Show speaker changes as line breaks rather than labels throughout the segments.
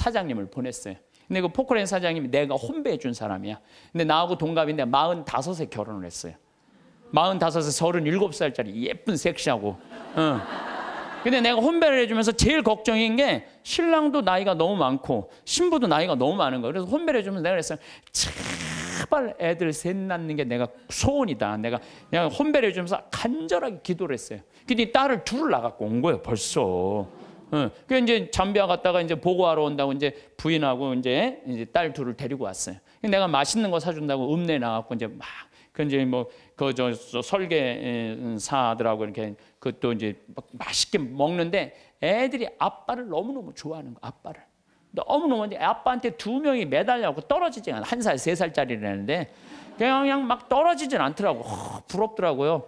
사장님을 보냈어요. 근데 그 포크레인 사장님이 내가 혼배해 준 사람이야. 근데 나하고 동갑인데 45에 결혼을 했어요. 45에 37살짜리 예쁜 섹시하고. 근데 내가 혼배를 해주면서 제일 걱정인 게 신랑도 나이가 너무 많고 신부도 나이가 너무 많은 거예요. 그래서 혼배를 해주면서 내가 그랬어요. 제발 애들 셋 낳는 게 내가 소원이다. 내가 그냥 혼배를 해주면서 간절하게 기도를 했어요. 근데 딸을 둘을 낳아갖고 온 거예요, 벌써. 그 이제 잠비아 갔다가 이제 보고하러 온다고 이제 부인하고 이제 딸 둘을 데리고 왔어요. 내가 맛있는 거 사준다고 읍내 나갖고 이제 막 그 이제 뭐 그 저 설계사들하고 이렇게 그것도 이제 맛있게 먹는데 애들이 아빠를 너무너무 좋아하는 거, 아빠를. 너무너무 아빠한테 두 명이 매달려갖고 떨어지지 않아. 1살, 3살짜리라는데 그냥 막 떨어지진 않더라고. 부럽더라고요.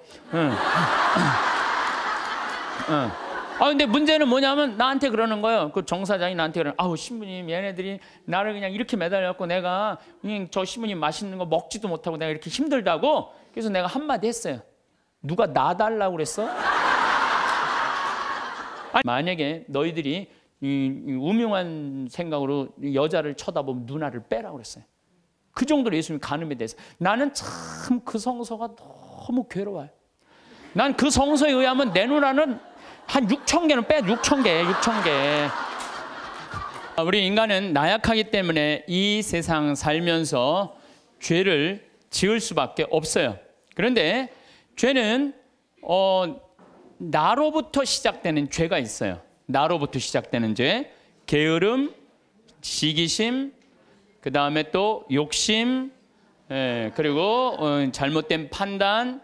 근데 문제는 뭐냐면 나한테 그러는 거예요. 그 정사장이 나한테 그러는, 아우 신부님 얘네들이 나를 그냥 이렇게 매달려갖고 내가 그냥 저 신부님 맛있는 거 먹지도 못하고 내가 이렇게 힘들다고. 그래서 내가 한마디 했어요. 누가 놔달라고 그랬어? 아니, 만약에 너희들이 음흉한 생각으로 여자를 쳐다보면 누나를 빼라고 그랬어요. 그 정도로 예수님이 간음에 대해서. 나는 참 그 성서가 너무 괴로워요. 난 그 성서에 의하면 내 누나는 한 6,000개는 빼. 6,000개. 우리 인간은 나약하기 때문에 이 세상 살면서 죄를 지을 수밖에 없어요. 그런데 죄는 나로부터 시작되는 죄가 있어요. 나로부터 시작되는 죄. 게으름, 시기심, 그 다음에 또 욕심, 그리고 잘못된 판단.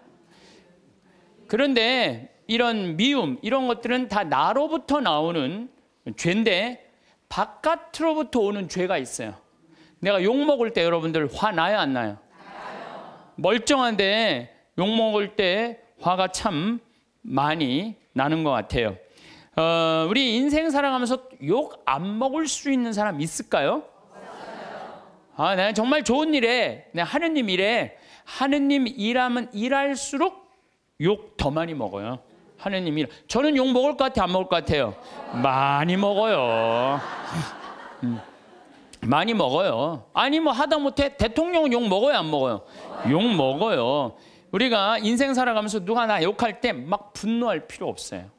그런데 이런 미움, 이런 것들은 다 나로부터 나오는 죄인데 바깥으로부터 오는 죄가 있어요. 내가 욕먹을 때 여러분들 화 나요, 안 나요? 멀쩡한데 욕먹을 때 화가 참 많이 나는 것 같아요. 우리 인생 살아가면서 욕 안 먹을 수 있는 사람 있을까요? 내가 정말 좋은 일에, 내가 하느님 일에, 하느님 일하면 일할수록 욕 더 많이 먹어요. 하느님 일. 저는 욕 먹을 것 같아요, 안 먹을 것 같아요? 많이 먹어요. 많이 먹어요. 아니 뭐 하다못해 대통령은 욕 먹어요, 안 먹어요? 욕 먹어요. 우리가 인생 살아가면서 누가 나 욕할 때 막 분노할 필요 없어요.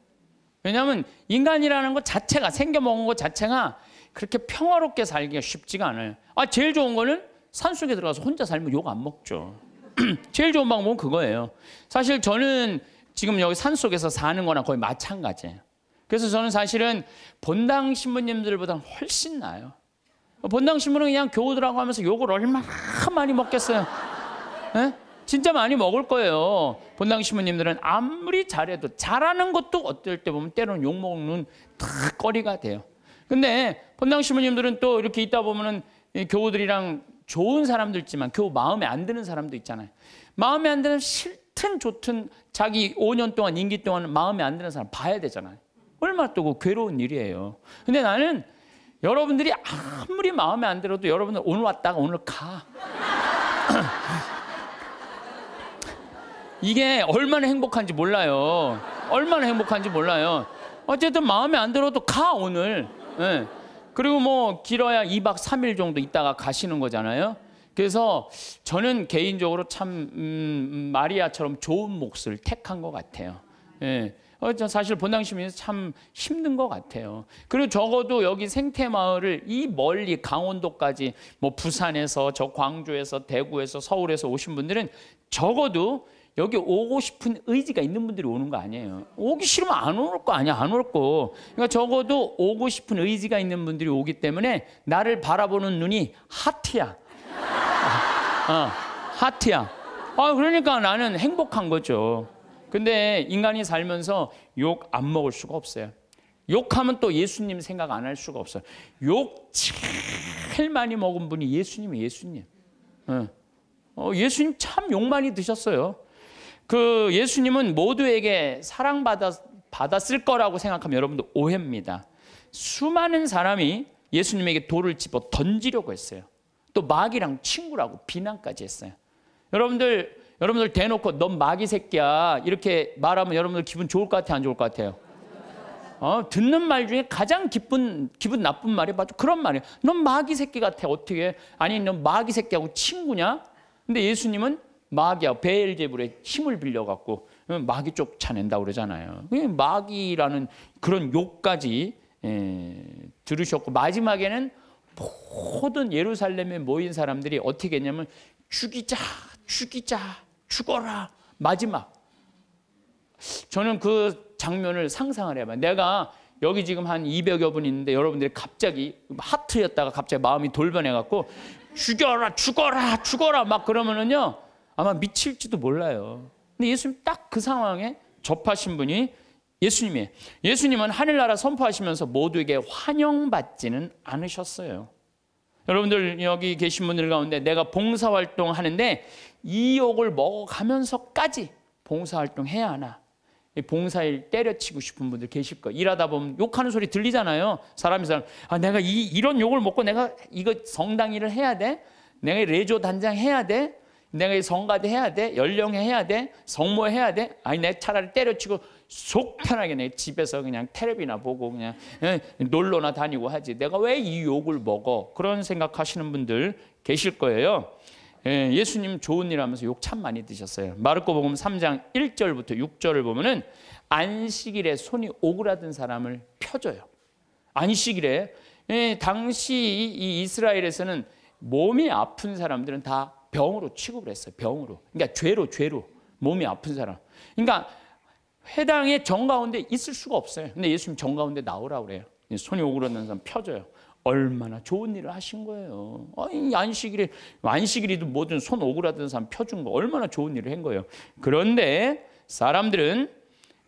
왜냐하면 인간이라는 것 자체가, 생겨먹은 것 자체가 그렇게 평화롭게 살기가 쉽지가 않아요. 제일 좋은 거는 산속에 들어가서 혼자 살면 욕 안 먹죠. 제일 좋은 방법은 그거예요. 사실 저는 지금 여기 산속에서 사는 거나 거의 마찬가지예요. 그래서 저는 사실은 본당 신부님들보다 훨씬 나아요. 본당 신부는 그냥 교우들하고 하면서 욕을 얼마나 많이 먹겠어요. 네? 진짜 많이 먹을 거예요. 본당 신부님들은 아무리 잘해도, 잘하는 것도 어떨 때 보면 때로는 욕먹는 다 거리가 돼요. 근데 본당 신부님들은 또 이렇게 있다 보면은 교우들이랑 좋은 사람도 있지만 교우 마음에 안 드는 사람도 있잖아요. 마음에 안 드는, 싫든 좋든 자기 5년 동안, 임기 동안 마음에 안 드는 사람 봐야 되잖아요. 얼마나 또 괴로운 일이에요. 근데 나는 여러분들이 아무리 마음에 안 들어도 여러분들 오늘 왔다가 오늘 가. 이게 얼마나 행복한지 몰라요. 얼마나 행복한지 몰라요. 어쨌든 마음에 안 들어도 가, 오늘. 네. 그리고 뭐 길어야 2박 3일 정도 있다가 가시는 거잖아요. 그래서 저는 개인적으로 참 마리아처럼 좋은 몫을 택한 것 같아요. 예. 사실 본당 시민에서 참 힘든 것 같아요. 그리고 적어도 여기 생태마을을 이 멀리 강원도까지 뭐 부산에서, 저 광주에서, 대구에서, 서울에서 오신 분들은 적어도 여기 오고 싶은 의지가 있는 분들이 오는 거 아니에요. 오기 싫으면 안 올 거 아니야, 안 올 거. 그러니까 적어도 오고 싶은 의지가 있는 분들이 오기 때문에 나를 바라보는 눈이 하트야. 하트야. 그러니까 나는 행복한 거죠. 근데 인간이 살면서 욕 안 먹을 수가 없어요. 욕하면 또 예수님 생각 안 할 수가 없어요. 욕 제일 많이 먹은 분이 예수님이에요, 예수님. 예수님 참 욕 많이 드셨어요. 그 예수님은 모두에게 사랑받았을 거라고 생각하면 여러분들 오해입니다. 수많은 사람이 예수님에게 돌을 집어 던지려고 했어요. 또 마귀랑 친구라고 비난까지 했어요. 여러분들 대놓고 넌 마귀 새끼야 이렇게 말하면 여러분들 기분 좋을 것 같아요, 안 좋을 것 같아요? 듣는 말 중에 가장 기분 나쁜 말이 바로 그런 말이에요. 넌 마귀 새끼 같아. 어떻게? 아니, 넌 마귀 새끼하고 친구냐? 근데 예수님은 마귀하고 베엘제불의 힘을 빌려갖고 마귀 쫓아낸다고 그러잖아요. 마귀라는 그런 욕까지 들으셨고, 마지막에는 모든 예루살렘에 모인 사람들이 어떻게 했냐면 죽이자, 죽어라. 마지막. 저는 그 장면을 상상을 해봐요. 내가 여기 지금 한 200여 분 있는데 여러분들이 갑자기 하트였다가 갑자기 마음이 돌변해갖고 죽어라 막 그러면은요 아마 미칠지도 몰라요. 근데 예수님 딱 그 상황에 접하신 분이 예수님이에요. 예수님은 하늘나라 선포하시면서 모두에게 환영받지는 않으셨어요. 여러분들 여기 계신 분들 가운데 내가 봉사활동 하는데 이 욕을 먹어가면서까지 봉사활동 해야 하나? 봉사일 때려치고 싶은 분들 계실 거예요. 일하다 보면 욕하는 소리 들리잖아요. 사람이 내가 이런 욕을 먹고 내가 이거 성당 일을 해야 돼? 내가 레조 단장 해야 돼? 내가 성가대 해야 돼? 연령회 해야 돼? 성모 해야 돼? 아니 내 차라리 때려치고 속 편하게 내 집에서 그냥 텔레비나 보고 그냥 놀러나 다니고 하지. 내가 왜 이 욕을 먹어? 그런 생각하시는 분들 계실 거예요. 예수님 좋은 일 하면서 욕 참 많이 드셨어요. 마르코복음 3장 1절부터 6절을 보면은 안식일에 손이 오그라든 사람을 펴줘요. 안식일에 당시 이 이스라엘에서는 몸이 아픈 사람들은 다 병으로 취급을 했어요. 병으로. 그러니까 죄로 몸이 아픈 사람. 그러니까 회당에 정 가운데 있을 수가 없어요. 근데 예수님 정 가운데 나오라고 그래요. 손이 오그라든 사람 펴줘요. 얼마나 좋은 일을 하신 거예요. 안식일이도 뭐든 손 오그라든 사람 펴준 거 얼마나 좋은 일을 한 거예요. 그런데 사람들은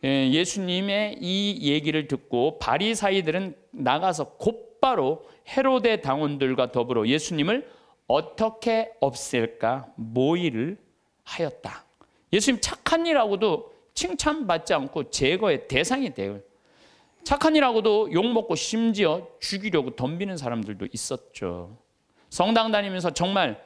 예수님의 이 얘기를 듣고 바리사이들은 나가서 곧바로 헤로데 당원들과 더불어 예수님을 어떻게 없앨까 모의를 하였다. 예수님 착한 일하고도 칭찬받지 않고 제거의 대상이 돼요. 착한 일하고도 욕먹고 심지어 죽이려고 덤비는 사람들도 있었죠. 성당 다니면서 정말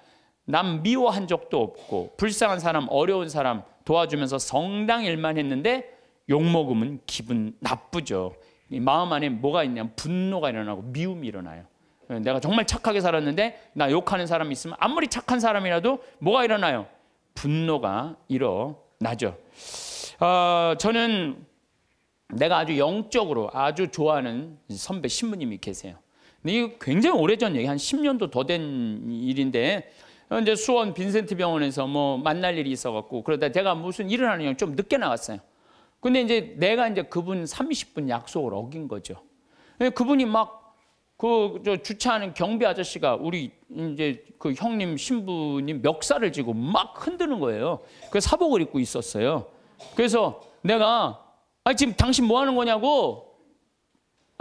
남 미워한 적도 없고 불쌍한 사람, 어려운 사람 도와주면서 성당 일만 했는데 욕먹으면 기분 나쁘죠. 마음 안에 뭐가 있냐면 분노가 일어나고 미움이 일어나요. 내가 정말 착하게 살았는데 나 욕하는 사람이 있으면 아무리 착한 사람이라도 뭐가 일어나요? 분노가 일어나죠. 저는 내가 아주 영적으로 아주 좋아하는 선배 신부님이 계세요. 근데 이거 굉장히 오래전 얘기, 한 10년도 더 된 일인데 이제 수원 빈센트 병원에서 뭐 만날 일이 있어갖고 그러다 제가 무슨 일을 하느냐고 좀 늦게 나갔어요. 근데 이제 내가 이제 그분 30분 약속을 어긴 거죠. 그분이 막 저 주차하는 경비 아저씨가 우리 이제 그 형님 신부님 멱살을 쥐고 막 흔드는 거예요. 그래서 사복을 입고 있었어요. 그래서 내가 지금 당신 뭐 하는 거냐고.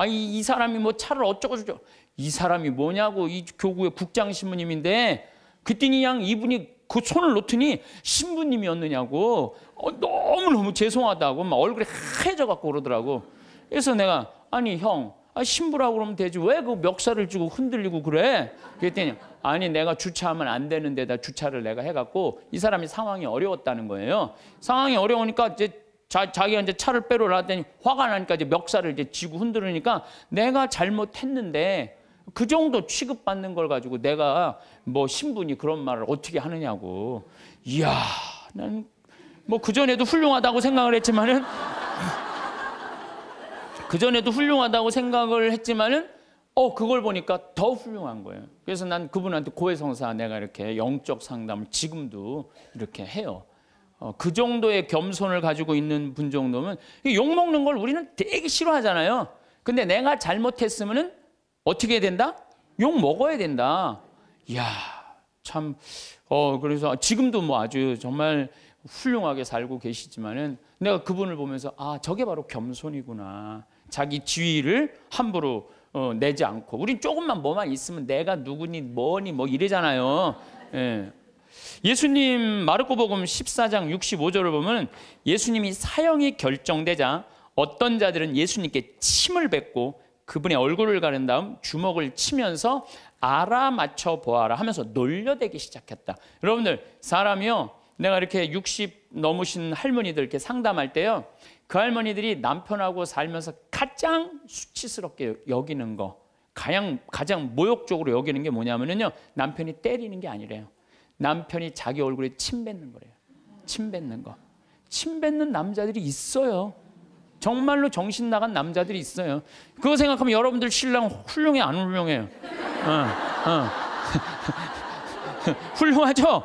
이 사람이 뭐 차를 어쩌고 이 사람이 뭐냐고. 이 교구의 국장 신부님인데 그랬더니 그냥 이분이 그 손을 놓더니 신부님이었느냐고. 너무너무 죄송하다고 막 얼굴이 하얘져 갖고 그러더라고. 그래서 내가 형 신부라고 그러면 되지 왜 그 멱살을 쥐고 흔들리고 그래? 그랬더니 내가 주차하면 안 되는 데다 주차를 내가 해갖고 이 사람이 상황이 어려웠다는 거예요. 상황이 어려우니까 이제 자기가 이제 차를 빼러 나왔더니 화가 나니까 이제 멱살을 이제 쥐고 흔들으니까 내가 잘못했는데 그 정도 취급받는 걸 가지고 내가 뭐 신분이 그런 말을 어떻게 하느냐고. 이야, 난 뭐 그전에도 훌륭하다고 생각을 했지만은 그걸 보니까 더 훌륭한 거예요. 그래서 난 그분한테 고해성사 내가 이렇게 영적 상담을 지금도 이렇게 해요. 그 정도의 겸손을 가지고 있는 분 정도면 욕먹는 걸 우리는 되게 싫어하잖아요. 근데 내가 잘못했으면은 어떻게 해야 된다? 욕 먹어야 된다. 이야, 참, 그래서 지금도 뭐 아주 정말 훌륭하게 살고 계시지만은 내가 그분을 보면서 저게 바로 겸손이구나. 자기 지위를 함부로 내지 않고. 우린 조금만 뭐만 있으면 내가 누구니 뭐니 뭐 이래잖아요. 예. 예수님 마르코복음 14장 65절을 보면 예수님이 사형이 결정되자 어떤 자들은 예수님께 침을 뱉고 그분의 얼굴을 가른 다음 주먹을 치면서 알아맞혀 보아라 하면서 놀려대기 시작했다. 여러분들 사람이요 내가 이렇게 60 넘으신 할머니들 이렇게 상담할 때요, 그 할머니들이 남편하고 살면서 가장 수치스럽게 여기는 거, 가장 모욕적으로 여기는 게 뭐냐면요, 남편이 때리는 게 아니래요. 남편이 자기 얼굴에 침 뱉는 거래요. 침 뱉는 거. 침 뱉는 남자들이 있어요. 정말로 정신 나간 남자들이 있어요. 그거 생각하면 여러분들 신랑 훌륭해, 안 훌륭해요? 훌륭하죠?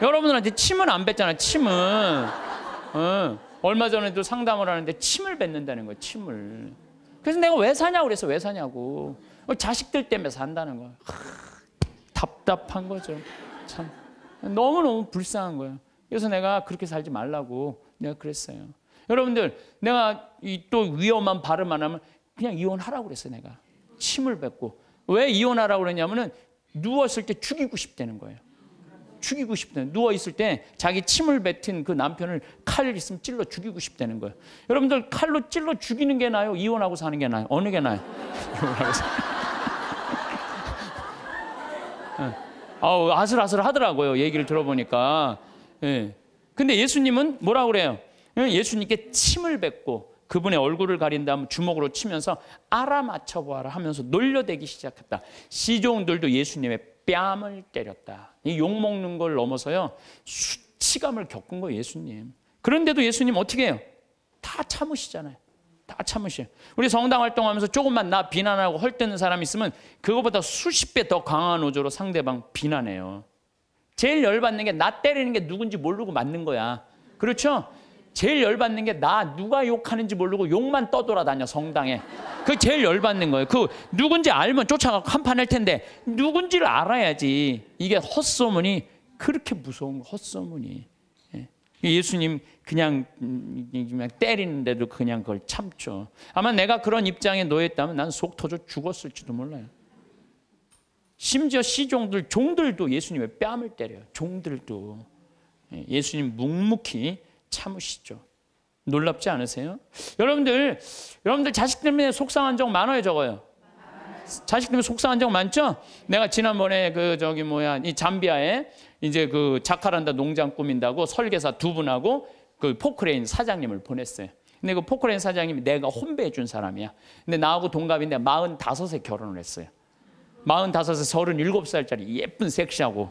여러분들한테 침은 안 뱉잖아요. 침은. 얼마 전에도 상담을 하는데 침을 뱉는다는 거예요. 침을. 그래서 내가 왜 사냐고 그래서 왜 사냐고. 자식들 때문에 산다는 거예요. 답답한 거죠. 참 너무너무 불쌍한 거예요. 그래서 내가 그렇게 살지 말라고 내가 그랬어요. 여러분들, 내가 또 위험한 발음 안 하면 그냥 이혼하라고 그랬어요. 내가 침을 뱉고. 왜 이혼하라고 그랬냐면은 누웠을 때 죽이고 싶다는 거예요. 죽이고 싶다는, 누워있을 때 자기 침을 뱉은 그 남편을 칼 있으면 찔러 죽이고 싶다는 거예요. 여러분들, 칼로 찔러 죽이는 게 나아요? 이혼하고 사는 게 나아요? 어느 게 나아요? 이혼하고 아우, 아슬아슬 하더라고요. 얘기를 들어보니까. 예. 근데 예수님은 뭐라고 그래요? 예수님께 침을 뱉고 그분의 얼굴을 가린 다음 주먹으로 치면서 알아맞혀 보아라 하면서 놀려대기 시작했다. 시종들도 예수님의 뺨을 때렸다. 이 욕먹는 걸 넘어서요, 수치감을 겪은 거예요, 예수님. 그런데도 예수님 어떻게 해요? 다 참으시잖아요. 다 참으셔요. 우리 성당 활동하면서 조금만 나 비난하고 헐뜯는 사람이 있으면 그거보다 수십 배 더 강한 어조로 상대방 비난해요. 제일 열받는 게 나 때리는 게 누군지 모르고 맞는 거야. 그렇죠? 제일 열받는 게 나 누가 욕하는지 모르고 욕만 떠돌아다녀, 성당에. 그게 제일 열받는 거예요. 그 누군지 알면 쫓아가고 한판 할 텐데 누군지를 알아야지. 이게 헛소문이 그렇게 무서운 거, 헛소문이. 예수님 그냥 때리는데도 그냥 그걸 참죠. 아마 내가 그런 입장에 놓였다면 난 속 터져 죽었을지도 몰라요. 심지어 시종들, 종들도 예수님의 뺨을 때려요. 종들도. 예수님 묵묵히 참으시죠. 놀랍지 않으세요? 여러분들 자식 때문에 속상한 적 많아요, 적어요? 자식 때문에 속상한 적 많죠? 내가 지난번에 이 잠비아에 이제 그 자카란다 농장 꾸민다고 설계사 두 분하고 그 포크레인 사장님을 보냈어요. 근데 그 포크레인 사장님이 내가 혼배해 준 사람이야. 근데 나하고 동갑인데 45에 결혼을 했어요. 45에 37살짜리 예쁜 섹시하고.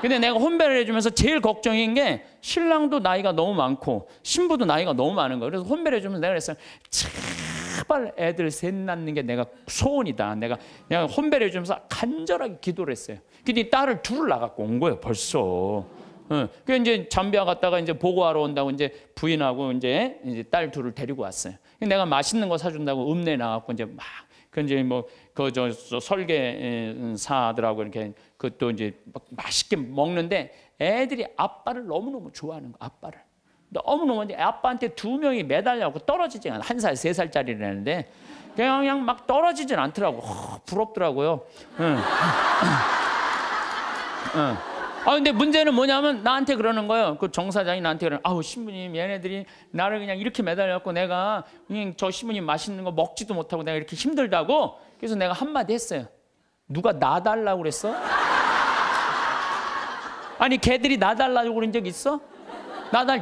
근데 내가 혼배를 해주면서 제일 걱정인 게 신랑도 나이가 너무 많고 신부도 나이가 너무 많은 거예요. 그래서 혼배를 해주면서 내가 그랬어요. 제발 애들 셋 낳는 게 내가 소원이다. 내가 혼배를 해주면서 간절하게 기도를 했어요. 근데 딸을 둘을 낳아갖고 온 거예요, 벌써. 그 이제 잠비아 갔다가 이제 보고하러 온다고 이제 부인하고 이제 딸 둘을 데리고 왔어요. 내가 맛있는 거 사준다고 읍내 나갖고 이제 막 이제 뭐 설계사들하고 이렇게 그것도 이제 맛있게 먹는데 애들이 아빠를 너무너무 좋아하는 거, 아빠를. 너무너무 아빠한테 두 명이 매달려갖고 떨어지지 않아. 1살, 3살짜리라는데 그냥 막 떨어지진 않더라고. 부럽더라고요. 근데 문제는 뭐냐면 나한테 그러는 거예요. 그 정 사장이 나한테 그러는, 아우 신부님, 얘네들이 나를 그냥 이렇게 매달려갖고 내가 그냥 저 신부님 맛있는 거 먹지도 못하고 내가 이렇게 힘들다고. 그래서 내가 한마디 했어요. 누가 놔달라고 그랬어? 아니 걔들이 놔달라고 그런 적 있어?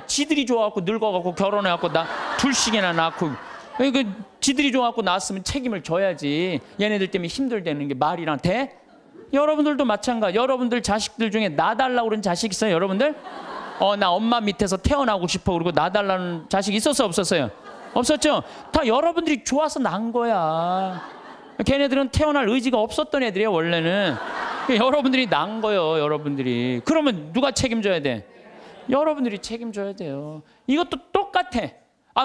지들이 좋아갖고 늙어갖고 결혼해갖고 나 둘씩이나 낳고, 그 지들이 좋아갖고 낳았으면 책임을 져야지. 얘네들 때문에 힘들다는 게 말이랑 돼? 여러분들도 마찬가지. 여러분들 자식들 중에 놔달라고 그런 자식 있어요, 여러분들? 나 엄마 밑에서 태어나고 싶어 그러고 놔달라는 자식 있었어요, 없었어요? 없었죠? 다 여러분들이 좋아서 낳은 거야. 걔네들은 태어날 의지가 없었던 애들이에요, 원래는. 여러분들이 낳은 거예요, 여러분들이. 그러면 누가 책임져야 돼? 여러분들이 책임져야 돼요. 이것도 똑같아.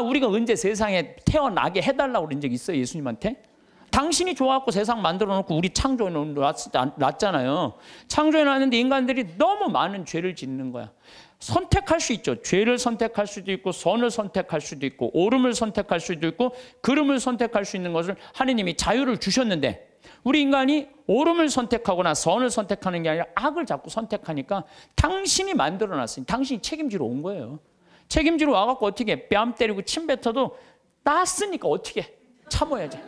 우리가 언제 세상에 태어나게 해달라고 그런 적 있어요, 예수님한테? 당신이 좋아갖고 세상 만들어 놓고 우리 창조해 놨잖아요. 창조해 놨는데 인간들이 너무 많은 죄를 짓는 거야. 선택할 수 있죠. 죄를 선택할 수도 있고 선을 선택할 수도 있고 옳음을 선택할 수도 있고 그름을 선택할 수 있는 것을 하느님이 자유를 주셨는데, 우리 인간이 옳음을 선택하거나 선을 선택하는 게 아니라 악을 자꾸 선택하니까 당신이 만들어 놨으니 당신이 책임지러 온 거예요. 책임지러 와갖고 어떻게 뺨 때리고 침 뱉어도 낳았으니까 어떻게 참아야지.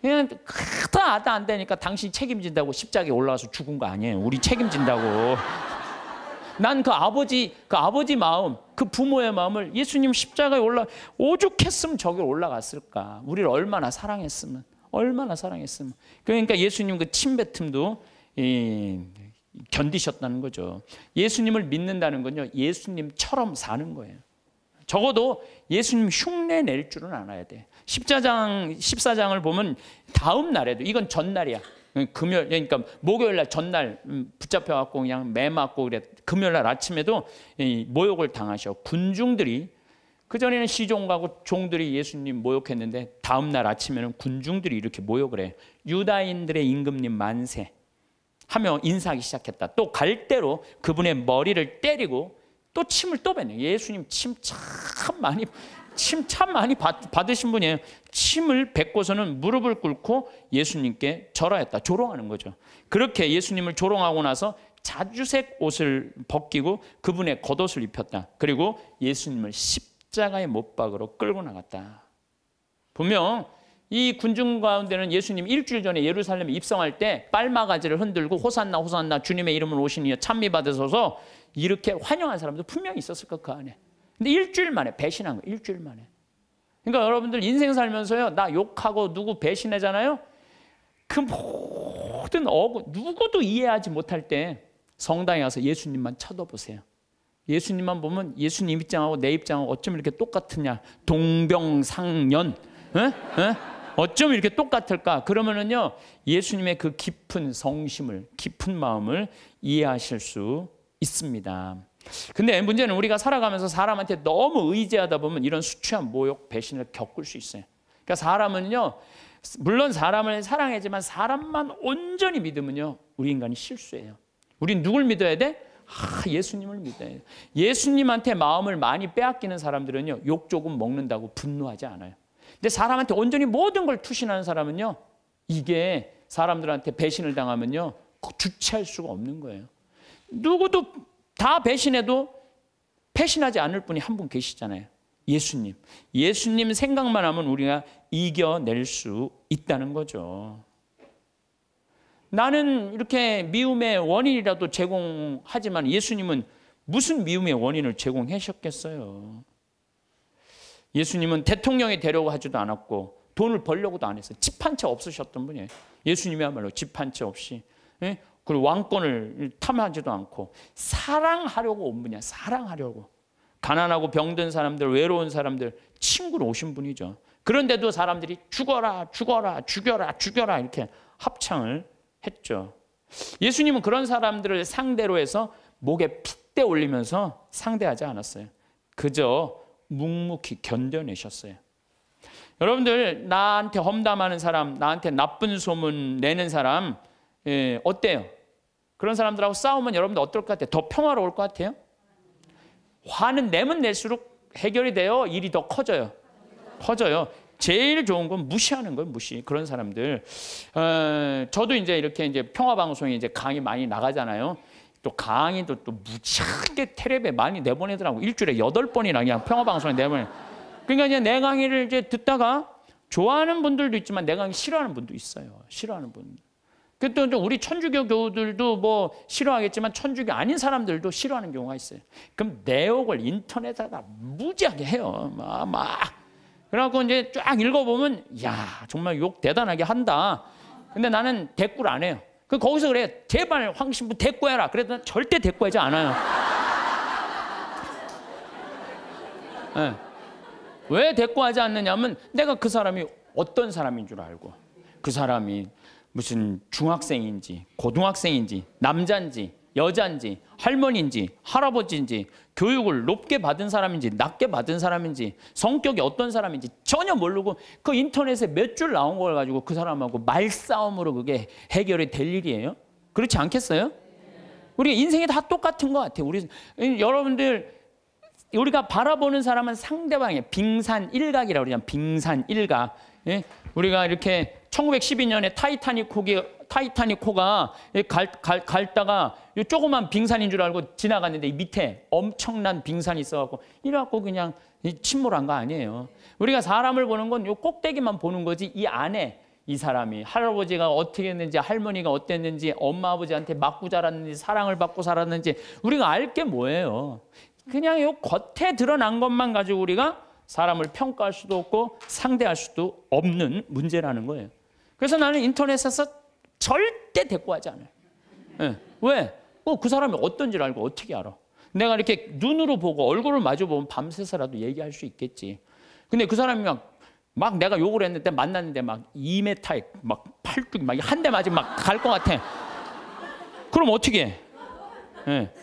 그냥 크다 안 되니까 당신이 책임진다고 십자가에 올라와서 죽은 거 아니에요. 우리 책임진다고. 난 그 아버지 마음, 그 부모의 마음을 예수님 십자가에 오죽했으면 저기 올라갔을까. 우리를 얼마나 사랑했으면. 그러니까 예수님 그 침뱉음도 견디셨다는 거죠. 예수님을 믿는다는 건요, 예수님처럼 사는 거예요. 적어도 예수님 흉내 낼 줄은 알아야 돼. 14장을 보면 다음 날에도, 이건 전날이야. 금요일, 그러니까 목요일 날 전날 붙잡혀갖고 그냥 매 맞고 그래. 금요일 날 아침에도 모욕을 당하셔. 군중들이, 그전에는 시종가고 종들이 예수님 모욕했는데 다음 날 아침에는 군중들이 이렇게 모욕을 해. 유다인들의 임금님 만세 하며 인사하기 시작했다. 또 갈대로 그분의 머리를 때리고 또 침을 또 뱉네. 예수님 침 참 많이 받으신 분이에요. 침을 뱉고서는 무릎을 꿇고 예수님께 절하였다. 조롱하는 거죠. 그렇게 예수님을 조롱하고 나서 자주색 옷을 벗기고 그분의 겉옷을 입혔다. 그리고 예수님을 십자가의 못 박으러 끌고 나갔다. 분명 이 군중 가운데는 예수님 일주일 전에 예루살렘에 입성할 때 빨마가지를 흔들고 호산나 호산나 주님의 이름으로 오시니 찬미 받으소서 이렇게 환영한 사람도 분명히 있었을 것 그 안에. 근데 일주일 만에 배신한 거예요. 일주일 만에. 그러니까 여러분들 인생 살면서요, 나 욕하고 누구 배신하잖아요. 그 모든 누구도 이해하지 못할 때 성당에 가서 예수님만 쳐다보세요. 예수님만 보면 예수님 입장하고 내 입장하고 어쩜 이렇게 똑같으냐. 동병상련. 어쩜 이렇게 똑같을까? 그러면은요, 예수님의 그 깊은 성심을, 깊은 마음을 이해하실 수 있습니다. 근데 문제는 우리가 살아가면서 사람한테 너무 의지하다 보면 이런 수치와 모욕, 배신을 겪을 수 있어요. 그러니까 사람은요, 물론 사람을 사랑하지만 사람만 온전히 믿으면요, 우리 인간이 실수해요. 우린 누굴 믿어야 돼? 예수님을 믿어야 돼. 예수님한테 마음을 많이 빼앗기는 사람들은요, 욕 조금 먹는다고 분노하지 않아요. 근데 사람한테 온전히 모든 걸 투신하는 사람은요, 이게 사람들한테 배신을 당하면요, 주체할 수가 없는 거예요. 누구도 다 배신해도 배신하지 않을 분이 한 분 계시잖아요. 예수님. 예수님 생각만 하면 우리가 이겨낼 수 있다는 거죠. 나는 이렇게 미움의 원인이라도 제공하지만 예수님은 무슨 미움의 원인을 제공하셨겠어요? 예수님은 대통령이 되려고 하지도 않았고 돈을 벌려고도 안 했어요. 집 한 채 없으셨던 분이에요. 예수님이야말로 집 한 채 없이. 그리고 왕권을 탐하지도 않고 사랑하려고 온 분이야. 사랑하려고. 가난하고 병든 사람들, 외로운 사람들 친구로 오신 분이죠. 그런데도 사람들이 죽어라, 죽어라, 죽여라, 죽여라 이렇게 합창을 했죠. 예수님은 그런 사람들을 상대로 해서 목에 핏대 올리면서 상대하지 않았어요. 그저 묵묵히 견뎌내셨어요. 여러분들, 나한테 험담하는 사람, 나한테 나쁜 소문 내는 사람 어때요? 그런 사람들하고 싸우면 여러분들 어떨 것 같아요? 더 평화로울 것 같아요? 화는 내면 낼수록 해결이 돼요? 일이 더 커져요? 커져요. 제일 좋은 건 무시하는 거예요, 무시. 그런 사람들. 저도 이제 이렇게 이제 평화방송에 이제 강의 많이 나가잖아요. 또 강의도 또 무지하게 텔레비에 많이 내보내더라고. 일주일에 8번이나 그냥 평화방송에 내보내. 그러니까 이제 내 강의를 이제 듣다가 좋아하는 분들도 있지만 내 강의 싫어하는 분도 있어요. 싫어하는 분. 또 우리 천주교 교우들도 뭐 싫어하겠지만 천주교 아닌 사람들도 싫어하는 경우가 있어요. 그럼 내욕을 인터넷에다 무지하게 해요. 막. 그래갖고 이제 쫙 읽어보면, 야, 정말 욕 대단하게 한다. 근데 나는 대꾸를 안 해요. 거기서 그래, 제발 황 신부 대꾸해라. 그래도 난 절대 대꾸하지 않아요. 네. 왜 대꾸하지 않느냐면 내가 그 사람이 어떤 사람인 줄 알고, 그 사람이 무슨 중학생인지 고등학생인지 남자인지 여자인지 할머니인지 할아버지인지 교육을 높게 받은 사람인지 낮게 받은 사람인지 성격이 어떤 사람인지 전혀 모르고 그 인터넷에 몇 줄 나온 걸 가지고 그 사람하고 말싸움으로 그게 해결이 될 일이에요? 그렇지 않겠어요? 우리 인생이 다 똑같은 것 같아요. 여러분들, 우리가 바라보는 사람은 상대방의 빙산일각이라고 그러잖아요. 빙산일각. 예? 우리가 이렇게 1912년에 타이타닉 호가 갈다가 이 조그만 빙산인 줄 알고 지나갔는데 이 밑에 엄청난 빙산이 있어갖고 이래갖고 그냥 침몰한 거 아니에요. 우리가 사람을 보는 건 이 꼭대기만 보는 거지 이 안에 이 사람이 할아버지가 어떻게 했는지, 할머니가 어땠는지, 엄마 아버지한테 맞고 자랐는지, 사랑을 받고 살았는지 우리가 알 게 뭐예요? 그냥 요 겉에 드러난 것만 가지고 우리가 사람을 평가할 수도 없고 상대할 수도 없는 문제라는 거예요. 그래서 나는 인터넷에서 절대 대꾸하지 않아요. 네. 왜? 그 사람이 어떤지를 알고 어떻게 알아? 내가 이렇게 눈으로 보고 얼굴을 마주보면 밤새서라도 얘기할 수 있겠지. 근데 그 사람이 막 내가 욕을 했는데 만났는데 막 2m에 막 팔뚝 막 한 대 맞으면 막 갈 것 같아. 그럼 어떻게 해? 네.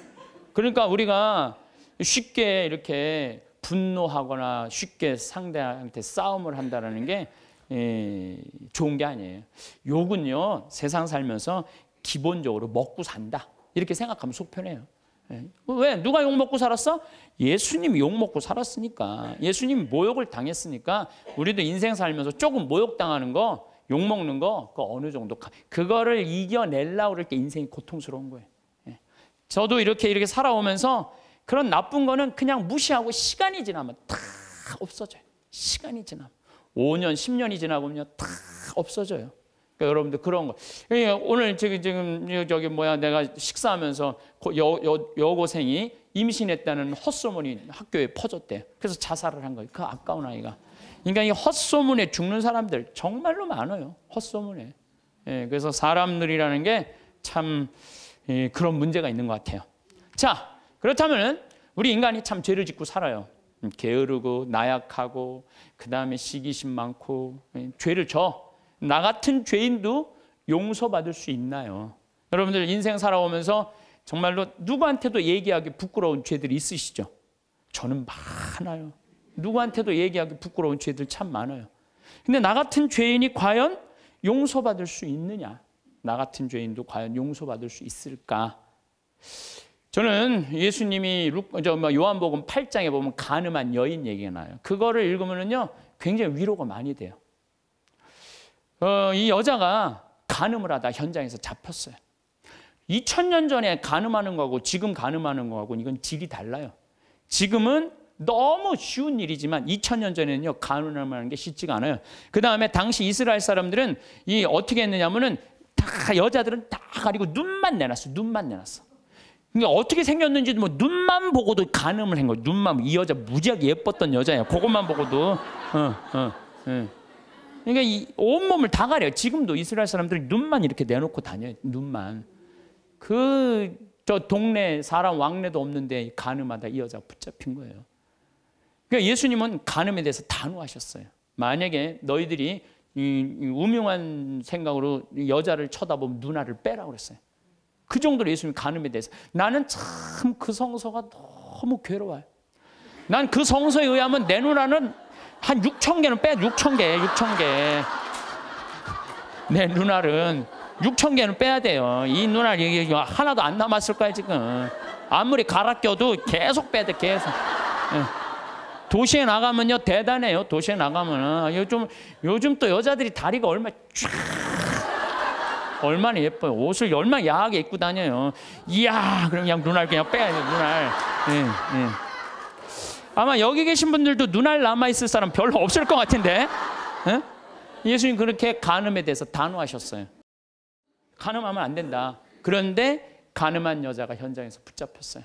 그러니까 우리가 쉽게 이렇게 분노하거나 쉽게 상대한테 싸움을 한다는 게 좋은 게 아니에요. 욕은요, 세상 살면서 기본적으로 먹고 산다. 이렇게 생각하면 속 편해요. 왜? 누가 욕 먹고 살았어? 예수님이 욕 먹고 살았으니까. 예수님이 모욕을 당했으니까 우리도 인생 살면서 조금 모욕당하는 거, 욕 먹는 거, 그 어느 정도 그거를 이겨내려고 그럴 때 인생이 고통스러운 거예요. 저도 이렇게 살아오면서 그런 나쁜 거는 그냥 무시하고 시간이 지나면 다 없어져요. 시간이 지나면 5년, 10년이 지나보면 다 없어져요. 그러니까 여러분들 그런 거. 오늘 지금 내가 식사하면서 여고생이 임신했다는 헛소문이 학교에 퍼졌대. 그래서 자살을 한 거예요. 그 아까운 아이가. 그러니까 이 헛소문에 죽는 사람들 정말로 많아요. 헛소문에. 그래서 사람들이라는 게 참 그런 문제가 있는 것 같아요. 자, 그렇다면 우리 인간이 참 죄를 짓고 살아요. 게으르고 나약하고 그다음에 시기심 많고 죄를 져. 나 같은 죄인도 용서받을 수 있나요? 여러분들 인생 살아오면서 정말로 누구한테도 얘기하기 부끄러운 죄들이 있으시죠? 저는 많아요. 누구한테도 얘기하기 부끄러운 죄들 참 많아요. 근데 나 같은 죄인이 과연 용서받을 수 있느냐? 나 같은 죄인도 과연 용서받을 수 있을까? 저는 예수님이 요한복음 8장에 보면 간음한 여인 얘기가 나요. 그거를 읽으면요 굉장히 위로가 많이 돼요. 이 여자가 간음을 하다 현장에서 잡혔어요. 2000년 전에 간음하는 거하고 지금 간음하는 거하고 이건 질이 달라요. 지금은 너무 쉬운 일이지만 2000년 전에는요 간음하는 게 쉽지가 않아요. 그 다음에 당시 이스라엘 사람들은 어떻게 했느냐면은 다 여자들은 다 가리고 눈만 내놨어. 눈만 내놨어. 그러니까 어떻게 생겼는지도 뭐 눈만 보고도 간음을 한 거예요. 눈만. 이 여자 무지하게 예뻤던 여자예요. 그것만 보고도. 그러니까 이 온몸을 다 가려요. 지금도 이스라엘 사람들이 눈만 이렇게 내놓고 다녀요. 눈만. 저 동네 사람 왕래도 없는데 간음하다 이 여자가 붙잡힌 거예요. 그러니까 예수님은 간음에 대해서 단호하셨어요. 만약에 너희들이 우명한 생각으로 여자를 쳐다보면 누나를 빼라고 그랬어요. 그 정도로 예수님 간음에 대해서. 나는 참 그 성서가 너무 괴로워요. 난 그 성서에 의하면 내 누나는 한 6,000개는 빼. 6,000개. 내 누나는 6,000개는 빼야 돼요. 이 누나 하나도 안 남았을 거야 지금. 아무리 갈아 껴도 계속 빼야 돼. 계속. 도시에 나가면요 대단해요. 도시에 나가면은 요즘 또 여자들이 다리가 얼마나 예뻐요. 옷을 얼마나 야하게 입고 다녀요. 이야, 그럼 그냥 눈알 그냥 빼야 돼요. 눈알. 아마 여기 계신 분들도 눈알 남아 있을 사람 별로 없을 것 같은데. 예수님 그렇게 간음에 대해서 단호하셨어요. 간음하면 안 된다. 그런데 간음한 여자가 현장에서 붙잡혔어요.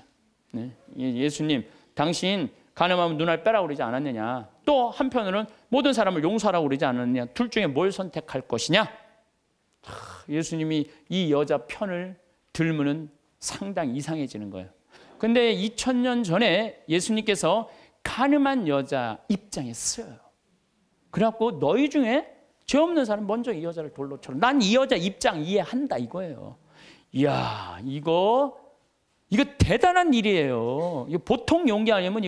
예수님, 당신 간음하면 눈알 빼라고 그러지 않았느냐. 또 한편으로는 모든 사람을 용서하라고 그러지 않았느냐. 둘 중에 뭘 선택할 것이냐. 예수님이 이 여자 편을 들면은 상당히 이상해지는 거예요. 근데 2000년 전에 예수님께서 간음한 여자 입장에 쓰여요. 그래갖고 너희 중에 죄 없는 사람 먼저 이 여자를 돌로 쳐라. 난 이 여자 입장 이해한다 이거예요. 이야, 이거 대단한 일이에요. 이거 보통 용기 아니면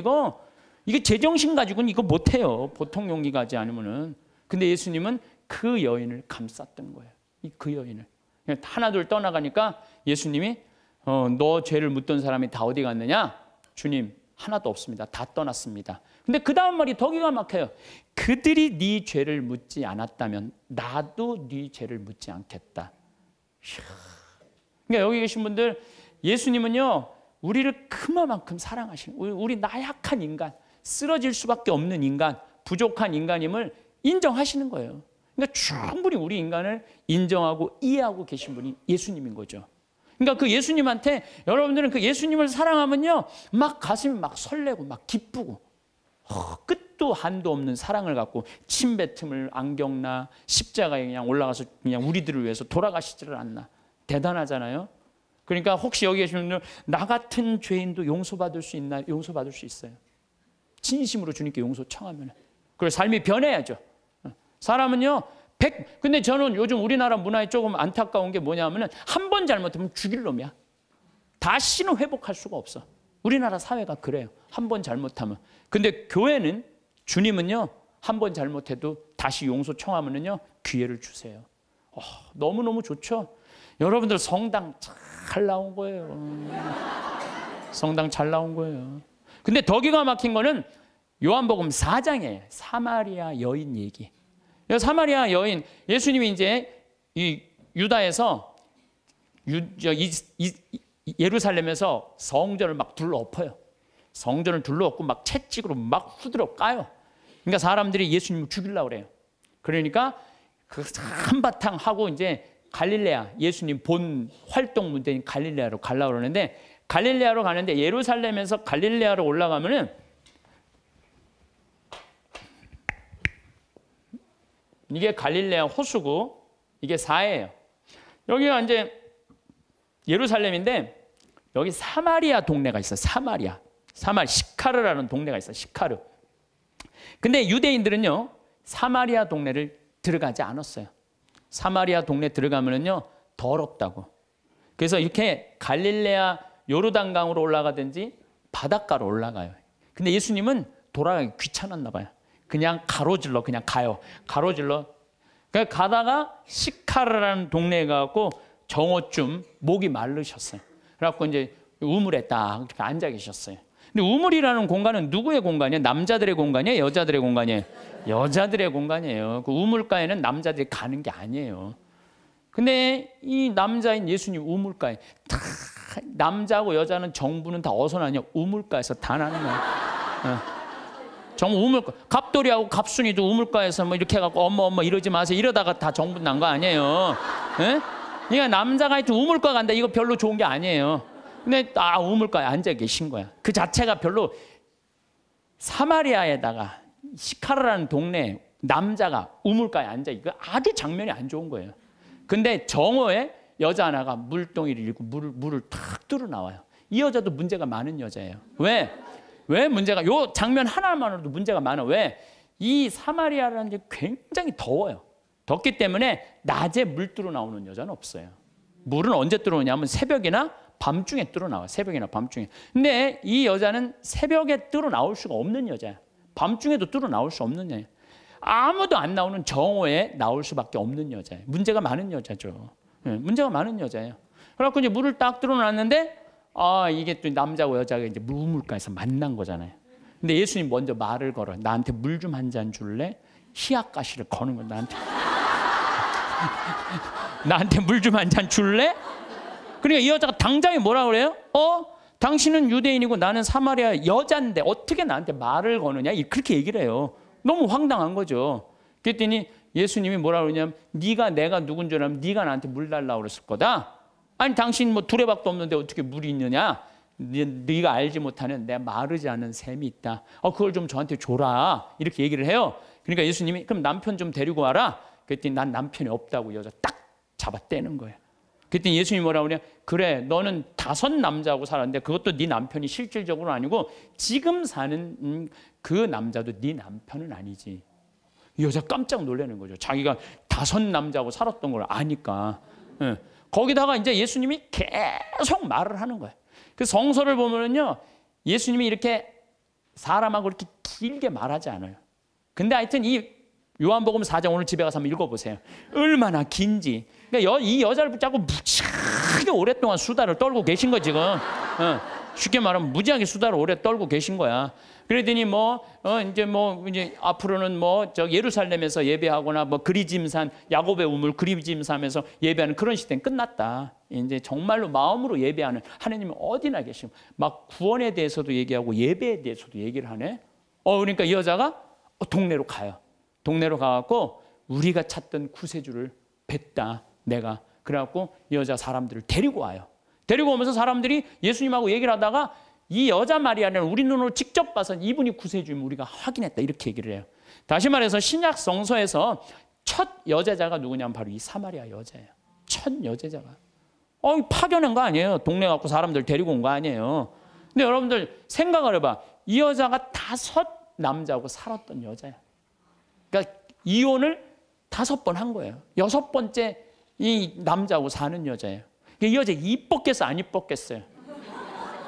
이게 제정신 가지고는 이거 못해요. 보통 용기 가지 않으면은. 근데 예수님은 그 여인을 감쌌던 거예요. 그 여인을. 하나둘 떠나가니까 예수님이 너 죄를 묻던 사람이 다 어디 갔느냐? 주님, 하나도 없습니다. 다 떠났습니다. 근데 그 다음 말이 더 기가 막혀요. 그들이 네 죄를 묻지 않았다면 나도 네 죄를 묻지 않겠다. 그러니까 여기 계신 분들, 예수님은요 우리를 그만큼 사랑하시는, 우리 나약한 인간, 쓰러질 수밖에 없는 인간, 부족한 인간임을 인정하시는 거예요. 그러니까 충분히 우리 인간을 인정하고 이해하고 계신 분이 예수님인 거죠. 그러니까 그 예수님한테 여러분들은 그 예수님을 사랑하면요, 막 가슴이 막 설레고 막 기쁘고 끝도 한도 없는 사랑을 갖고 침뱉음을 안경나 십자가에 그냥 올라가서 그냥 우리들을 위해서 돌아가시지를 않나. 대단하잖아요. 그러니까 혹시 여기 계신 분들 나 같은 죄인도 용서받을 수 있나? 용서받을 수 있어요. 진심으로 주님께 용서 청하면. 그래서 삶이 변해야죠. 사람은요, 근데 저는 요즘 우리나라 문화에 조금 안타까운 게 뭐냐면은 한 번 잘못하면 죽일 놈이야. 다시는 회복할 수가 없어. 우리나라 사회가 그래요. 한 번 잘못하면. 근데 교회는, 주님은요, 한 번 잘못해도 다시 용서 청하면은요, 기회를 주세요. 너무너무 좋죠? 여러분들 성당 잘 나온 거예요. 성당 잘 나온 거예요. 근데 더 기가 막힌 거는 요한복음 4장에 사마리아 여인 얘기. 사마리아 여인, 예수님이 이제 이 유다에서 예루살렘에서 성전을 막 둘러엎어요. 성전을 둘러엎고 막 채찍으로 막 후드려 까요. 그러니까 사람들이 예수님을 죽이려고 그래요. 그러니까 그 한바탕 하고 이제 갈릴레아, 예수님 본 활동 문제인 갈릴레아로 가려고 그러는데, 갈릴레아로 가는데 예루살렘에서 갈릴레아로 올라가면은 이게 갈릴레아 호수고 이게 사해예요. 여기가 이제 예루살렘인데 여기 사마리아 동네가 있어요. 시카르라는 동네가 있어요. 시카르. 근데 유대인들은요, 사마리아 동네를 들어가지 않았어요. 사마리아 동네 들어가면은요, 더럽다고. 그래서 이렇게 갈릴레아 요르단강으로 올라가든지 바닷가로 올라가요. 근데 예수님은 돌아가기 귀찮았나 봐요. 그냥 가로질러 그냥 가요. 가로질러. 그러니까 가다가 시카르라는 동네에 가고 정오쯤 목이 마르셨어요. 그래갖고 이제 우물에 딱 앉아 계셨어요. 근데 우물이라는 공간은 누구의 공간이에요? 남자들의 공간이에요? 여자들의 공간이에요? 여자들의 공간이에요. 그 우물가에는 남자들이 가는 게 아니에요. 근데 이 남자인 예수님 우물가에 다 남자하고 여자는 정부는 다 어디서 나냐? 우물가에서 다 나는 거예요. 정부 우물가. 갑돌이하고 갑순이도 우물가에서 뭐 이렇게 해갖고 엄마 이러지 마세요. 이러다가 다 정부 난 거 아니에요. 예? 그러니까 남자가 하여튼 우물가 간다. 이거 별로 좋은 게 아니에요. 근데 우물가에 앉아 계신 거야. 그 자체가 별로. 사마리아에다가 시카르라는 동네 남자가 우물가에 앉아 있고 아주 장면이 안 좋은 거예요. 근데 정오에 여자 하나가 물동이를 잃고 물을 탁 뚫어 나와요. 이 여자도 문제가 많은 여자예요. 왜 문제가? 요 장면 하나만으로도 문제가 많아. 왜? 이 사마리아라는 게 굉장히 더워요. 덥기 때문에 낮에 물 뚫어 나오는 여자는 없어요. 물은 언제 뚫어 오냐면 새벽이나 밤중에 뚫어 나와요. 새벽이나 밤중에. 근데 이 여자는 새벽에 뚫어 나올 수가 없는 여자야. 밤중에도 뚫어 나올 수 없는 여자야. 아무도 안 나오는 정오에 나올 수밖에 없는 여자예요. 문제가 많은 여자죠. 문제가 많은 여자예요. 그래갖고 이제 물을 딱 뚫어 놨는데 이게 또 남자고 여자가 이제 우물가에서 만난 거잖아요. 근데 예수님 먼저 말을 걸어요. 나한테 물 좀 한 잔 줄래? 희약가시를 거는 거야. 나한테 물 좀 한 잔 줄래? 그러니까 이 여자가 당장에 뭐라 그래요? 당신은 유대인이고 나는 사마리아 여자인데 어떻게 나한테 말을 거느냐? 그렇게 얘기를 해요. 너무 황당한 거죠. 그랬더니 예수님이 뭐라 그러냐면 네가 내가 누군 줄 알면 네가 나한테 물 달라고 그랬을 거다. 아니 당신 뭐 두레박도 없는데 어떻게 물이 있느냐? 네가 알지 못하는 내 마르지 않은 샘이 있다. 그걸 좀 저한테 줘라. 이렇게 얘기를 해요. 그러니까 예수님이 그럼 남편 좀 데리고 와라. 그랬더니 난 남편이 없다고 여자 딱 잡아 떼는 거예요. 그랬더니 예수님이 뭐라고 그러냐? 그래 너는 5 남자하고 살았는데 그것도 네 남편이 실질적으로 아니고 지금 사는 그 남자도 네 남편은 아니지. 이 여자 깜짝 놀라는 거죠. 자기가 5 남자하고 살았던 걸 아니까. 거기다가 이제 예수님이 계속 말을 하는 거예요. 그 성서를 보면은요, 예수님이 이렇게 사람하고 이렇게 길게 말하지 않아요. 근데 하여튼 이 요한복음 4장 오늘 집에 가서 한번 읽어보세요. 얼마나 긴지. 그러니까 이 여자를 붙잡고 무지하게 오랫동안 수다를 떨고 계신 거 지금. 쉽게 말하면 무지하게 수다를 오래 떨고 계신 거야. 그러더니 이제 앞으로는 예루살렘에서 예배하거나 그리짐산 야곱의 우물 그리짐산에서 예배하는 그런 시대는 끝났다. 이제 정말로 마음으로 예배하는 하나님은 어디나 계시고 막 구원에 대해서도 얘기하고 예배에 대해서도 얘기를 하네. 그러니까 이 여자가 동네로 가요. 동네로 가갖고 우리가 찾던 구세주를 뵀다 내가. 그래갖고 이 여자 사람들을 데리고 와요. 데리고 오면서 사람들이 예수님하고 얘기를 하다가 이 여자 마리아는 우리 눈으로 직접 봐서 이분이 구세주임을 우리가 확인했다 이렇게 얘기를 해요. 다시 말해서 신약 성서에서 첫 여제자가 누구냐면 바로 이 사마리아 여자예요. 첫 여제자가. 파견한 거 아니에요. 동네 갖고 사람들 데리고 온 거 아니에요. 근데 여러분들 생각을 해봐. 이 여자가 5 남자하고 살았던 여자야. 그러니까 이혼을 5번 한 거예요. 6번째 이 남자하고 사는 여자예요. 이 여자 이뻤겠어 안 이뻤겠어요?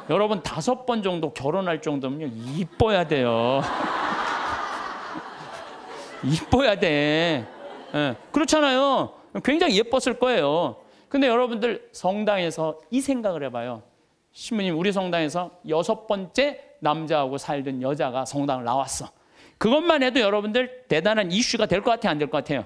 여러분 5번 정도 결혼할 정도면요 이뻐야 돼요. 이뻐야 돼. 네. 그렇잖아요. 굉장히 예뻤을 거예요. 근데 여러분들 성당에서 이 생각을 해봐요. 신부님 우리 성당에서 6번째 남자하고 살던 여자가 성당을 나왔어. 그것만 해도 여러분들 대단한 이슈가 될 것 같아요? 안 될 것 같아요?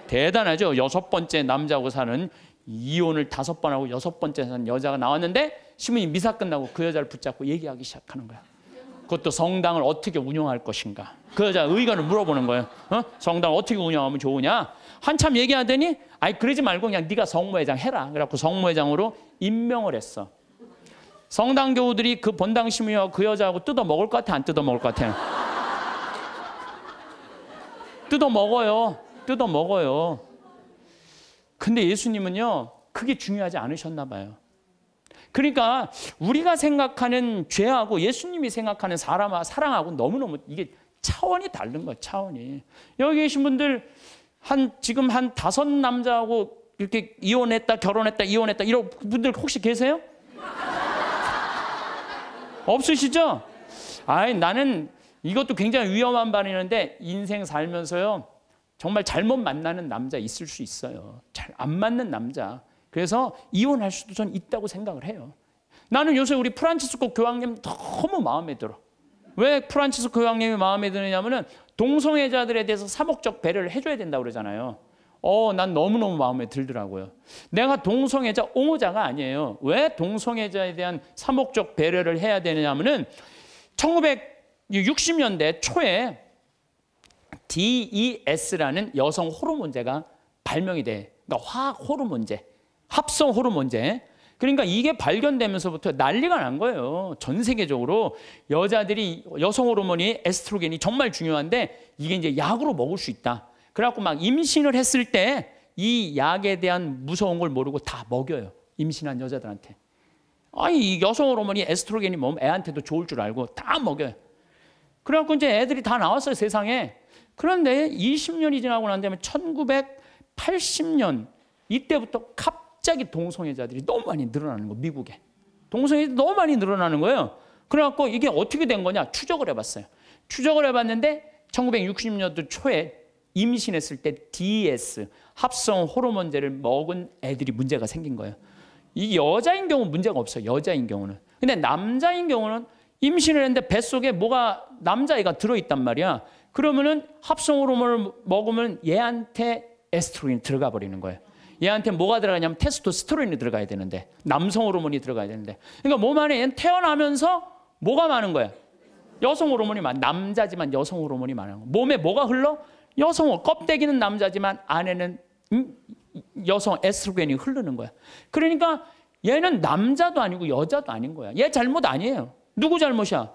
대단하죠. 6번째 남자하고 사는 이혼을 5번 하고 6번째 사는 여자가 나왔는데 신부님 미사 끝나고 그 여자를 붙잡고 얘기하기 시작하는 거야. 그것도 성당을 어떻게 운영할 것인가. 그 여자 의견을 물어보는 거예요. 성당을 어떻게 운영하면 좋으냐. 한참 얘기하더니 아이 그러지 말고 그냥 네가 성모회장 해라. 그래갖고 성모회장으로 임명을 했어. 성당 교우들이 그 본당 신부님하고 그 여자하고 뜯어 먹을 것 같아? 안 뜯어 먹을 것 같아요? 뜯어 먹어요. 뜯어 먹어요. 근데 예수님은요 그게 중요하지 않으셨나 봐요. 그러니까 우리가 생각하는 죄하고 예수님이 생각하는 사랑하고 너무너무 이게 차원이 다른 거예요. 차원이. 여기 계신 분들 지금 한 5 남자하고 이렇게 이혼했다 결혼했다 이혼했다 이런 분들 혹시 계세요? 없으시죠? 나는 이것도 굉장히 위험한 반이는데 인생 살면서요 정말 잘못 만나는 남자 있을 수 있어요. 잘 안 맞는 남자. 그래서 이혼할 수도 전 있다고 생각을 해요. 나는 요새 우리 프란치스코 교황님 너무 마음에 들어. 왜 프란치스코 교황님이 마음에 드느냐면은 동성애자들에 대해서 사목적 배려를 해줘야 된다고 그러잖아요. 난 너무너무 마음에 들더라고요. 내가 동성애자 옹호자가 아니에요. 왜 동성애자에 대한 사목적 배려를 해야 되느냐면은 1960년대 초에 DES라는 여성 호르몬제가 발명이 돼. 그러니까 화학 호르몬제, 합성 호르몬제. 그러니까 이게 발견되면서부터 난리가 난 거예요. 전 세계적으로 여자들이 여성 호르몬이 에스트로겐이 정말 중요한데 이게 이제 약으로 먹을 수 있다. 그래갖고 막 임신을 했을 때 이 약에 대한 무서운 걸 모르고 다 먹여요. 임신한 여자들한테. 이 여성 호르몬이 에스트로겐이 먹으면 애한테도 좋을 줄 알고 다 먹여요. 그래갖고 이제 애들이 다 나왔어요, 세상에. 그런데 20년이 지나고 난 다음에 1980년 이때부터 갑자기 동성애자들이 너무 많이 늘어나는 거예요, 미국에. 동성애자들이 너무 많이 늘어나는 거예요. 그래갖고 이게 어떻게 된 거냐 추적을 해봤어요. 추적을 해봤는데 1960년도 초에 임신했을 때 DES, 합성 호르몬제를 먹은 애들이 문제가 생긴 거예요. 이 여자인 경우는 문제가 없어요. 여자인 경우는. 근데 남자인 경우는 임신을 했는데 뱃속에 뭐가 남자애가 들어있단 말이야. 그러면은 합성 호르몬을 먹으면 얘한테 에스트로겐이 들어가 버리는 거예요. 얘한테 뭐가 들어가냐면 테스토스테론이 들어가야 되는데 남성 호르몬이 들어가야 되는데 그러니까 몸 안에 얘는 태어나면서 뭐가 많은 거야? 여성 호르몬이 남자지만 여성 호르몬이 많은 거야. 몸에 뭐가 흘러? 여성 껍데기는 남자지만 안에는 여성 에스트로겐이 흐르는 거야. 그러니까 얘는 남자도 아니고 여자도 아닌 거야. 얘 잘못 아니에요. 누구 잘못이야?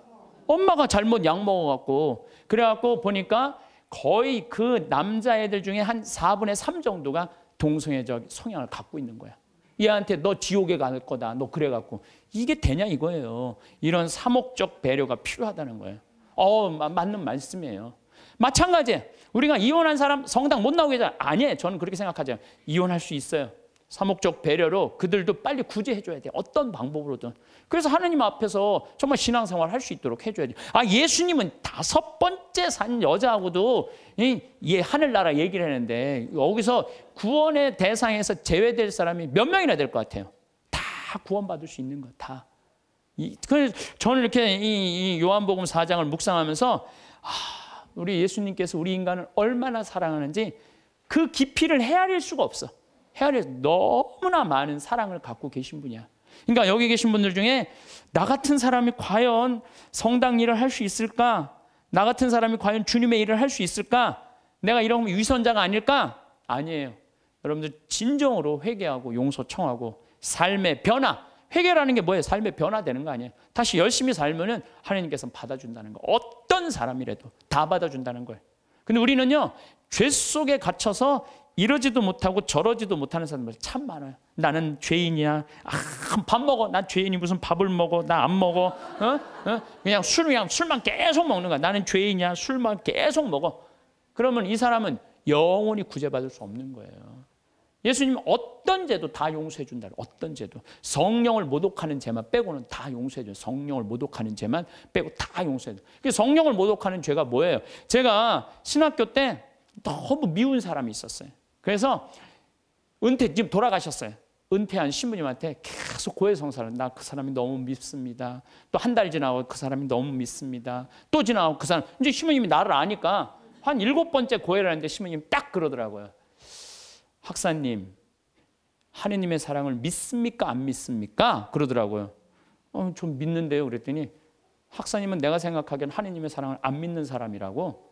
엄마가 잘못 약 먹어갖고. 그래갖고 보니까 거의 그 남자애들 중에 한 4분의 3 정도가 동성애적 성향을 갖고 있는 거야. 얘한테 너 지옥에 갈 거다. 너 그래갖고. 이게 되냐 이거예요. 이런 사목적 배려가 필요하다는 거예요. 맞는 말씀이에요. 마찬가지예요. 우리가 이혼한 사람 성당 못 나오게 하잖아요. 아니에요. 저는 그렇게 생각하죠. 이혼할 수 있어요. 사목적 배려로 그들도 빨리 구제해줘야 돼요. 어떤 방법으로든. 그래서 하나님 앞에서 정말 신앙생활 할 수 있도록 해줘야 돼요. 예수님은 5번째 산 여자하고도 하늘나라 얘기를 했는데 여기서 구원의 대상에서 제외될 사람이 몇 명이나 될 것 같아요? 다 구원받을 수 있는 거 다. 그래서 저는 이렇게 이 요한복음 4장을 묵상하면서 우리 예수님께서 우리 인간을 얼마나 사랑하는지 그 깊이를 헤아릴 수가 없어. 너무나 많은 사랑을 갖고 계신 분이야. 그러니까 여기 계신 분들 중에 나 같은 사람이 과연 성당 일을 할 수 있을까? 나 같은 사람이 과연 주님의 일을 할 수 있을까? 내가 이런 위선자가 아닐까? 아니에요. 여러분들 진정으로 회개하고 용서 청하고 삶의 변화. 회개라는 게 뭐예요? 삶의 변화되는 거 아니에요. 다시 열심히 살면은 하나님께서 받아준다는 거. 어떤 사람이라도 다 받아준다는 거예요. 근데 우리는요, 죄 속에 갇혀서 이러지도 못하고 저러지도 못하는 사람들 참 많아요. 나는 죄인이야. 밥 먹어. 난 죄인이 무슨 밥을 먹어. 나 안 먹어. 그냥 술만 계속 먹는 거야. 나는 죄인이야. 술만 계속 먹어. 그러면 이 사람은 영원히 구제받을 수 없는 거예요. 예수님은 어떤 죄도 다 용서해 준다. 어떤 죄도. 성령을 모독하는 죄만 빼고는 다 용서해 줘요. 성령을 모독하는 죄만 빼고 다 용서해 줘요. 성령을 모독하는 죄가 뭐예요? 제가 신학교 때 너무 미운 사람이 있었어요. 그래서 지금 돌아가셨어요. 은퇴한 신부님한테 계속 고해성사를. 나 그 사람이 너무 밉습니다. 또 한 달 지나고 그 사람이 너무 밉습니다. 또 지나고 그 사람. 이제 신부님이 나를 아니까 한 7번째 고해를 하는데 신부님이 딱 그러더라고요. 학사님, 하느님의 사랑을 믿습니까? 안 믿습니까? 그러더라고요. 좀 믿는데요. 그랬더니 학사님은 내가 생각하기엔 하느님의 사랑을 안 믿는 사람이라고.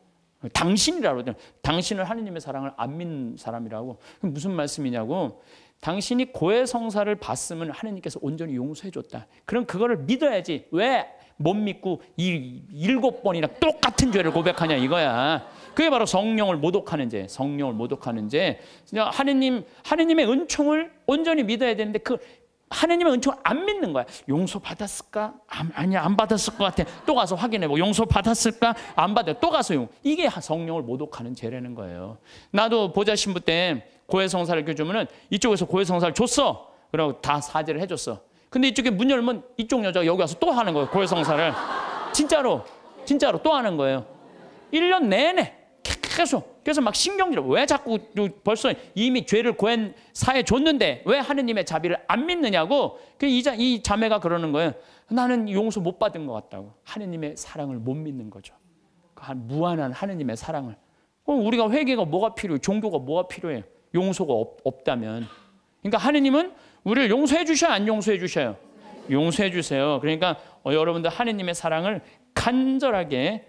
당신이라고 그러더니 당신은 하느님의 사랑을 안 믿는 사람이라고. 무슨 말씀이냐고. 당신이 고해성사를 받으면 하느님께서 온전히 용서해 줬다. 그럼 그거를 믿어야지. 왜 못 믿고 7번이나 똑같은 죄를 고백하냐 이거야. 그게 바로 성령을 모독하는 죄. 성령을 모독하는 죄. 하느님의 은총을 온전히 믿어야 되는데 그 하느님의 은총을 안 믿는 거야. 용서 받았을까? 아니야, 안 받았을 것 같아. 또 가서 확인해보고 용서 받았을까? 안 받아. 또 가서 이게 성령을 모독하는 죄라는 거예요. 나도 보좌 신부 때 고해성사를 이렇게 주면은 이쪽에서 고해성사를 줬어. 그러고 다 사죄를 해줬어. 근데 이쪽에 문 열면 이쪽 여자가 여기 와서 또 하는 거예요. 고해성사를. 진짜로 또 하는 거예요. 1년 내내 계속. 그래서 막 신경질을. 왜 자꾸 벌써 이미 죄를 고해사해 줬는데 왜 하느님의 자비를 안 믿느냐고. 이 자매가 그러는 거예요. 나는 용서 못 받은 것 같다고. 하느님의 사랑을 못 믿는 거죠. 무한한 하느님의 사랑을. 우리가 회개가 뭐가 필요해요? 종교가 뭐가 필요해요? 용서가 없다면. 그러니까 하느님은 우리를 용서해 주셔요? 안 용서해 주셔요? 용서해 주세요. 그러니까 여러분들 하느님의 사랑을 간절하게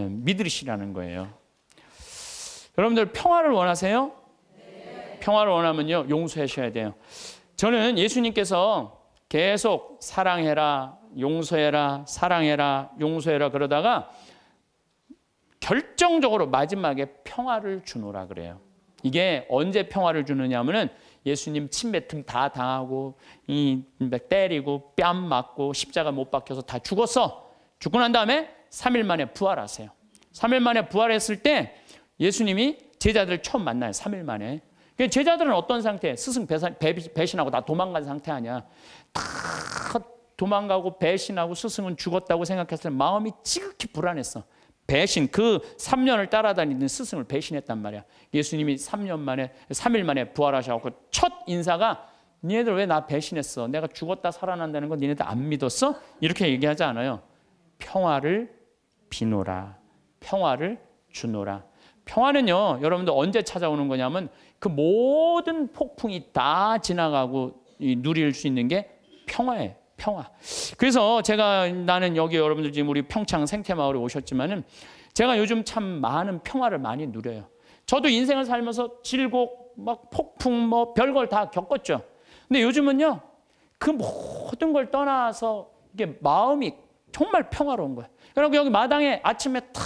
믿으시라는 거예요. 여러분들 평화를 원하세요? 네. 평화를 원하면요, 용서하셔야 돼요. 저는 예수님께서 계속 사랑해라, 용서해라, 사랑해라, 용서해라 그러다가 결정적으로 마지막에 평화를 주노라 그래요. 이게 언제 평화를 주느냐 하면은 예수님 침뱉음 다 당하고 때리고 뺨 맞고 십자가 못 박혀서 다 죽었어. 죽고 난 다음에 3일 만에 부활하세요. 3일 만에 부활했을 때 예수님이 제자들을 처음 만나요. 3일 만에. 제자들은 어떤 상태? 스승 배신하고 다 도망간 상태 아니야. 다 도망가고 배신하고 스승은 죽었다고 생각했을 때 마음이 지극히 불안했어. 배신, 그 3년을 따라다니는 스승을 배신했단 말이야. 예수님이 3일 만에 부활하셔서 첫 인사가 니네들 왜 나 배신했어? 내가 죽었다 살아난다는 건 니네들 안 믿었어? 이렇게 얘기하지 않아요. 평화를 비노라. 평화를 주노라. 평화는요, 여러분들 언제 찾아오는 거냐면 그 모든 폭풍이 다 지나가고 누릴 수 있는 게 평화예요. 평화. 그래서 나는 여기 여러분들 지금 우리 평창 생태마을에 오셨지만은 제가 요즘 참 많은 평화를 많이 누려요. 저도 인생을 살면서 질곡, 막 폭풍, 뭐 별걸 다 겪었죠. 근데 요즘은요, 그 모든 걸 떠나서 이게 마음이 정말 평화로운 거예요. 그리고 여기 마당에 아침에 탁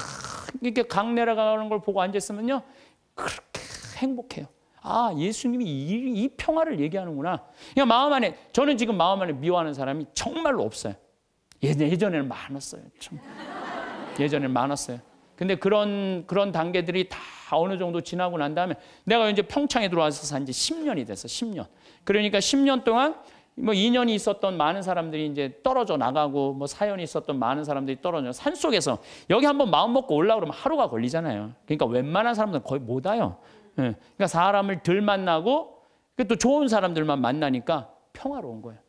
이렇게 강 내려가는 걸 보고 앉았으면요, 그렇게 행복해요. 아, 예수님이 이 평화를 얘기하는구나. 그러니까 마음 안에, 저는 지금 마음 안에 미워하는 사람이 정말로 없어요. 예전에는 많았어요. 예전에는 많았어요. 근데 그런 단계들이 다 어느 정도 지나고 난 다음에 내가 이제 평창에 들어와서 산 지 10년이 됐어. 10년. 그러니까 10년 동안 뭐 인연이 있었던 많은 사람들이 이제 떨어져 나가고 뭐 사연이 있었던 많은 사람들이 떨어져 산속에서 여기 한번 마음 먹고 올라오면 하루가 걸리잖아요. 그러니까 웬만한 사람들은 거의 못 와요. 그러니까 사람을 덜 만나고 또 좋은 사람들만 만나니까 평화로운 거예요.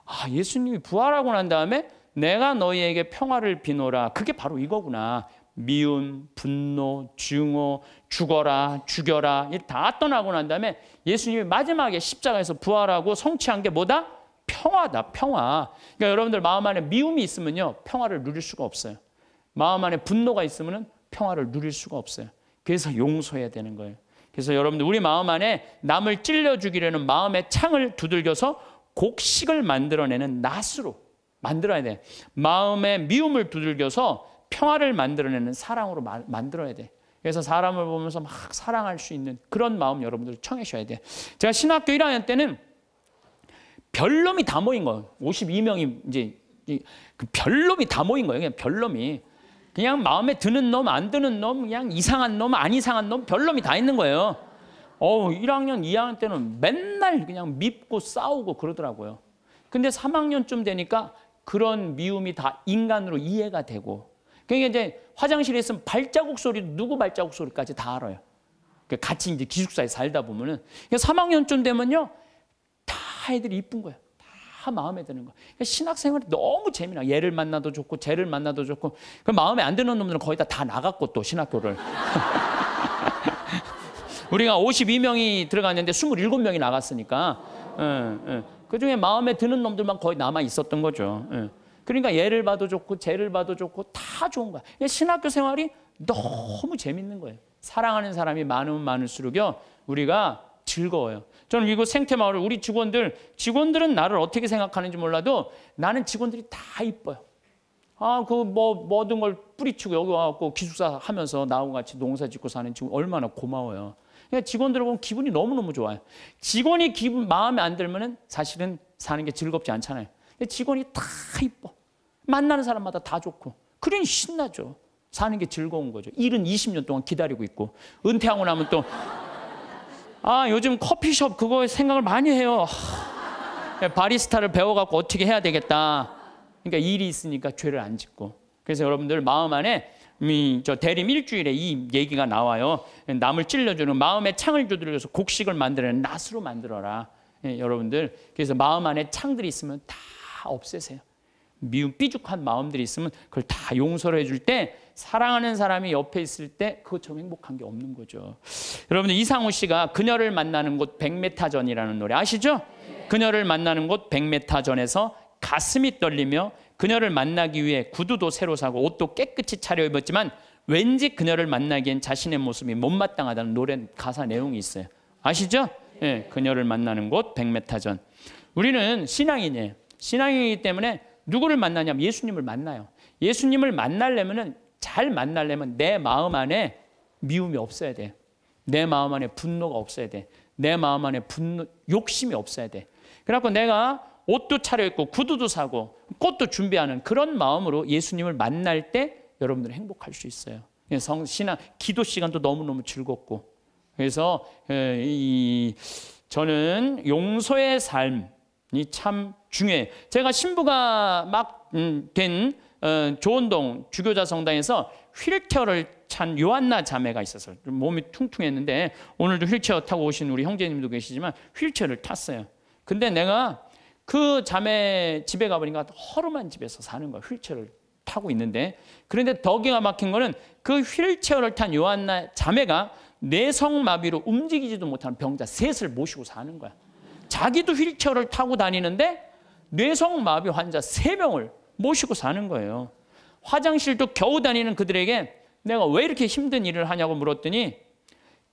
아, 예수님이 부활하고 난 다음에 내가 너희에게 평화를 비노라. 그게 바로 이거구나. 미움, 분노, 증오, 죽어라, 죽여라 다 떠나고 난 다음에 예수님이 마지막에 십자가에서 부활하고 성취한 게 뭐다? 평화다. 평화. 그러니까 여러분들 마음 안에 미움이 있으면요, 평화를 누릴 수가 없어요. 마음 안에 분노가 있으면 평화를 누릴 수가 없어요. 그래서 용서해야 되는 거예요. 그래서 여러분들 우리 마음 안에 남을 찔러 죽이려는 마음의 창을 두들겨서 곡식을 만들어내는 낫으로 만들어야 돼. 마음의 미움을 두들겨서 평화를 만들어내는 사랑으로 만들어야 돼. 그래서 사람을 보면서 막 사랑할 수 있는 그런 마음 여러분들 청하셔야 돼요. 제가 신학교 1학년 때는 별놈이 다 모인 거예요. 52명이 이제 그 별놈이 다 모인 거예요. 그냥 별놈이. 그냥 마음에 드는 놈, 안 드는 놈, 그냥 이상한 놈, 안 이상한 놈, 별놈이 다 있는 거예요. 1학년, 2학년 때는 맨날 그냥 밉고 싸우고 그러더라고요. 근데 3학년쯤 되니까 그런 미움이 다 인간으로 이해가 되고, 그러니까 이제 화장실에 있으면 발자국 소리, 누구 발자국 소리까지 다 알아요. 같이 이제 기숙사에 살다 보면은. 3학년쯤 되면요, 다 애들이 이쁜 거예요. 다 마음에 드는 거예요. 신학생활이 너무 재미나. 얘를 만나도 좋고, 쟤를 만나도 좋고. 그 마음에 안 드는 놈들은 거의 다 나갔고, 또 신학교를. 우리가 52명이 들어갔는데 27명이 나갔으니까. 그중에 마음에 드는 놈들만 거의 남아 있었던 거죠. 그러니까 얘를 봐도 좋고 쟤를 봐도 좋고 다 좋은 거야. 신학교 생활이 너무 재밌는 거예요. 사랑하는 사람이 많으면 많을수록요, 우리가 즐거워요. 저는 이곳 생태마을 우리 직원들은 나를 어떻게 생각하는지 몰라도 나는 직원들이 다 이뻐요. 모든 걸 뿌리치고 여기 와갖고 기숙사 하면서 나하고 같이 농사 짓고 사는 직원 얼마나 고마워요. 그러니까 직원들을 보면 기분이 너무너무 좋아요. 직원이 마음에 안 들면은 사실은 사는 게 즐겁지 않잖아요. 근데 직원이 다 이뻐. 만나는 사람마다 다 좋고. 그러니 신나죠. 사는 게 즐거운 거죠. 일은 20년 동안 기다리고 있고. 은퇴하고 나면 또 요즘 커피숍 그거 생각을 많이 해요. 바리스타를 배워갖고 어떻게 해야 되겠다. 그러니까 일이 있으니까 죄를 안 짓고. 그래서 여러분들 마음 안에 저 대림 일주일에 이 얘기가 나와요. 남을 찔러주는 마음의 창을 두드려서 곡식을 만들어내는 낫으로 만들어라. 여러분들 그래서 마음 안에 창들이 있으면 다 없애세요. 미움 삐죽한 마음들이 있으면 그걸 다 용서를 해줄 때 사랑하는 사람이 옆에 있을 때 그것처럼 행복한 게 없는 거죠. 여러분들 이상우 씨가 그녀를 만나는 곳 100m 전이라는 노래 아시죠? 그녀를 만나는 곳 100m 전에서 가슴이 떨리며 그녀를 만나기 위해 구두도 새로 사고 옷도 깨끗이 차려입었지만 왠지 그녀를 만나기엔 자신의 모습이 못마땅하다는 노래 가사 내용이 있어요. 아시죠? 네, 그녀를 만나는 곳 100m 전. 우리는 신앙인이에요. 신앙이기 때문에 누구를 만나냐면 예수님을 만나요. 예수님을 만나려면 잘 만나려면 내 마음 안에 미움이 없어야 돼. 내 마음 안에 분노가 없어야 돼. 내 마음 안에 욕심이 없어야 돼. 그래갖고 내가 옷도 차려입고 구두도 사고 꽃도 준비하는 그런 마음으로 예수님을 만날 때 여러분들은 행복할 수 있어요. 신앙 기도 시간도 너무너무 즐겁고. 그래서 저는 용서의 삶이 참 중요해요. 제가 신부가 막 된 조원동 주교자 성당에서 휠체어를 찬 요한나 자매가 있어서 몸이 퉁퉁했는데 오늘도 휠체어 타고 오신 우리 형제님도 계시지만 휠체어를 탔어요. 근데 내가 그 자매 집에 가보니까 허름한 집에서 사는 거야. 휠체어를 타고 있는데. 그런데 더 기가 막힌 거는 그 휠체어를 탄 요한나 자매가 뇌성마비로 움직이지도 못하는 병자 셋을 모시고 사는 거야. 자기도 휠체어를 타고 다니는데 뇌성마비 환자 3명을 모시고 사는 거예요. 화장실도 겨우 다니는 그들에게 내가 왜 이렇게 힘든 일을 하냐고 물었더니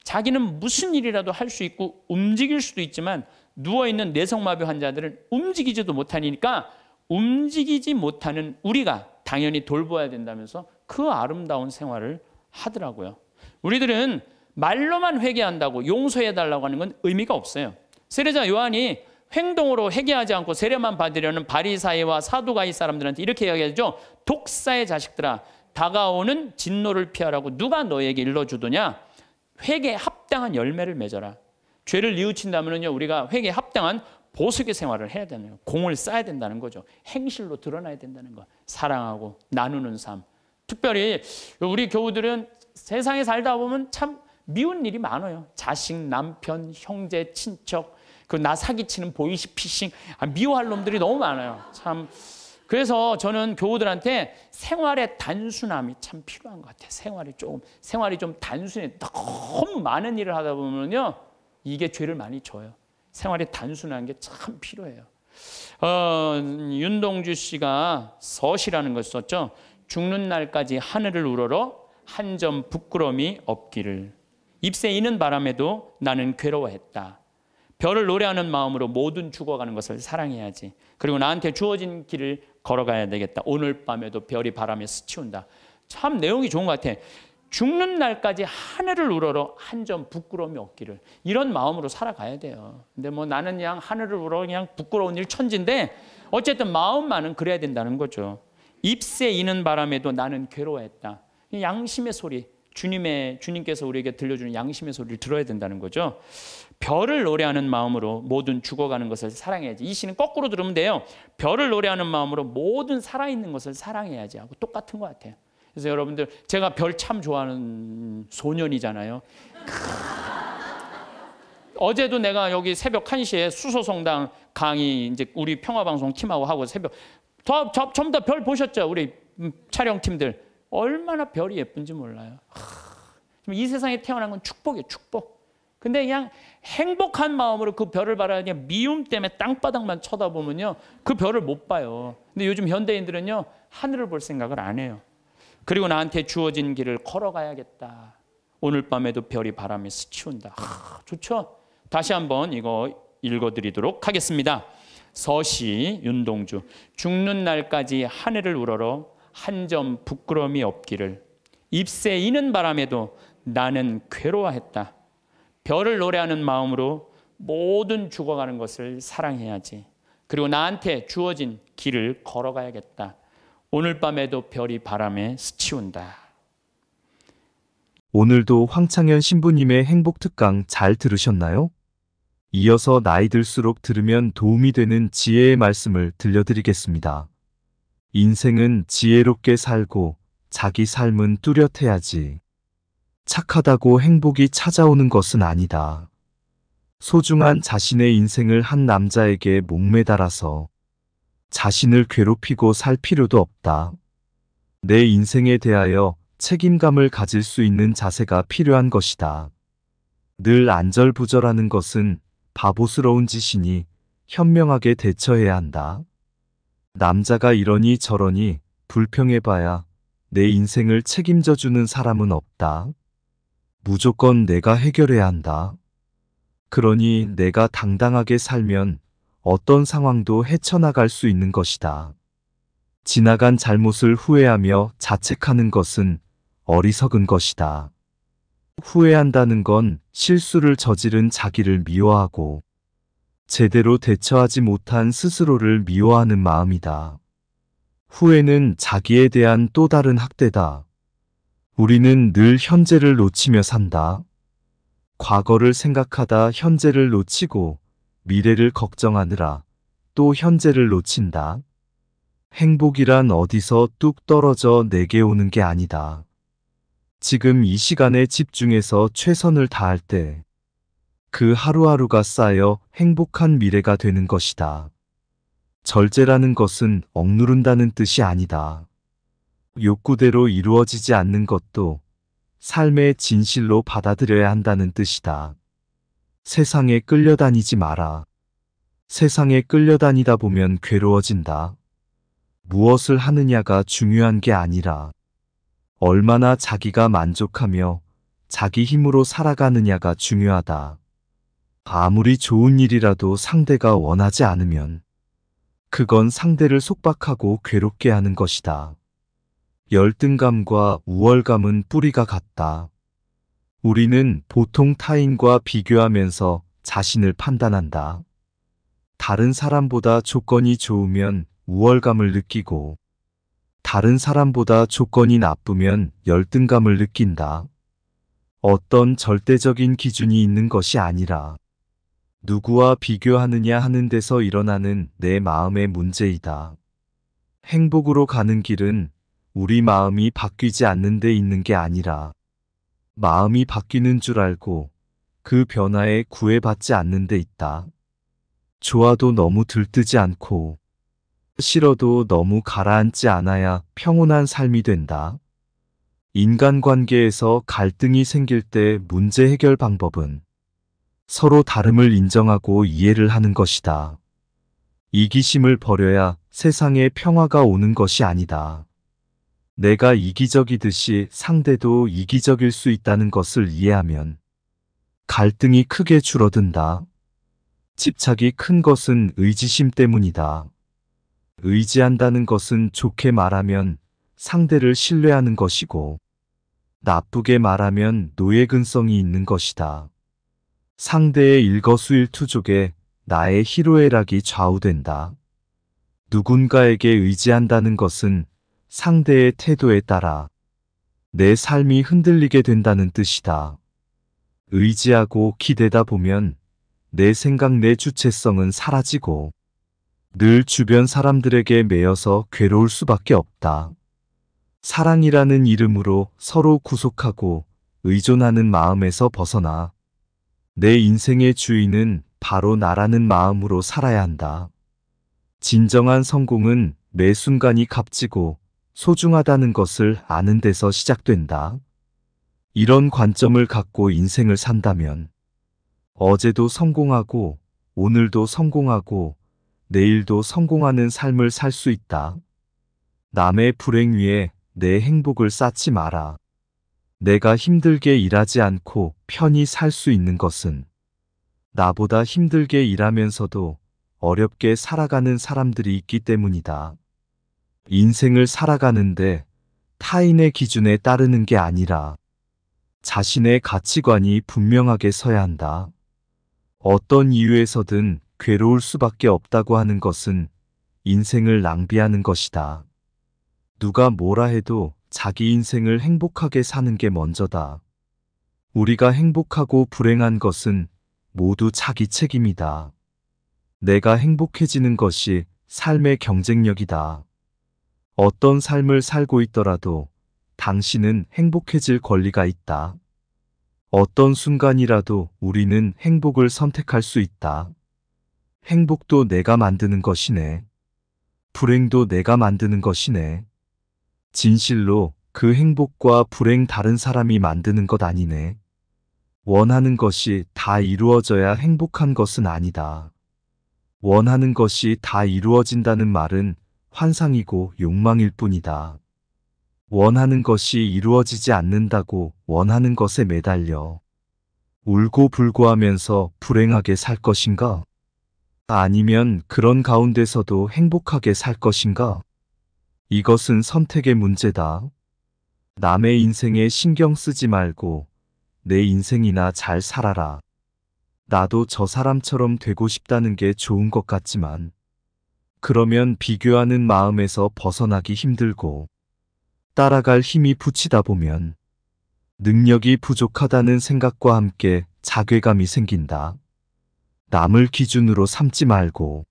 자기는 무슨 일이라도 할 수 있고 움직일 수도 있지만 누워있는 뇌성마비 환자들은 움직이지도 못하니까 움직이지 못하는 우리가 당연히 돌봐야 된다면서 그 아름다운 생활을 하더라고요. 우리들은 말로만 회개한다고 용서해달라고 하는 건 의미가 없어요. 세례자 요한이 행동으로 회개하지 않고 세례만 받으려는 바리사이와 사두가이 사람들한테 이렇게 이야기하죠. 독사의 자식들아, 다가오는 진노를 피하라고 누가 너에게 일러주더냐? 회개에 합당한 열매를 맺어라. 죄를 뉘우친다면요, 우리가 회개에 합당한 보석의 생활을 해야 되는 거예요. 공을 쌓아야 된다는 거죠. 행실로 드러나야 된다는 거. 사랑하고 나누는 삶. 특별히 우리 교우들은 세상에 살다 보면 참 미운 일이 많아요. 자식, 남편, 형제, 친척, 그 나 사기치는 보이스피싱, 미워할 놈들이 너무 많아요. 참. 그래서 저는 교우들한테 생활의 단순함이 참 필요한 것 같아요. 생활이 좀 단순해. 너무 많은 일을 하다 보면요, 이게 죄를 많이 져요. 생활이 단순한 게 참 필요해요. 윤동주 씨가 서시라는 걸 썼죠. 죽는 날까지 하늘을 우러러 한 점 부끄러움이 없기를. 잎새 이는 바람에도 나는 괴로워했다. 별을 노래하는 마음으로 모든 죽어가는 것을 사랑해야지. 그리고 나한테 주어진 길을 걸어가야 되겠다. 오늘 밤에도 별이 바람에 스치운다. 참 내용이 좋은 것 같아. 죽는 날까지 하늘을 우러러 한 점 부끄러움이 없기를. 이런 마음으로 살아가야 돼요. 근데 뭐 나는 그냥 하늘을 우러러 그냥 부끄러운 일 천지인데 어쨌든 마음만은 그래야 된다는 거죠. 잎새 이는 바람에도 나는 괴로워했다. 양심의 소리, 주님께서 우리에게 들려주는 양심의 소리를 들어야 된다는 거죠. 별을 노래하는 마음으로 모든 죽어가는 것을 사랑해야지. 이 시는 거꾸로 들으면 돼요. 별을 노래하는 마음으로 모든 살아있는 것을 사랑해야지 하고 똑같은 것 같아요. 그래서 여러분들, 제가 별 참 좋아하는 소년이잖아요. 어제도 내가 여기 새벽 1시에 수소성당 강의 이제 우리 평화방송 팀하고 하고 새벽 전부 다 별 보셨죠? 우리 촬영팀들 얼마나 별이 예쁜지 몰라요. 이 세상에 태어난 건 축복이에요. 축복. 근데 그냥 행복한 마음으로 그 별을 바라보니 미움 때문에 땅바닥만 쳐다보면요 그 별을 못 봐요. 근데 요즘 현대인들은요 하늘을 볼 생각을 안 해요. 그리고 나한테 주어진 길을 걸어가야겠다. 오늘 밤에도 별이 바람에 스치운다. 좋죠? 다시 한번 이거 읽어드리도록 하겠습니다. 서시 윤동주. 죽는 날까지 하늘을 우러러 한 점 부끄러움이 없기를. 잎새 이는 바람에도 나는 괴로워했다. 별을 노래하는 마음으로 모든 죽어가는 것을 사랑해야지. 그리고 나한테 주어진 길을 걸어가야겠다. 오늘 밤에도 별이 바람에 스치운다.
오늘도 황창현 신부님의 행복특강 잘 들으셨나요? 이어서 나이 들수록 들으면 도움이 되는 지혜의 말씀을 들려드리겠습니다. 인생은 지혜롭게 살고 자기 삶은 뚜렷해야지. 착하다고 행복이 찾아오는 것은 아니다. 소중한 자신의 인생을 한 남자에게 목매달아서 자신을 괴롭히고 살 필요도 없다. 내 인생에 대하여 책임감을 가질 수 있는 자세가 필요한 것이다. 늘 안절부절하는 것은 바보스러운 짓이니 현명하게 대처해야 한다. 남자가 이러니 저러니 불평해봐야 내 인생을 책임져주는 사람은 없다. 무조건 내가 해결해야 한다. 그러니 내가 당당하게 살면 어떤 상황도 헤쳐나갈 수 있는 것이다. 지나간 잘못을 후회하며 자책하는 것은 어리석은 것이다. 후회한다는 건 실수를 저지른 자기를 미워하고 제대로 대처하지 못한 스스로를 미워하는 마음이다. 후회는 자기에 대한 또 다른 학대다. 우리는 늘 현재를 놓치며 산다. 과거를 생각하다 현재를 놓치고 미래를 걱정하느라 또 현재를 놓친다. 행복이란 어디서 뚝 떨어져 내게 오는 게 아니다. 지금 이 시간에 집중해서 최선을 다할 때 그 하루하루가 쌓여 행복한 미래가 되는 것이다. 절제라는 것은 억누른다는 뜻이 아니다. 욕구대로 이루어지지 않는 것도 삶의 진실로 받아들여야 한다는 뜻이다. 세상에 끌려다니지 마라. 세상에 끌려다니다 보면 괴로워진다. 무엇을 하느냐가 중요한 게 아니라 얼마나 자기가 만족하며 자기 힘으로 살아가느냐가 중요하다. 아무리 좋은 일이라도 상대가 원하지 않으면 그건 상대를 속박하고 괴롭게 하는 것이다. 열등감과 우월감은 뿌리가 같다. 우리는 보통 타인과 비교하면서 자신을 판단한다. 다른 사람보다 조건이 좋으면 우월감을 느끼고 다른 사람보다 조건이 나쁘면 열등감을 느낀다. 어떤 절대적인 기준이 있는 것이 아니라 누구와 비교하느냐 하는 데서 일어나는 내 마음의 문제이다. 행복으로 가는 길은 우리 마음이 바뀌지 않는 데 있는 게 아니라 마음이 바뀌는 줄 알고 그 변화에 구애받지 않는 데 있다. 좋아도 너무 들뜨지 않고 싫어도 너무 가라앉지 않아야 평온한 삶이 된다. 인간관계에서 갈등이 생길 때 문제 해결 방법은 서로 다름을 인정하고 이해를 하는 것이다. 이기심을 버려야 세상에 평화가 오는 것이 아니다. 내가 이기적이듯이 상대도 이기적일 수 있다는 것을 이해하면 갈등이 크게 줄어든다. 집착이 큰 것은 의지심 때문이다. 의지한다는 것은 좋게 말하면 상대를 신뢰하는 것이고, 나쁘게 말하면 노예근성이 있는 것이다. 상대의 일거수일투족에 나의 희로애락이 좌우된다. 누군가에게 의지한다는 것은 상대의 태도에 따라 내 삶이 흔들리게 된다는 뜻이다. 의지하고 기대다 보면 내 생각, 내 주체성은 사라지고 늘 주변 사람들에게 매여서 괴로울 수밖에 없다. 사랑이라는 이름으로 서로 구속하고 의존하는 마음에서 벗어나 내 인생의 주인은 바로 나라는 마음으로 살아야 한다. 진정한 성공은 매 순간이 값지고 소중하다는 것을 아는 데서 시작된다. 이런 관점을 갖고 인생을 산다면 어제도 성공하고 오늘도 성공하고 내일도 성공하는 삶을 살 수 있다. 남의 불행 위에 내 행복을 쌓지 마라. 내가 힘들게 일하지 않고 편히 살 수 있는 것은 나보다 힘들게 일하면서도 어렵게 살아가는 사람들이 있기 때문이다. 인생을 살아가는데 타인의 기준에 따르는 게 아니라 자신의 가치관이 분명하게 서야 한다. 어떤 이유에서든 괴로울 수밖에 없다고 하는 것은 인생을 낭비하는 것이다. 누가 뭐라 해도 자기 인생을 행복하게 사는 게 먼저다. 우리가 행복하고 불행한 것은 모두 자기 책임이다. 내가 행복해지는 것이 삶의 경쟁력이다. 어떤 삶을 살고 있더라도 당신은 행복해질 권리가 있다. 어떤 순간이라도 우리는 행복을 선택할 수 있다. 행복도 내가 만드는 것이네. 불행도 내가 만드는 것이네. 진실로 그 행복과 불행 다른 사람이 만드는 것 아니네. 원하는 것이 다 이루어져야 행복한 것은 아니다. 원하는 것이 다 이루어진다는 말은 환상이고 욕망일 뿐이다. 원하는 것이 이루어지지 않는다고 원하는 것에 매달려 울고 불고 하면서 불행하게 살 것인가? 아니면 그런 가운데서도 행복하게 살 것인가? 이것은 선택의 문제다. 남의 인생에 신경 쓰지 말고 내 인생이나 잘 살아라. 나도 저 사람처럼 되고 싶다는 게 좋은 것 같지만 그러면 비교하는 마음에서 벗어나기 힘들고 따라갈 힘이 붙이다 보면 능력이 부족하다는 생각과 함께 자괴감이 생긴다. 남을 기준으로 삼지 말고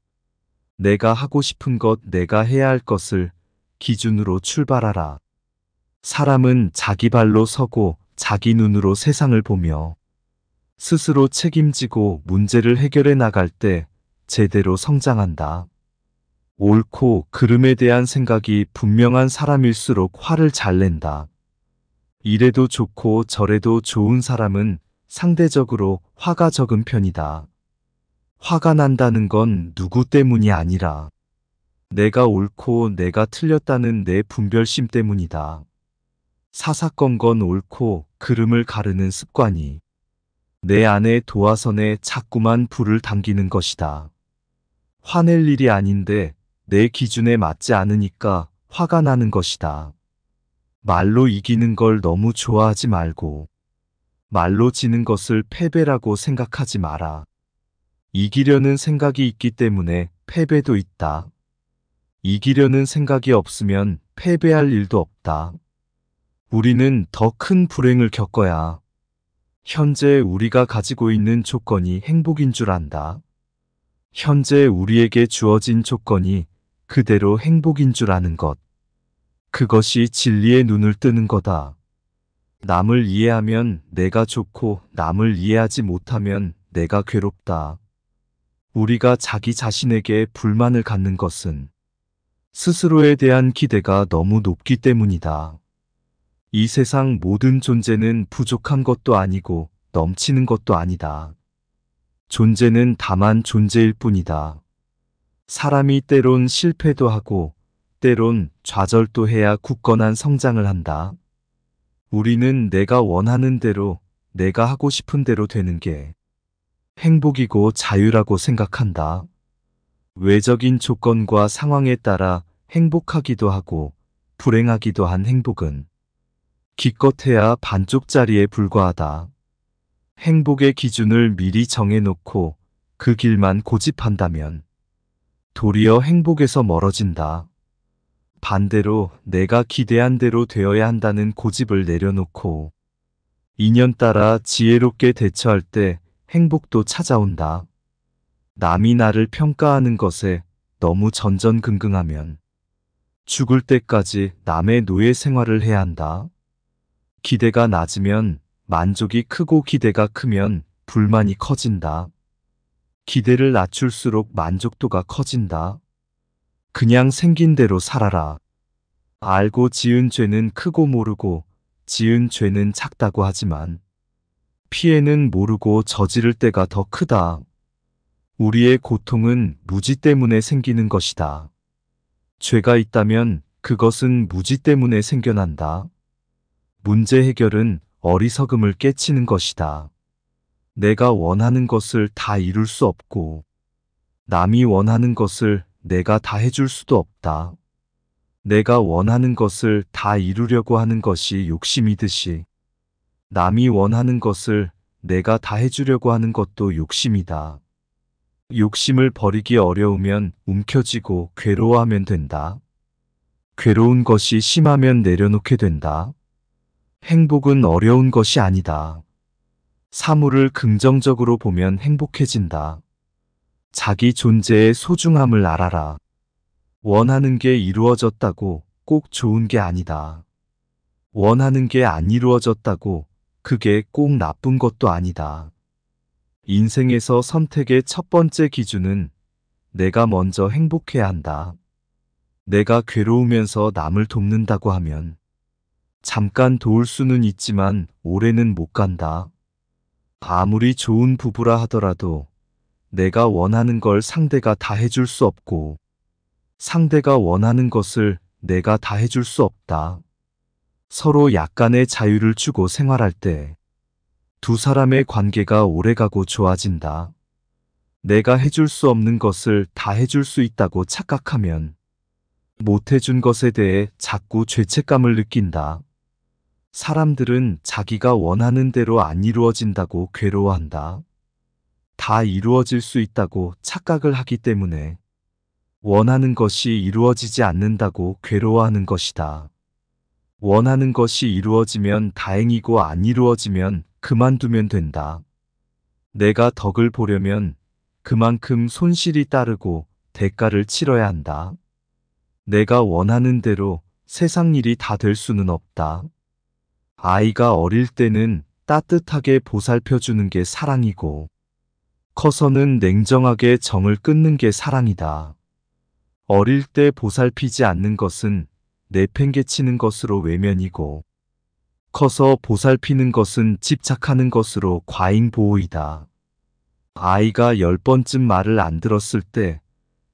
내가 하고 싶은 것, 내가 해야 할 것을 기준으로 출발하라. 사람은 자기 발로 서고 자기 눈으로 세상을 보며 스스로 책임지고 문제를 해결해 나갈 때 제대로 성장한다. 옳고 그름에 대한 생각이 분명한 사람일수록 화를 잘 낸다. 이래도 좋고 저래도 좋은 사람은 상대적으로 화가 적은 편이다. 화가 난다는 건 누구 때문이 아니라 내가 옳고 내가 틀렸다는 내 분별심 때문이다. 사사건건 옳고 그름을 가르는 습관이 내 안의 도화선에 자꾸만 불을 당기는 것이다. 화낼 일이 아닌데 내 기준에 맞지 않으니까 화가 나는 것이다. 말로 이기는 걸 너무 좋아하지 말고 말로 지는 것을 패배라고 생각하지 마라. 이기려는 생각이 있기 때문에 패배도 있다. 이기려는 생각이 없으면 패배할 일도 없다. 우리는 더 큰 불행을 겪어야 현재 우리가 가지고 있는 조건이 행복인 줄 안다. 현재 우리에게 주어진 조건이 그대로 행복인 줄 아는 것. 그것이 진리의 눈을 뜨는 거다. 남을 이해하면 내가 좋고 남을 이해하지 못하면 내가 괴롭다. 우리가 자기 자신에게 불만을 갖는 것은 스스로에 대한 기대가 너무 높기 때문이다. 이 세상 모든 존재는 부족한 것도 아니고 넘치는 것도 아니다. 존재는 다만 존재일 뿐이다. 사람이 때론 실패도 하고 때론 좌절도 해야 굳건한 성장을 한다. 우리는 내가 원하는 대로, 내가 하고 싶은 대로 되는 게 행복이고 자유라고 생각한다. 외적인 조건과 상황에 따라 행복하기도 하고 불행하기도 한 행복은 기껏해야 반쪽짜리에 불과하다. 행복의 기준을 미리 정해놓고 그 길만 고집한다면 도리어 행복에서 멀어진다. 반대로 내가 기대한 대로 되어야 한다는 고집을 내려놓고 인연 따라 지혜롭게 대처할 때 행복도 찾아온다. 남이 나를 평가하는 것에 너무 전전긍긍하면 죽을 때까지 남의 노예 생활을 해야 한다. 기대가 낮으면 만족이 크고 기대가 크면 불만이 커진다. 기대를 낮출수록 만족도가 커진다. 그냥 생긴 대로 살아라. 알고 지은 죄는 크고 모르고 지은 죄는 작다고 하지만 피해는 모르고 저지를 때가 더 크다. 우리의 고통은 무지 때문에 생기는 것이다. 죄가 있다면 그것은 무지 때문에 생겨난다. 문제 해결은 어리석음을 깨치는 것이다. 내가 원하는 것을 다 이룰 수 없고 남이 원하는 것을 내가 다 해줄 수도 없다. 내가 원하는 것을 다 이루려고 하는 것이 욕심이듯이 남이 원하는 것을 내가 다 해주려고 하는 것도 욕심이다. 욕심을 버리기 어려우면 움켜쥐고 괴로워하면 된다. 괴로운 것이 심하면 내려놓게 된다. 행복은 어려운 것이 아니다. 사물을 긍정적으로 보면 행복해진다. 자기 존재의 소중함을 알아라. 원하는 게 이루어졌다고 꼭 좋은 게 아니다. 원하는 게 안 이루어졌다고 그게 꼭 나쁜 것도 아니다. 인생에서 선택의 첫 번째 기준은 내가 먼저 행복해야 한다. 내가 괴로우면서 남을 돕는다고 하면 잠깐 도울 수는 있지만 오래는 못 간다. 아무리 좋은 부부라 하더라도 내가 원하는 걸 상대가 다 해줄 수 없고 상대가 원하는 것을 내가 다 해줄 수 없다. 서로 약간의 자유를 주고 생활할 때 두 사람의 관계가 오래가고 좋아진다. 내가 해줄 수 없는 것을 다 해줄 수 있다고 착각하면 못 해준 것에 대해 자꾸 죄책감을 느낀다. 사람들은 자기가 원하는 대로 안 이루어진다고 괴로워한다. 다 이루어질 수 있다고 착각을 하기 때문에 원하는 것이 이루어지지 않는다고 괴로워하는 것이다. 원하는 것이 이루어지면 다행이고 안 이루어지면 그만두면 된다. 내가 덕을 보려면 그만큼 손실이 따르고 대가를 치러야 한다. 내가 원하는 대로 세상 일이 다 될 수는 없다. 아이가 어릴 때는 따뜻하게 보살펴주는 게 사랑이고 커서는 냉정하게 정을 끊는 게 사랑이다. 어릴 때 보살피지 않는 것은 내팽개치는 것으로 외면이고 커서 보살피는 것은 집착하는 것으로 과잉보호이다. 아이가 10번쯤 말을 안 들었을 때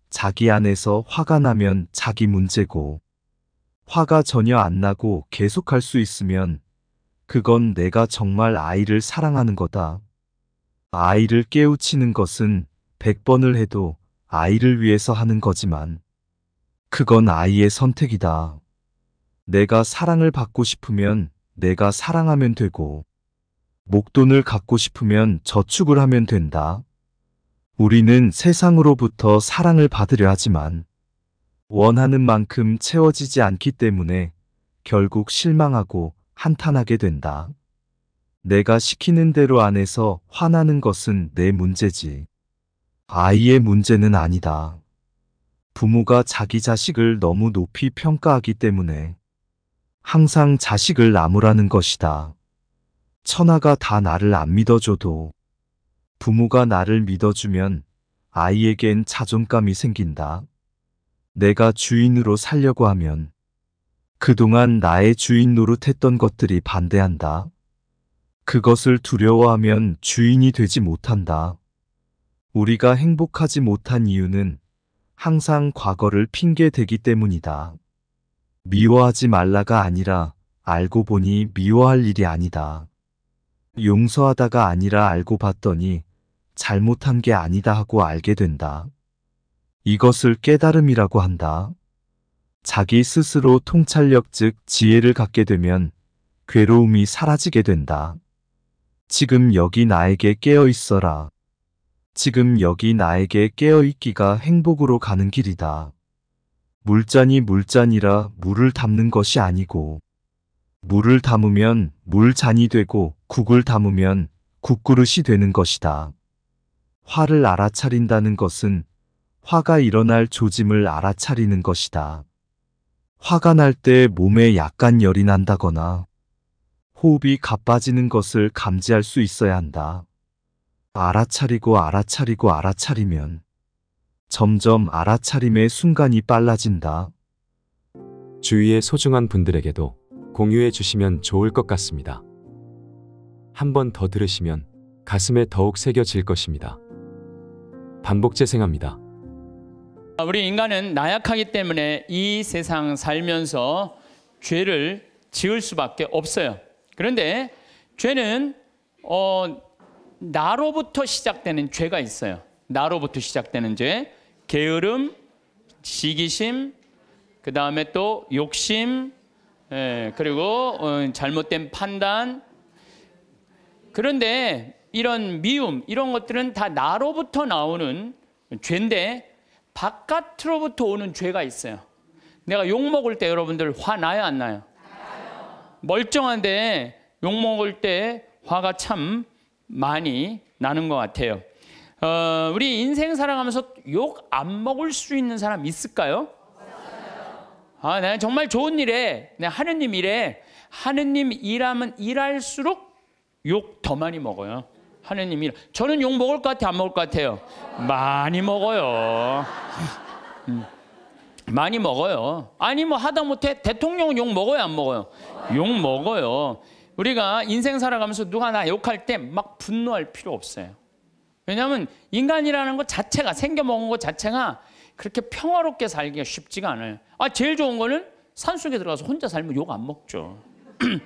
자기 안에서 화가 나면 자기 문제고 화가 전혀 안 나고 계속할 수 있으면 그건 내가 정말 아이를 사랑하는 거다. 아이를 깨우치는 것은 100번을 해도 아이를 위해서 하는 거지만 그건 아이의 선택이다. 내가 사랑을 받고 싶으면 내가 사랑하면 되고 목돈을 갖고 싶으면 저축을 하면 된다. 우리는 세상으로부터 사랑을 받으려 하지만 원하는 만큼 채워지지 않기 때문에 결국 실망하고 한탄하게 된다. 내가 시키는 대로 안 해서 화나는 것은 내 문제지 아이의 문제는 아니다. 부모가 자기 자식을 너무 높이 평가하기 때문에 항상 자식을 나무라는 것이다. 천하가 다 나를 안 믿어줘도 부모가 나를 믿어주면 아이에겐 자존감이 생긴다. 내가 주인으로 살려고 하면 그동안 나의 주인 노릇했던 것들이 반대한다. 그것을 두려워하면 주인이 되지 못한다. 우리가 행복하지 못한 이유는 항상 과거를 핑계 대기 때문이다. 미워하지 말라가 아니라 알고 보니 미워할 일이 아니다. 용서하다가 아니라 알고 봤더니 잘못한 게 아니다 하고 알게 된다. 이것을 깨달음이라고 한다. 자기 스스로 통찰력 즉 지혜를 갖게 되면 괴로움이 사라지게 된다. 지금 여기 나에게 깨어 있어라. 지금 여기 나에게 깨어 있기가 행복으로 가는 길이다. 물잔이 물잔이라 물을 담는 것이 아니고 물을 담으면 물잔이 되고 국을 담으면 국그릇이 되는 것이다. 화를 알아차린다는 것은 화가 일어날 조짐을 알아차리는 것이다. 화가 날 때 몸에 약간 열이 난다거나 호흡이 가빠지는 것을 감지할 수 있어야 한다. 알아차리고 알아차리고 알아차리면 점점 알아차림의 순간이 빨라진다.
주위의 소중한 분들에게도 공유해 주시면 좋을 것 같습니다. 한 번 더 들으시면 가슴에 더욱 새겨질 것입니다. 반복 재생합니다.
우리 인간은 나약하기 때문에 이 세상 살면서 죄를 지을 수밖에 없어요. 그런데 죄는 나로부터 시작되는 죄가 있어요. 나로부터 시작되는 죄, 게으름, 시기심, 그 다음에 또 욕심, 그리고 잘못된 판단. 그런데 이런 미움, 이런 것들은 다 나로부터 나오는 죄인데 바깥으로부터 오는 죄가 있어요. 내가 욕먹을 때 여러분들 화 나요, 안 나요? 멀쩡한데 욕먹을 때 화가 참 많이 나는 것 같아요. 우리 인생 살아가면서 욕 안 먹을 수 있는 사람 있을까요? 내가 정말 좋은 일에, 내가 하느님 일에, 하느님 일하면 일할수록 욕 더 많이 먹어요. 하느님 일. 저는 욕 먹을 것 같아요, 안 먹을 것 같아요? 많이 먹어요. 많이 먹어요. 아니 뭐 하다못해 대통령은 욕 먹어요, 안 먹어요? 욕 먹어요. 우리가 인생 살아가면서 누가 나 욕할 때 막 분노할 필요 없어요. 왜냐하면 인간이라는 것 자체가, 생겨먹은 것 자체가 그렇게 평화롭게 살기가 쉽지가 않아요. 제일 좋은 거는 산속에 들어가서 혼자 살면 욕 안 먹죠.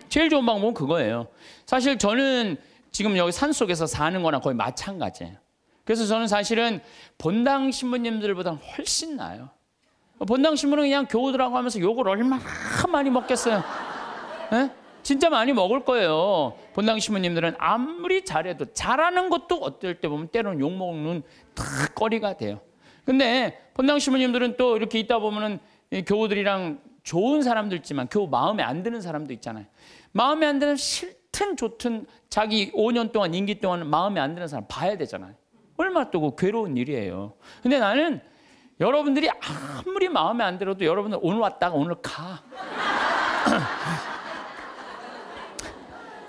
제일 좋은 방법은 그거예요. 사실 저는 지금 여기 산속에서 사는 거랑 거의 마찬가지예요. 그래서 저는 사실은 본당 신부님들보다 훨씬 나아요. 본당 신부는 그냥 교우들하고 하면서 욕을 얼마나 많이 먹겠어요. 에? 진짜 많이 먹을 거예요. 본당 신부님들은 아무리 잘해도, 잘하는 것도 어떨 때 보면 때로는 욕먹는 다 거리가 돼요. 근데 본당 신부님들은 또 이렇게 있다 보면은 교우들이랑 좋은 사람도 있지만 교우 마음에 안 드는 사람도 있잖아요. 마음에 안 드는, 싫든 좋든 자기 5년 동안, 임기 동안 마음에 안 드는 사람 봐야 되잖아요. 얼마나 또 괴로운 일이에요. 근데 나는 여러분들이 아무리 마음에 안 들어도 여러분들 오늘 왔다가 오늘 가.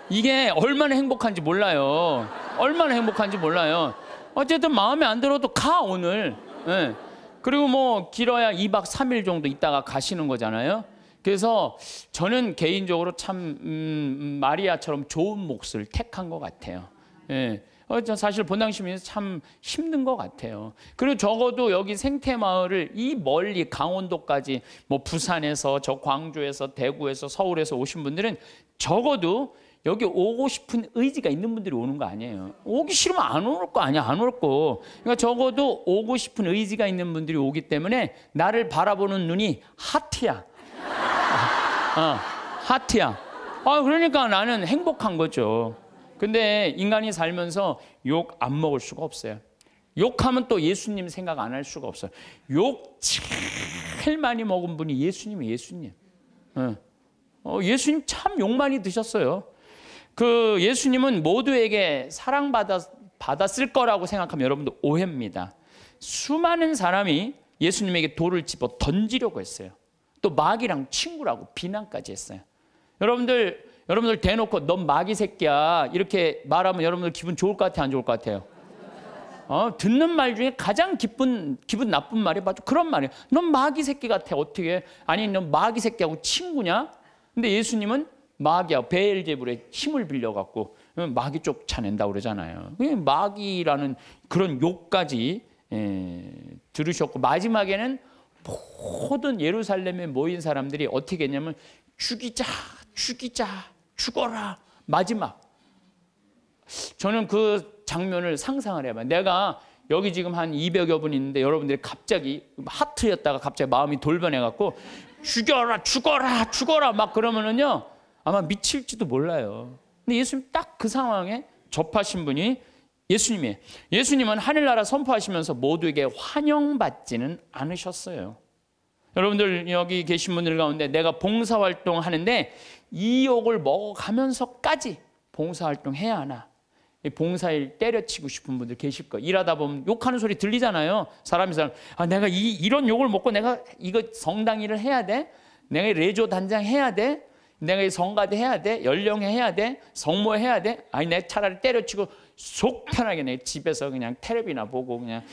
이게 얼마나 행복한지 몰라요. 얼마나 행복한지 몰라요. 어쨌든 마음에 안 들어도 가, 오늘. 네. 그리고 뭐 길어야 2박 3일 정도 있다가 가시는 거잖아요. 그래서 저는 개인적으로 참 마리아처럼 좋은 몫을 택한 것 같아요. 예. 사실 본당시민에서 참 힘든 것 같아요. 그리고 적어도 여기 생태마을을 이 멀리 강원도까지, 뭐 부산에서, 저 광주에서, 대구에서, 서울에서 오신 분들은 적어도 여기 오고 싶은 의지가 있는 분들이 오는 거 아니에요. 오기 싫으면 안 올 거 아니야, 안 올 거. 그러니까 적어도 오고 싶은 의지가 있는 분들이 오기 때문에 나를 바라보는 눈이 하트야. 하트야. 그러니까 나는 행복한 거죠. 근데 인간이 살면서 욕 안 먹을 수가 없어요. 욕하면 또 예수님 생각 안 할 수가 없어요. 욕 제일 많이 먹은 분이 예수님이에요, 예수님. 예수님 참 욕 많이 드셨어요. 그 예수님은 모두에게 사랑받았을 거라고 생각하면 여러분들 오해입니다. 수많은 사람이 예수님에게 돌을 집어 던지려고 했어요. 또 마귀랑 친구라고 비난까지 했어요. 여러분들 대놓고 넌 마귀 새끼야 이렇게 말하면 여러분들 기분 좋을 것 같아요, 안 좋을 것 같아요? 듣는 말 중에 가장 기분 나쁜 말이 바로 그런 말이에요. 넌 마귀 새끼 같아, 어떻게? 아니 넌 마귀 새끼하고 친구냐? 근데 예수님은 마귀하고 베엘제불의 힘을 빌려갖고 마귀 쫓아낸다고 그러잖아요. 마귀라는 그런 욕까지 들으셨고 마지막에는 모든 예루살렘에 모인 사람들이 어떻게 했냐면 죽이자, 죽어라. 마지막. 저는 그 장면을 상상을 해봐요. 내가 여기 지금 한 200여 분 있는데 여러분들이 갑자기 하트였다가 갑자기 마음이 돌변해갖고 죽어라 막 그러면은요 아마 미칠지도 몰라요. 근데 예수님 딱 그 상황에 접하신 분이 예수님이에요. 예수님은 하늘나라 선포하시면서 모두에게 환영받지는 않으셨어요. 여러분들 여기 계신 분들 가운데 내가 봉사활동 하는데 이 욕을 먹어가면서까지 봉사활동 해야 하나? 봉사일 때려치고 싶은 분들 계실 거예요. 일하다 보면 욕하는 소리 들리잖아요. 사람이 내가 이런 욕을 먹고 내가 이거 성당 일을 해야 돼? 내가 레조 단장 해야 돼? 내가 성가대 해야 돼? 연령회 해야 돼? 성모 해야 돼? 아니 내가 차라리 때려치고 속 편하게 내 집에서 그냥 텔레비나 보고 그냥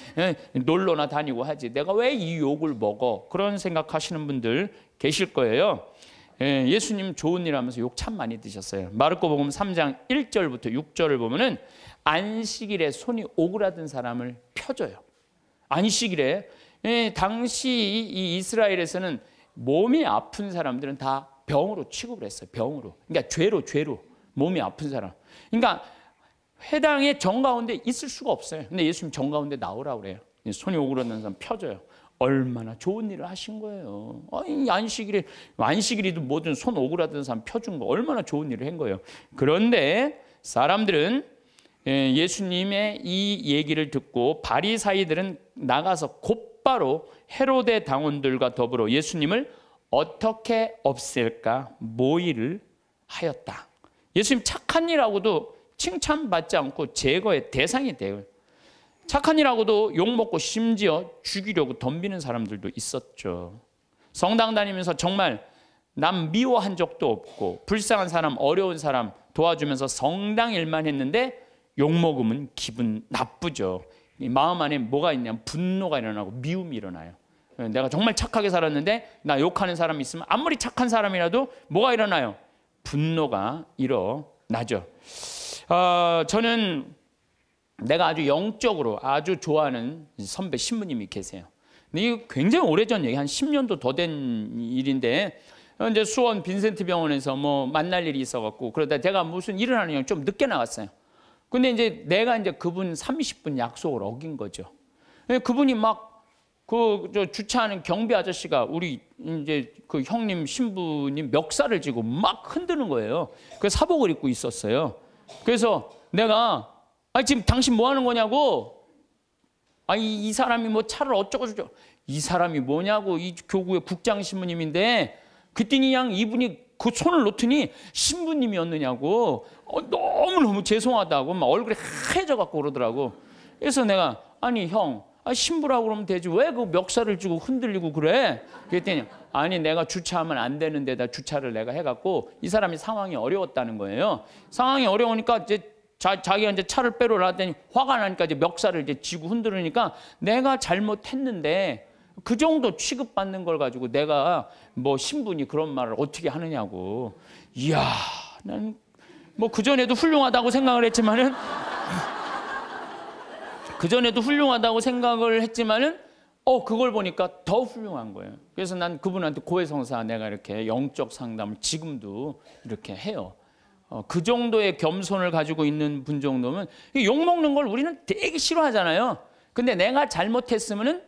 놀러나 다니고 하지. 내가 왜 이 욕을 먹어? 그런 생각하시는 분들 계실 거예요. 예수님 좋은 일 하면서 욕 참 많이 드셨어요. 마르코복음 3장 1절부터 6절을 보면은 안식일에 손이 오그라든 사람을 펴줘요. 안식일에 당시 이 이스라엘에서는 몸이 아픈 사람들은 다 병으로 취급을 했어요. 병으로. 그러니까 죄로 몸이 아픈 사람. 그러니까 회당에 정 가운데 있을 수가 없어요. 근데 예수님 정 가운데 나오라고 그래요. 손이 오그라든 사람 펴줘요. 얼마나 좋은 일을 하신 거예요. 안식일이도 뭐든 손 오그라든 사람 펴준 거 얼마나 좋은 일을 한 거예요. 그런데 사람들은 예수님의 이 얘기를 듣고 바리사이들은 나가서 곧바로 헤로데 당원들과 더불어 예수님을 어떻게 없앨까 모의를 하였다. 예수님 착한 일하고도 칭찬받지 않고 제거의 대상이 돼요. 착한 일하고도 욕먹고 심지어 죽이려고 덤비는 사람들도 있었죠. 성당 다니면서 정말 남 미워한 적도 없고 불쌍한 사람, 어려운 사람 도와주면서 성당 일만 했는데 욕먹으면 기분 나쁘죠. 마음 안에 뭐가 있냐면 분노가 일어나고 미움이 일어나요. 내가 정말 착하게 살았는데 나 욕하는 사람이 있으면 아무리 착한 사람이라도 뭐가 일어나요? 분노가 일어나죠. 저는 내가 아주 영적으로 아주 좋아하는 선배 신부님이 계세요. 근데 이거 굉장히 오래전 얘기, 한 10년도 더 된 일인데 이제 수원 빈센트 병원에서 뭐 만날 일이 있어갖고 그러다 제가 무슨 일을 하느냐 좀 늦게 나갔어요. 근데 이제 내가 이제 그분 30분 약속을 어긴 거죠. 그분이 막 저 주차하는 경비 아저씨가 우리 이제 그 형님 신부님 멱살을 쥐고 막 흔드는 거예요. 그래서 사복을 입고 있었어요. 그래서 내가 지금 당신 뭐 하는 거냐고. 이 사람이 뭐 차를 어쩌고저쩌고. 이 사람이 뭐냐고. 이 교구의 국장 신부님인데 그랬더니 그냥 이분이 그 손을 놓더니 신부님이었느냐고. 너무너무 죄송하다고 막 얼굴이 하얘져 갖고 그러더라고. 그래서 내가 형 신부라고 그러면 되지 왜 그 멱살을 쥐고 흔들리고 그래? 그랬더니 내가 주차하면 안 되는 데다 주차를 내가 해갖고 이 사람이 상황이 어려웠다는 거예요. 상황이 어려우니까 이제 자기가 이제 차를 빼러 나왔더니 화가 나니까 이제 멱살을 이제 쥐고 흔들으니까 내가 잘못했는데 그 정도 취급받는 걸 가지고 내가 뭐 신분이 그런 말을 어떻게 하느냐고. 이야, 난 뭐 그전에도 훌륭하다고 생각을 했지만은 그걸 보니까 더 훌륭한 거예요. 그래서 난 그분한테 고해성사 내가 이렇게 영적 상담을 지금도 이렇게 해요. 그 정도의 겸손을 가지고 있는 분 정도면 욕먹는 걸 우리는 되게 싫어하잖아요. 근데 내가 잘못했으면은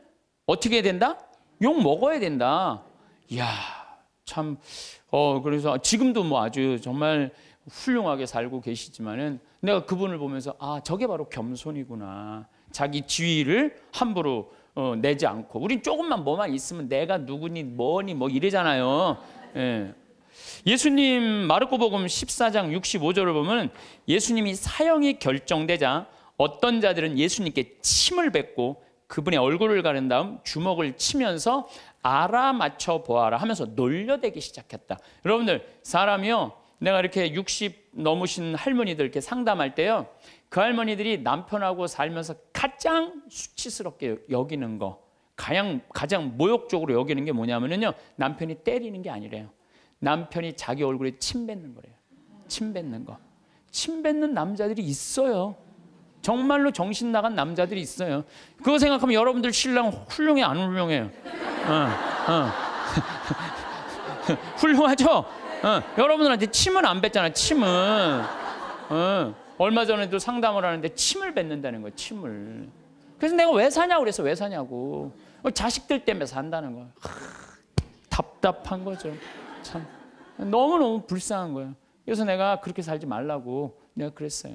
어떻게 해야 된다? 욕 먹어야 된다. 이야, 참, 그래서 지금도 뭐 아주 정말 훌륭하게 살고 계시지만은 내가 그분을 보면서 저게 바로 겸손이구나. 자기 지위를 함부로 내지 않고. 우린 조금만 뭐만 있으면 내가 누구니 뭐니 뭐 이래잖아요. 예수님 마르코복음 14장 65절을 보면 예수님이 사형이 결정되자 어떤 자들은 예수님께 침을 뱉고 그분의 얼굴을 가른 다음 주먹을 치면서 알아맞혀 보아라 하면서 놀려대기 시작했다. 여러분들 사람이요, 내가 이렇게 60 넘으신 할머니들 이렇게 상담할 때요, 그 할머니들이 남편하고 살면서 가장 수치스럽게 여기는 거, 가장 모욕적으로 여기는 게 뭐냐면요, 남편이 때리는 게 아니래요. 남편이 자기 얼굴에 침 뱉는 거래요. 침 뱉는 거. 침 뱉는 남자들이 있어요. 정말로 정신 나간 남자들이 있어요. 그거 생각하면 여러분들 신랑 훌륭해 안 훌륭해요? 훌륭하죠? 여러분들한테 침은 안 뱉잖아. 침은. 얼마 전에도 상담을 하는데 침을 뱉는다는 거예요. 침을. 그래서 내가 왜 사냐고 그래서 왜 사냐고. 자식들 때문에 산다는 거예요. 답답한 거죠. 참 너무너무 불쌍한 거예요. 그래서 내가 그렇게 살지 말라고 내가 그랬어요.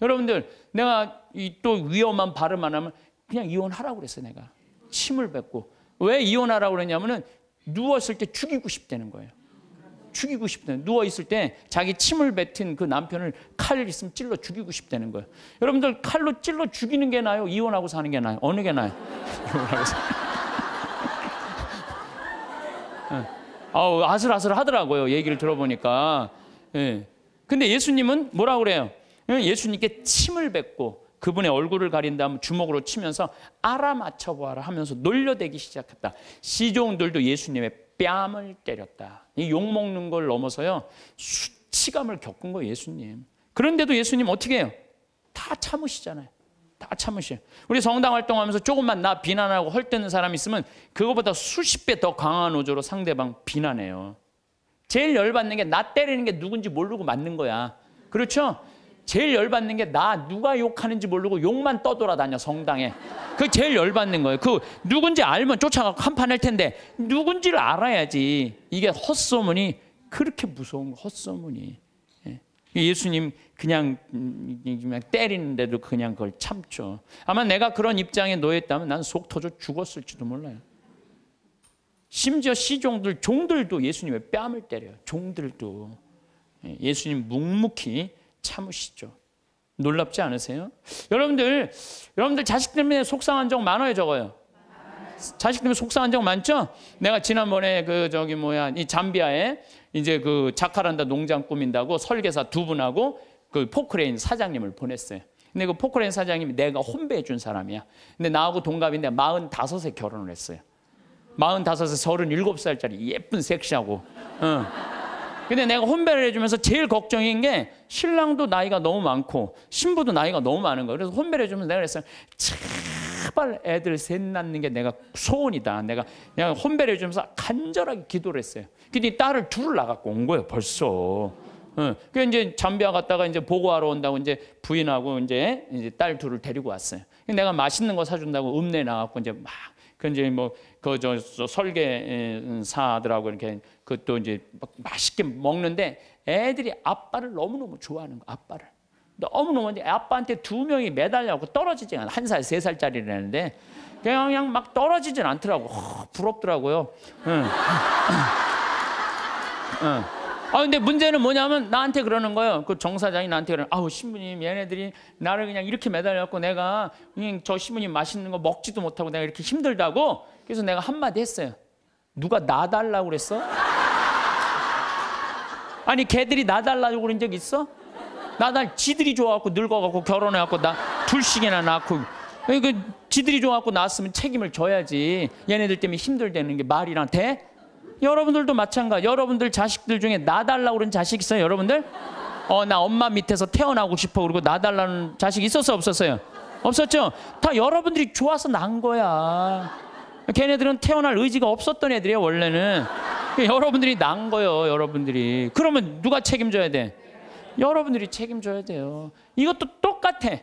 여러분들 내가 또 위험한 발음 안 하면 그냥 이혼하라고 그랬어요. 내가 침을 뱉고. 왜 이혼하라고 그랬냐면은 누웠을 때 죽이고 싶다는 거예요. 죽이고 싶다는, 누워있을 때 자기 침을 뱉은 그 남편을 칼 있으면 찔러 죽이고 싶다는 거예요. 여러분들 칼로 찔러 죽이는 게 나아요? 이혼하고 사는 게 나아요? 어느 게 나아요? 이혼하고 아우, 아슬아슬 하더라고요. 얘기를 들어보니까. 예. 근데 예수님은 뭐라고 그래요? 예수님께 침을 뱉고 그분의 얼굴을 가린 다음 주먹으로 치면서 알아맞혀 보아라 하면서 놀려대기 시작했다. 시종들도 예수님의 뺨을 때렸다. 이 욕먹는 걸 넘어서요, 수치감을 겪은 거예요, 예수님. 그런데도 예수님 어떻게 해요? 다 참으시잖아요. 다 참으셔요. 우리 성당 활동하면서 조금만 나 비난하고 헐뜯는 사람 있으면 그거보다 수십 배 더 강한 어조로 상대방 비난해요. 제일 열받는 게 나 때리는 게 누군지 모르고 맞는 거야. 그렇죠? 제일 열받는 게 나 누가 욕하는지 모르고 욕만 떠돌아다녀 성당에. 그게 제일 열받는 거예요. 그 누군지 알면 쫓아가고 한판 할 텐데 누군지를 알아야지. 이게 헛소문이 그렇게 무서운 거, 헛소문이. 예수님 그냥 때리는데도 그냥 그걸 참죠. 아마 내가 그런 입장에 놓였다면 난 속 터져 죽었을지도 몰라요. 심지어 시종들, 종들도 예수님의 뺨을 때려요. 종들도. 예수님 묵묵히 참으시죠. 놀랍지 않으세요? 여러분들 자식 때문에 속상한 적 많아요, 적어요? 자식 때문에 속상한 적 많죠? 내가 지난번에 이 잠비아에 이제 그 자카란다 농장 꾸민다고 설계사 두 분하고 그 포크레인 사장님을 보냈어요. 근데 그 포크레인 사장님이 내가 혼배해 준 사람이야. 근데 나하고 동갑인데 45에 결혼을 했어요. 45에 37살짜리 예쁜 섹시하고. 근데 내가 혼배를 해주면서 제일 걱정인 게 신랑도 나이가 너무 많고 신부도 나이가 너무 많은 거예요. 그래서 혼배를 해주면서 내가 그랬어요. 제발 애들 셋 낳는 게 내가 소원이다. 내가 그냥 혼배를 해주면서 간절하게 기도를 했어요. 근데 딸을 둘을 낳아갖고 온 거예요, 벌써. 그래서 이제 잠비아 갔다가 이제 보고하러 온다고 이제 부인하고 이제 딸 둘을 데리고 왔어요. 내가 맛있는 거 사준다고 읍내 나갖고 이제 막 이제 뭐 설계사들하고 이렇게 그것도 이제 맛있게 먹는데 애들이 아빠를 너무너무 좋아하는 거, 아빠를. 너무너무 아빠한테 두 명이 매달려갖고 떨어지지 않아. 1살, 3살짜리라는데 그냥 막 떨어지진 않더라고. 부럽더라고요. 근데 문제는 뭐냐면 나한테 그러는 거예요. 그 정사장이 나한테 그러는, 아우 신부님, 얘네들이 나를 그냥 이렇게 매달려갖고 내가 그냥 저 신부님 맛있는 거 먹지도 못하고 내가 이렇게 힘들다고. 그래서 내가 한마디 했어요. 누가 놔달라고 그랬어? 아니 걔들이 놔달라고 그런 적 있어? 지들이 좋아갖고 늙어갖고 결혼해갖고 나 둘씩이나 낳고. 그 지들이 좋아갖고 낳았으면 책임을 져야지. 얘네들 때문에 힘들다는 게 말이랑 돼? 여러분들도 마찬가지. 여러분들 자식들 중에 놔달라고 그런 자식 있어요, 여러분들? 나 엄마 밑에서 태어나고 싶어 그러고 놔달라는 자식 있었어요, 없었어요? 없었죠? 다 여러분들이 좋아서 낳은 거야. 걔네들은 태어날 의지가 없었던 애들이에요, 원래는. 여러분들이 낳은 거예요, 여러분들이. 그러면 누가 책임져야 돼? 여러분들이 책임져야 돼요. 이것도 똑같아.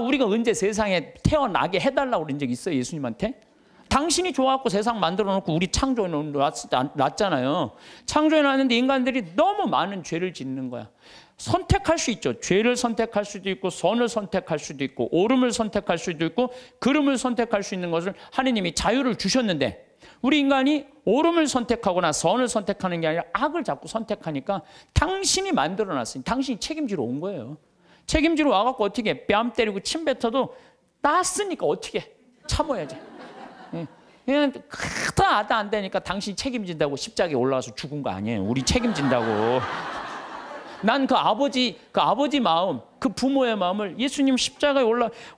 우리가 언제 세상에 태어나게 해달라고 그런 적 있어요, 예수님한테? 당신이 좋아갖고 세상 만들어 놓고 우리 창조해 놨잖아요. 창조해 놨는데 인간들이 너무 많은 죄를 짓는 거야. 선택할 수 있죠. 죄를 선택할 수도 있고 선을 선택할 수도 있고 옳음을 선택할 수도 있고 그름을 선택할 수 있는 것을 하느님이 자유를 주셨는데 우리 인간이 옳음을 선택하거나 선을 선택하는 게 아니라 악을 자꾸 선택하니까 당신이 만들어 놨으니 당신이 책임지러 온 거예요. 책임지러 와갖고 어떻게 뺨 때리고 침 뱉어도 낳았으니까 어떻게 참아야지. 그냥 크다 아다 안 되니까 당신이 책임진다고 십자가에 올라와서 죽은 거 아니에요. 우리 책임진다고. 난 그 아버지 마음, 그 부모의 마음을 예수님 십자가에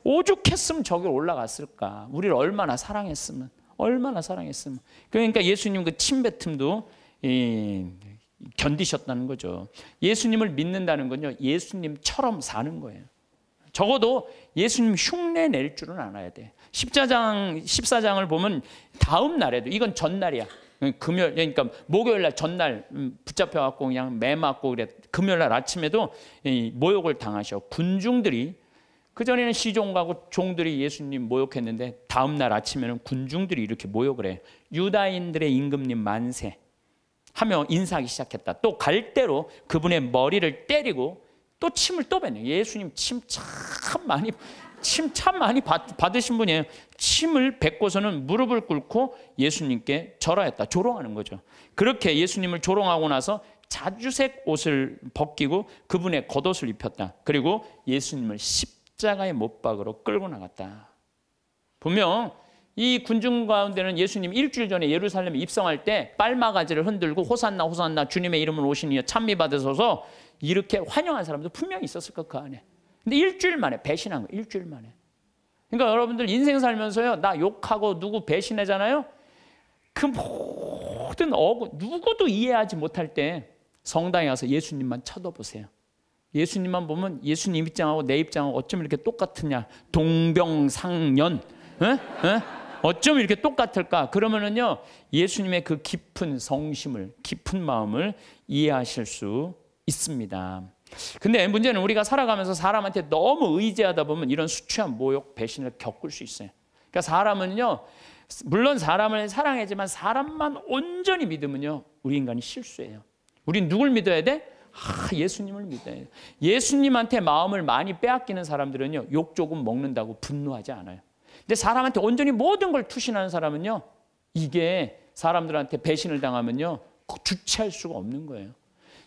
오죽했으면 저기 올라갔을까. 우리를 얼마나 사랑했으면. 그러니까 예수님 그 침뱉음도 견디셨다는 거죠. 예수님을 믿는다는 건요, 예수님처럼 사는 거예요. 적어도 예수님 흉내 낼 줄은 알아야 돼. 14장을 보면 다음 날에도, 이건 전날이야. 금요일, 그러니까 목요일 날 전날 붙잡혀갖고 그냥 매 맞고 그래. 금요일 날 아침에도 모욕을 당하셔. 군중들이, 그전에는 시종가고 종들이 예수님 모욕했는데 다음 날 아침에는 군중들이 이렇게 모욕을 해. 유다인들의 임금님 만세 하며 인사하기 시작했다. 또 갈대로 그분의 머리를 때리고 또 침을 또 뱉네. 예수님 침 참 많이 받으신 분이에요. 침을 뱉고서는 무릎을 꿇고 예수님께 절하였다. 조롱하는 거죠. 그렇게 예수님을 조롱하고 나서 자주색 옷을 벗기고 그분의 겉옷을 입혔다. 그리고 예수님을 십자가의 못 박으러 끌고 나갔다. 분명 이 군중 가운데는 예수님 일주일 전에 예루살렘에 입성할 때 빨마가지를 흔들고 호산나 호산나 주님의 이름으로 오시니 찬미 받으소서 이렇게 환영한 사람도 분명히 있었을 것 그 안에. 근데 일주일 만에 배신한 거예요. 일주일 만에. 그러니까 여러분들 인생 살면서요, 나 욕하고 누구 배신하잖아요. 그 모든 누구도 이해하지 못할 때 성당에 가서 예수님만 쳐다보세요. 예수님만 보면 예수님 입장하고 내 입장하고 어쩜 이렇게 똑같으냐. 동병상련. 어쩜 이렇게 똑같을까? 그러면은요, 예수님의 그 깊은 성심을, 깊은 마음을 이해하실 수 있습니다. 근데 문제는 우리가 살아가면서 사람한테 너무 의지하다 보면 이런 수치한 모욕, 배신을 겪을 수 있어요. 그러니까 사람은요, 물론 사람을 사랑하지만 사람만 온전히 믿으면요, 우리 인간이 실수해요. 우린 누굴 믿어야 돼? 예수님을 믿어야 돼. 예수님한테 마음을 많이 빼앗기는 사람들은요, 욕 조금 먹는다고 분노하지 않아요. 근데 사람한테 온전히 모든 걸 투신하는 사람은요, 이게 사람들한테 배신을 당하면요, 주체할 수가 없는 거예요.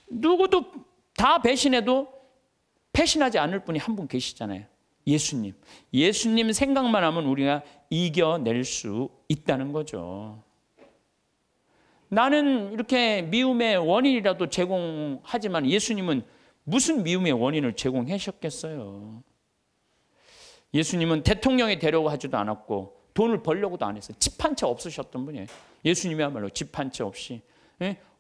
누구도 다 배신해도 배신하지 않을 분이 한 분 계시잖아요. 예수님. 예수님 생각만 하면 우리가 이겨낼 수 있다는 거죠. 나는 이렇게 미움의 원인이라도 제공하지만 예수님은 무슨 미움의 원인을 제공하셨겠어요? 예수님은 대통령이 되려고 하지도 않았고 돈을 벌려고도 안 했어요. 집 한 채 없으셨던 분이에요. 예수님이야말로 집 한 채 없이.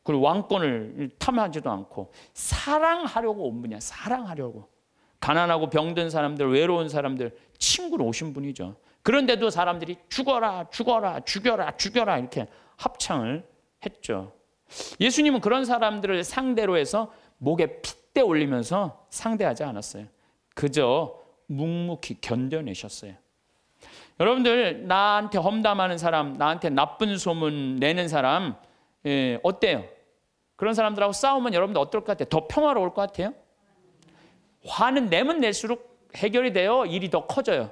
그리고 왕권을 탐하지도 않고 사랑하려고 온 분이야. 사랑하려고. 가난하고 병든 사람들, 외로운 사람들 친구로 오신 분이죠. 그런데도 사람들이 죽어라, 죽어라, 죽여라, 죽여라 이렇게 합창을 했죠. 예수님은 그런 사람들을 상대로 해서 목에 핏대 올리면서 상대하지 않았어요. 그저 묵묵히 견뎌내셨어요. 여러분들, 나한테 험담하는 사람, 나한테 나쁜 소문 내는 사람, 어때요? 그런 사람들하고 싸우면 여러분들 어떨 것 같아요? 더 평화로울 것 같아요? 화는 내면 낼수록 해결이 돼요? 일이 더 커져요?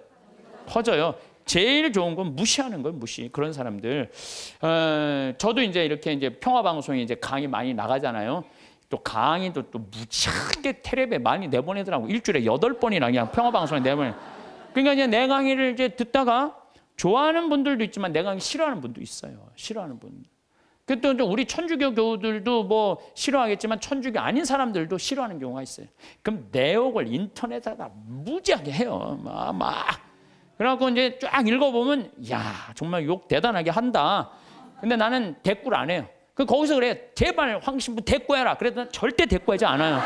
커져요. 제일 좋은 건 무시하는 거예요, 무시. 그런 사람들. 저도 이제 평화방송에 이제 강의 많이 나가잖아요. 또 강의도 또 무지하게 텔레비에 많이 내보내더라고. 일주일에 8번이나 그냥 평화방송에 내보내. 그러니까 이제 내 강의를 이제 듣다가 좋아하는 분들도 있지만 내 강의 싫어하는 분도 있어요. 싫어하는 분. 또 우리 천주교 교우들도 뭐 싫어하겠지만 천주교 아닌 사람들도 싫어하는 경우가 있어요. 그럼 내욕을 인터넷에다 무지하게 해요. 막. 그래갖고 이제 쫙 읽어보면, 야, 정말 욕 대단하게 한다. 근데 나는 대꾸를 안 해요. 거기서 그래, 제발 황신부 대꾸해라. 그래도 절대 대꾸하지 않아요.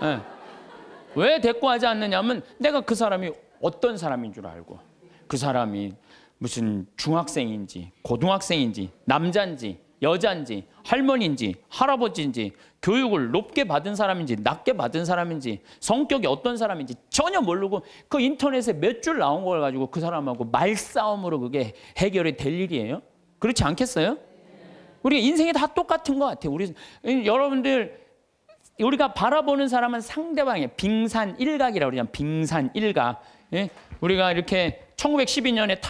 네. 왜 대꾸하지 않느냐면 내가 그 사람이 어떤 사람인 줄 알고, 그 사람이 무슨 중학생인지 고등학생인지 남자인지 여자인지 할머니인지 할아버지인지 교육을 높게 받은 사람인지 낮게 받은 사람인지 성격이 어떤 사람인지 전혀 모르고 그 인터넷에 몇 줄 나온 걸 가지고 그 사람하고 말싸움으로 그게 해결이 될 일이에요? 그렇지 않겠어요? 우리 인생이 다 똑같은 것 같아요. 여러분들, 우리가 바라보는 사람은 상대방의 빙산일각이라고 그러잖아요. 빙산일각. 예? 우리가 이렇게 1912년에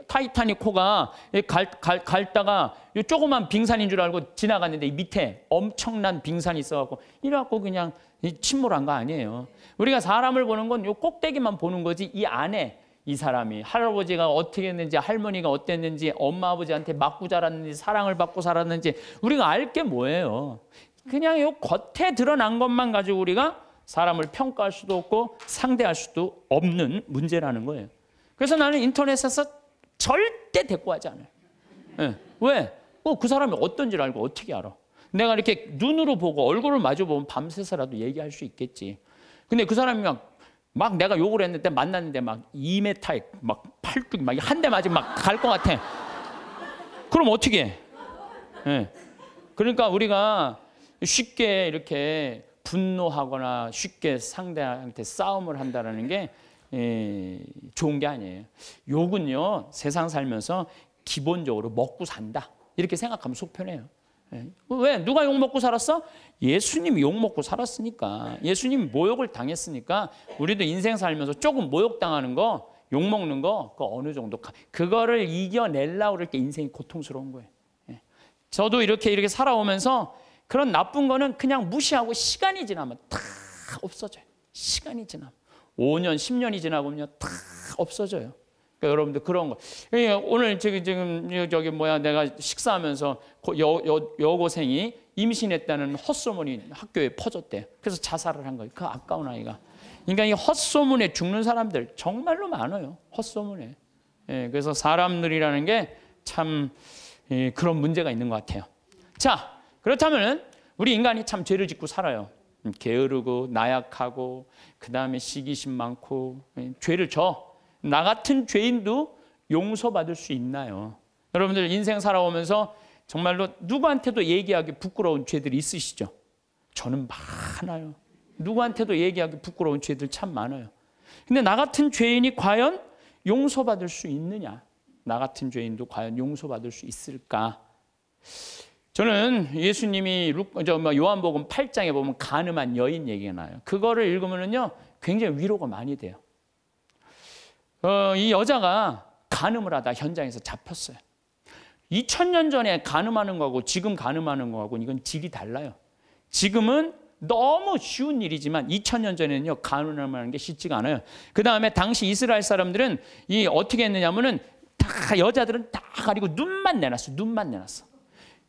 타이타닉호가 갈다가 조그만 빙산인 줄 알고 지나갔는데 이 밑에 엄청난 빙산이 있어갖고 이래갖고 그냥 침몰한 거 아니에요. 우리가 사람을 보는 건 요 꼭대기만 보는 거지 이 안에 이 사람이 할아버지가 어떻게 했는지 할머니가 어땠는지 엄마 아버지한테 맞고 자랐는지 사랑을 받고 살았는지 우리가 알 게 뭐예요. 그냥 요 겉에 드러난 것만 가지고 우리가 사람을 평가할 수도 없고 상대할 수도 없는 문제라는 거예요. 그래서 나는 인터넷에서 절대 대꾸하지 않아요. 네. 왜? 그 사람이 어떤지를 알고 어떻게 알아? 내가 이렇게 눈으로 보고 얼굴을 마주 보면 밤새서라도 얘기할 수 있겠지. 근데 그 사람이 막 내가 욕을 했는데 만났는데 막 2m에 막 팔뚝 막 한 대 맞으면 막 갈 것 같아. 그럼 어떻게 해? 예. 그러니까 우리가 쉽게 이렇게 분노하거나 쉽게 상대한테 싸움을 한다는 게 좋은 게 아니에요. 욕은요, 세상 살면서 기본적으로 먹고 산다. 이렇게 생각하면 속 편해요. 왜? 누가 욕 먹고 살았어? 예수님이 욕 먹고 살았으니까. 예수님이 모욕을 당했으니까 우리도 인생 살면서 조금 모욕당하는 거, 욕 먹는 거, 그 어느 정도 그거를 이겨내려고 그럴 때 인생이 고통스러운 거예요. 저도 이렇게 살아오면서 그런 나쁜 거는 그냥 무시하고 시간이 지나면 다 없어져요. 시간이 지나면 5년, 10년이 지나보면요 다 없어져요. 그러니까 여러분들 그런 거. 오늘 내가 식사하면서 여고생이 임신했다는 헛소문이 학교에 퍼졌대. 그래서 자살을 한 거예요. 그 아까운 아이가. 그러니까 이 헛소문에 죽는 사람들 정말로 많아요. 헛소문에. 그래서 사람들이라는 게 참 그런 문제가 있는 것 같아요. 자, 그렇다면 우리 인간이 참 죄를 짓고 살아요. 게으르고 나약하고 그 다음에 시기심 많고 죄를 져. 나 같은 죄인도 용서받을 수 있나요? 여러분들 인생 살아오면서 정말로 누구한테도 얘기하기 부끄러운 죄들이 있으시죠? 저는 많아요. 누구한테도 얘기하기 부끄러운 죄들 참 많아요. 근데 나 같은 죄인이 과연 용서받을 수 있느냐? 나 같은 죄인도 과연 용서받을 수 있을까? 저는 예수님이 요한복음 8장에 보면 간음한 여인 얘기가 나요. 그거를 읽으면요 굉장히 위로가 많이 돼요. 이 여자가 간음을 하다 현장에서 잡혔어요. 2000년 전에 간음하는 거하고 지금 간음하는 거하고 이건 질이 달라요. 지금은 너무 쉬운 일이지만 2000년 전에는요 간음하는 게 쉽지가 않아요. 그 다음에 당시 이스라엘 사람들은 어떻게 했느냐면은 다 여자들은 다 가리고 눈만 내놨어. 눈만 내놨어.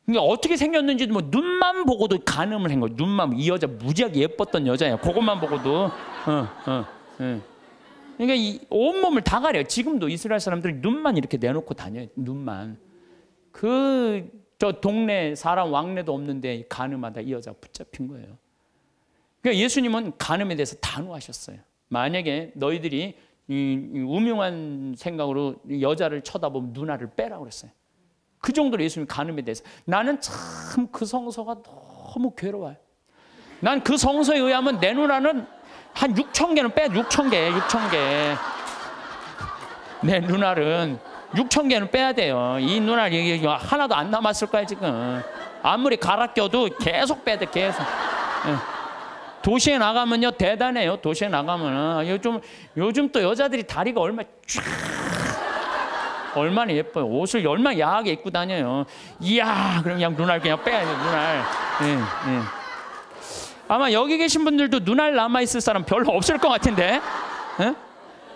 그러니까 어떻게 생겼는지도 뭐 눈만 보고도 간음을 한 거예요. 눈만. 이 여자 무지하게 예뻤던 여자예요. 그것만 보고도. 그러니까 이 온몸을 다 가려요. 지금도 이스라엘 사람들이 눈만 이렇게 내놓고 다녀요. 눈만. 저 동네 사람 왕래도 없는데 간음하다 이 여자가 붙잡힌 거예요. 그러니까 예수님은 간음에 대해서 단호하셨어요. 만약에 너희들이 우명한 생각으로 여자를 쳐다보면 누나를 빼라고 그랬어요. 그 정도로 예수님 간음에 대해서. 나는 참 그 성서가 너무 괴로워요. 난 그 성서에 의하면 내 누나는 한 6,000개는 빼. 6,000개. 내 누나는 6,000개는 빼야 돼요. 이 누나 하나도 안 남았을 거야 지금. 아무리 갈아 껴도 계속 빼야 돼. 계속. 도시에 나가면요 대단해요. 도시에 나가면은 요즘 또 여자들이 다리가 얼마나 예뻐요. 옷을 얼마나 야하게 입고 다녀요. 이야, 그럼 그냥 눈알 그냥 빼야 돼. 눈알. 아마 여기 계신 분들도 눈알 남아 있을 사람 별로 없을 것 같은데.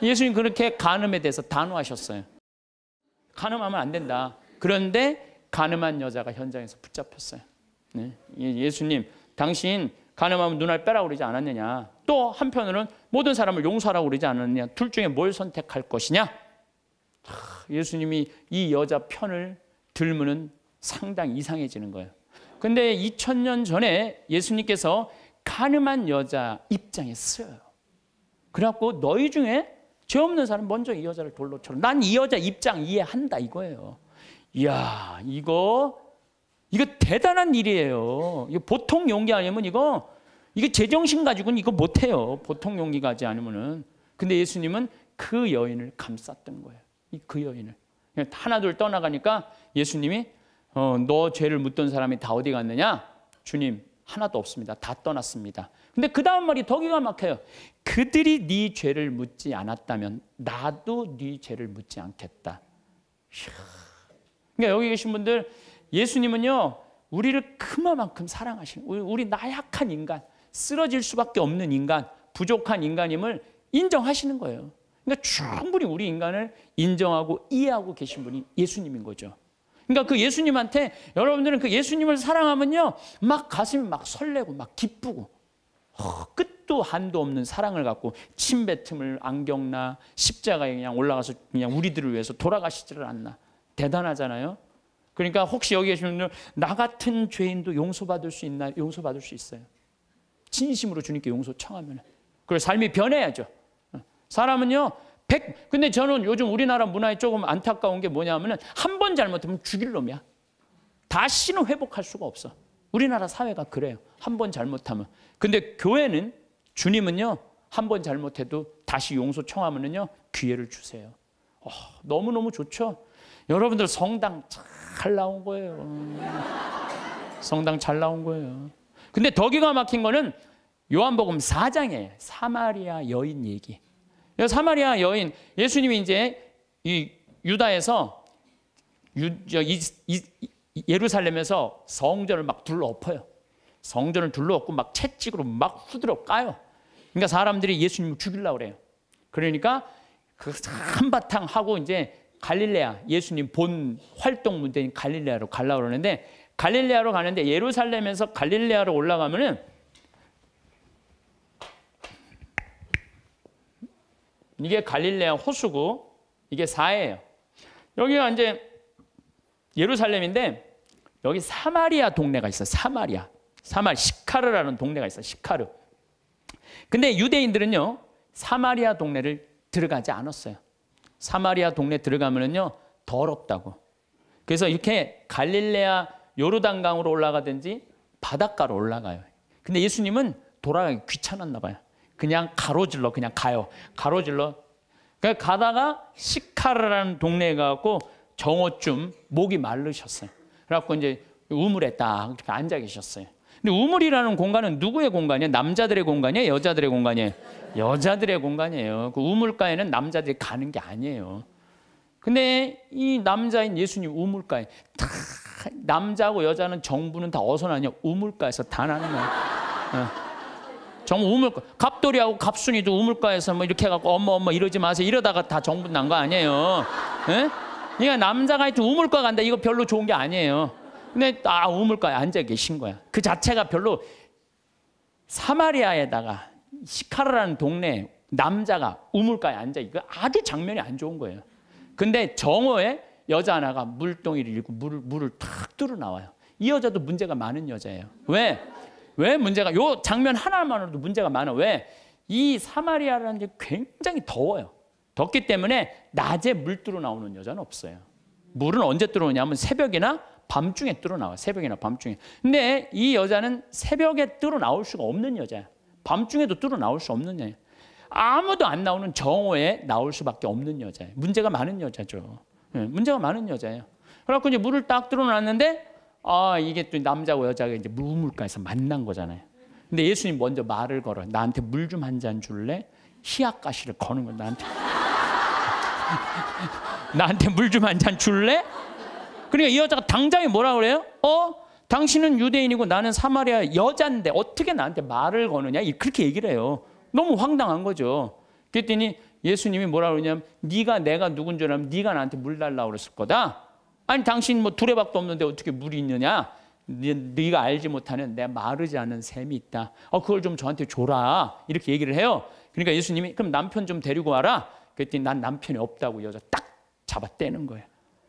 예수님 그렇게 간음에 대해서 단호하셨어요. 간음하면 안 된다. 그런데 간음한 여자가 현장에서 붙잡혔어요. 예수님, 당신 간음하면 눈알 빼라고 그러지 않았느냐. 또 한편으로는 모든 사람을 용서하라고 그러지 않았느냐. 둘 중에 뭘 선택할 것이냐. 예수님이 이 여자 편을 들면은 상당히 이상해지는 거예요. 근데 2000년 전에 예수님께서 간음한 여자 입장에 쓰여요. 그래갖고 너희 중에 죄 없는 사람 먼저 이 여자를 돌로 쳐라. 난 이 여자 입장 이해한다 이거예요. 이야, 이거 대단한 일이에요. 이거 보통 용기 아니면 이거 제정신 가지고는 이거 못해요. 보통 용기 가지 않으면은. 근데 예수님은 그 여인을 감쌌던 거예요. 그 여인을. 하나 둘 떠나가니까 예수님이 너 죄를 묻던 사람이 다 어디 갔느냐? 주님 하나도 없습니다. 다 떠났습니다. 근데 그 다음 말이 더 기가 막혀요. 그들이 네 죄를 묻지 않았다면 나도 네 죄를 묻지 않겠다. 그러니까 여기 계신 분들 예수님은요 우리를 그만큼 사랑하시는 우리 나약한 인간, 쓰러질 수밖에 없는 인간, 부족한 인간임을 인정하시는 거예요. 그러니까 충분히 우리 인간을 인정하고 이해하고 계신 분이 예수님인 거죠. 그러니까 그 예수님한테 여러분들은 그 예수님을 사랑하면요 막 가슴이 막 설레고 막 기쁘고 끝도 한도 없는 사랑을 갖고 침뱉음을 안 겪나 십자가에 그냥 올라가서 그냥 우리들을 위해서 돌아가시지를 않나. 대단하잖아요. 그러니까 혹시 여기 계신 분들 나 같은 죄인도 용서받을 수 있나요? 용서받을 수 있어요. 진심으로 주님께 용서 청하면. 그리고 삶이 변해야죠. 사람은요. 근데 저는 요즘 우리나라 문화에 조금 안타까운 게 뭐냐면은 한 번 잘못하면 죽일 놈이야. 다시는 회복할 수가 없어. 우리나라 사회가 그래요. 한 번 잘못하면. 근데 교회는 주님은요. 한 번 잘못해도 다시 용서 청하면은요. 기회를 주세요. 너무너무 좋죠. 여러분들 성당 잘 나온 거예요. 성당 잘 나온 거예요. 근데 더 기가 막힌 거는 요한복음 4장에 사마리아 여인 얘기. 사마리아 여인, 예수님이 이제 이 유다에서 예루살렘에서 성전을 막 둘러엎어요. 성전을 둘러엎고 막 채찍으로 막 후드려 까요. 그러니까 사람들이 예수님을 죽이려고 그래요. 그러니까 그 한바탕 하고 이제 갈릴레아, 예수님 본 활동 무대인 갈릴레아로 가려고 그러는데, 갈릴레아로 가는데 예루살렘에서 갈릴레아로 올라가면은 이게 갈릴레아 호수고 이게 사해예요. 여기가 이제 예루살렘인데 여기 사마리아 동네가 있어요. 시카르라는 동네가 있어요. 시카르. 근데 유대인들은요 사마리아 동네를 들어가지 않았어요. 사마리아 동네 들어가면은요 더럽다고. 그래서 이렇게 갈릴레아 요르단강으로 올라가든지 바닷가로 올라가요. 근데 예수님은 돌아가기 귀찮았나 봐요. 그냥 가로질러 그냥 가요. 가로질러. 그러니까 가다가 시카르라는 동네에 가고 정오쯤 목이 마르셨어요. 그래갖고 이제 우물에 딱 이렇게 앉아 계셨어요. 근데 우물이라는 공간은 누구의 공간이에요? 남자들의 공간이에요? 여자들의 공간이에요? 여자들의 공간이에요. 그 우물가에는 남자들이 가는 게 아니에요. 근데 이 남자인 예수님 우물가에 다 남자하고 여자는 정부는 다 어디서 나냐? 우물가에서 다 나는 거예요. 정부 우물가. 갑돌이하고 갑순이도 우물가에서 뭐 이렇게 해갖고 엄마 이러지 마세요. 이러다가 다 정부 난 거 아니에요. 예? 그러니까 남자가 하여튼 우물가 간다. 이거 별로 좋은 게 아니에요. 근데 우물가에 앉아 계신 거야. 그 자체가 별로. 사마리아에다가 시카르라는 동네 남자가 우물가에 앉아 이거 아주 장면이 안 좋은 거예요. 근데 정오에 여자 하나가 물동이를 일고 물을 탁 뚫어 나와요. 이 여자도 문제가 많은 여자예요. 왜 문제가? 요 장면 하나만으로도 문제가 많아. 왜? 이 사마리아라는 게 굉장히 더워요. 덥기 때문에 낮에 물 뚫어 나오는 여자는 없어요. 물은 언제 뚫어 오냐면 새벽이나 밤중에 뚫어 나와요. 새벽이나 밤중에. 근데 이 여자는 새벽에 뚫어 나올 수가 없는 여자야. 밤중에도 뚫어 나올 수 없는 여자야. 아무도 안 나오는 정오에 나올 수밖에 없는 여자예요. 문제가 많은 여자죠. 문제가 많은 여자예요. 그래갖고 이제 물을 딱 뚫어 놨는데 이게 또 남자고 여자가 이제 우물가에서 만난 거잖아요. 근데 예수님 먼저 말을 걸어요. 나한테 물 좀 한 잔 줄래? 희약가시를 거는 거야. 나한테 물 좀 한 잔 줄래? 그러니까 이 여자가 당장에 뭐라 그래요? 당신은 유대인이고 나는 사마리아 여자인데 어떻게 나한테 말을 거느냐? 그렇게 얘기를 해요. 너무 황당한 거죠. 그랬더니 예수님이 뭐라 그러냐면 네가 내가 누군 줄 알면 네가 나한테 물 달라고 그랬을 거다. 아니 당신 뭐 두레박도 없는데 어떻게 물이 있느냐? 네가 알지 못하는 내 마르지 않은 샘이 있다. 그걸 좀 저한테 줘라. 이렇게 얘기를 해요. 그러니까 예수님이 그럼 남편 좀 데리고 와라. 그랬더니 난 남편이 없다고 여자 딱 잡아 떼는 거예요.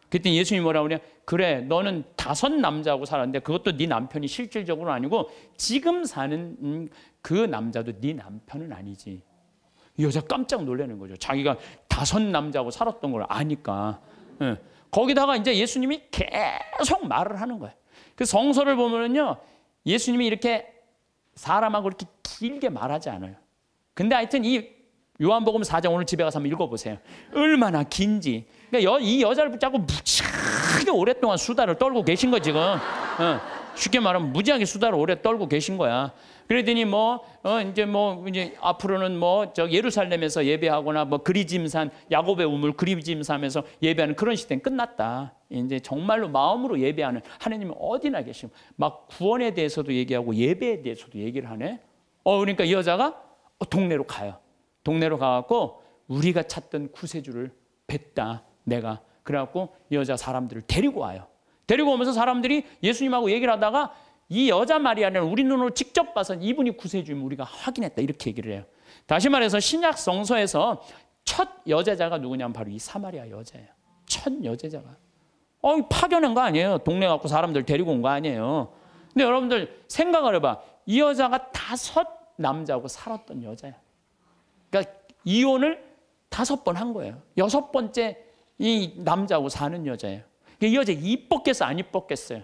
그랬더니 예수님이 뭐라고 그러냐? 그래 너는 5 남자하고 살았는데 그것도 네 남편이 실질적으로 아니고 지금 사는 그 남자도 네 남편은 아니지. 이 여자 깜짝 놀라는 거죠. 자기가 5 남자하고 살았던 걸 아니까. 거기다가 이제 예수님이 계속 말을 하는 거예요. 그 성서를 보면은요, 예수님이 이렇게 사람하고 이렇게 길게 말하지 않아요. 근데 하여튼 이 요한복음 4장 오늘 집에 가서 한번 읽어보세요. 얼마나 긴지. 그러니까 이 여자를 붙잡고 무지하게 오랫동안 수다를 떨고 계신 거 지금. 쉽게 말하면 무지하게 수다를 오래 떨고 계신 거야. 그러더니 이제 앞으로는 예루살렘에서 예배하거나 그리짐산 야곱의 우물 그리짐산에서 예배하는 그런 시대는 끝났다. 이제 정말로 마음으로 예배하는 하나님은 어디나 계시고 막 구원에 대해서도 얘기하고 예배에 대해서도 얘기를 하네. 그러니까 이 여자가 동네로 가요. 동네로 가갖고 우리가 찾던 구세주를 뵀다 내가. 그래갖고 이 여자 사람들을 데리고 와요. 데리고 오면서 사람들이 예수님하고 얘기를 하다가 이 여자 마리아는 우리 눈으로 직접 봐서 이분이 구세주임을 우리가 확인했다 이렇게 얘기를 해요. 다시 말해서 신약 성서에서 첫 여제자가 누구냐면 바로 이 사마리아 여자예요. 첫 여제자가. 파견한 거 아니에요. 동네 갖고 사람들 데리고 온 거 아니에요. 근데 여러분들 생각을 해봐. 이 여자가 5 남자하고 살았던 여자야. 그러니까 이혼을 5번 한 거예요. 6번째 이 남자하고 사는 여자예요. 이 여자 이뻤겠어, 안 이뻤겠어요?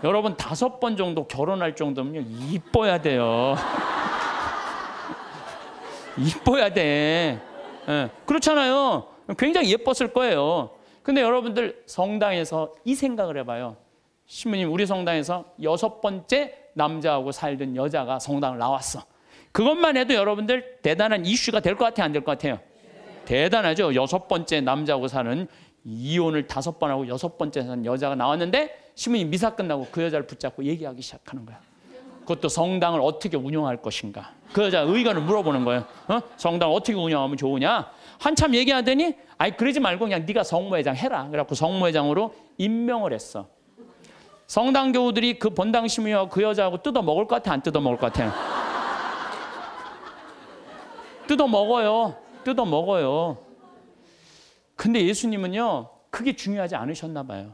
여러분 5번 정도 결혼할 정도면요 이뻐야 돼요. 이뻐야 돼. 예, 그렇잖아요. 굉장히 예뻤을 거예요. 근데 여러분들 성당에서 이 생각을 해봐요. 신부님, 우리 성당에서 6번째 남자하고 살던 여자가 성당을 나왔어. 그것만 해도 여러분들 대단한 이슈가 될 것 같아요, 안 될 것 같아요? 대단하죠. 6번째 남자하고 사는, 이혼을 5번 하고 6번째 사는 여자가 나왔는데 신부님 미사 끝나고 그 여자를 붙잡고 얘기하기 시작하는 거야. 그것도 성당을 어떻게 운영할 것인가. 그 여자 의견을 물어보는 거예요. 성당을 어떻게 운영하면 좋으냐. 한참 얘기하더니 아이 그러지 말고 그냥 네가 성모회장 해라. 그래갖고 성모회장으로 임명을 했어. 성당 교우들이 그 본당 신부님하고 그 여자하고 뜯어 먹을 것 같아, 안 뜯어 먹을 것 같아요? 뜯어 먹어요. 뜯어 먹어요. 근데 예수님은요, 그게 중요하지 않으셨나 봐요.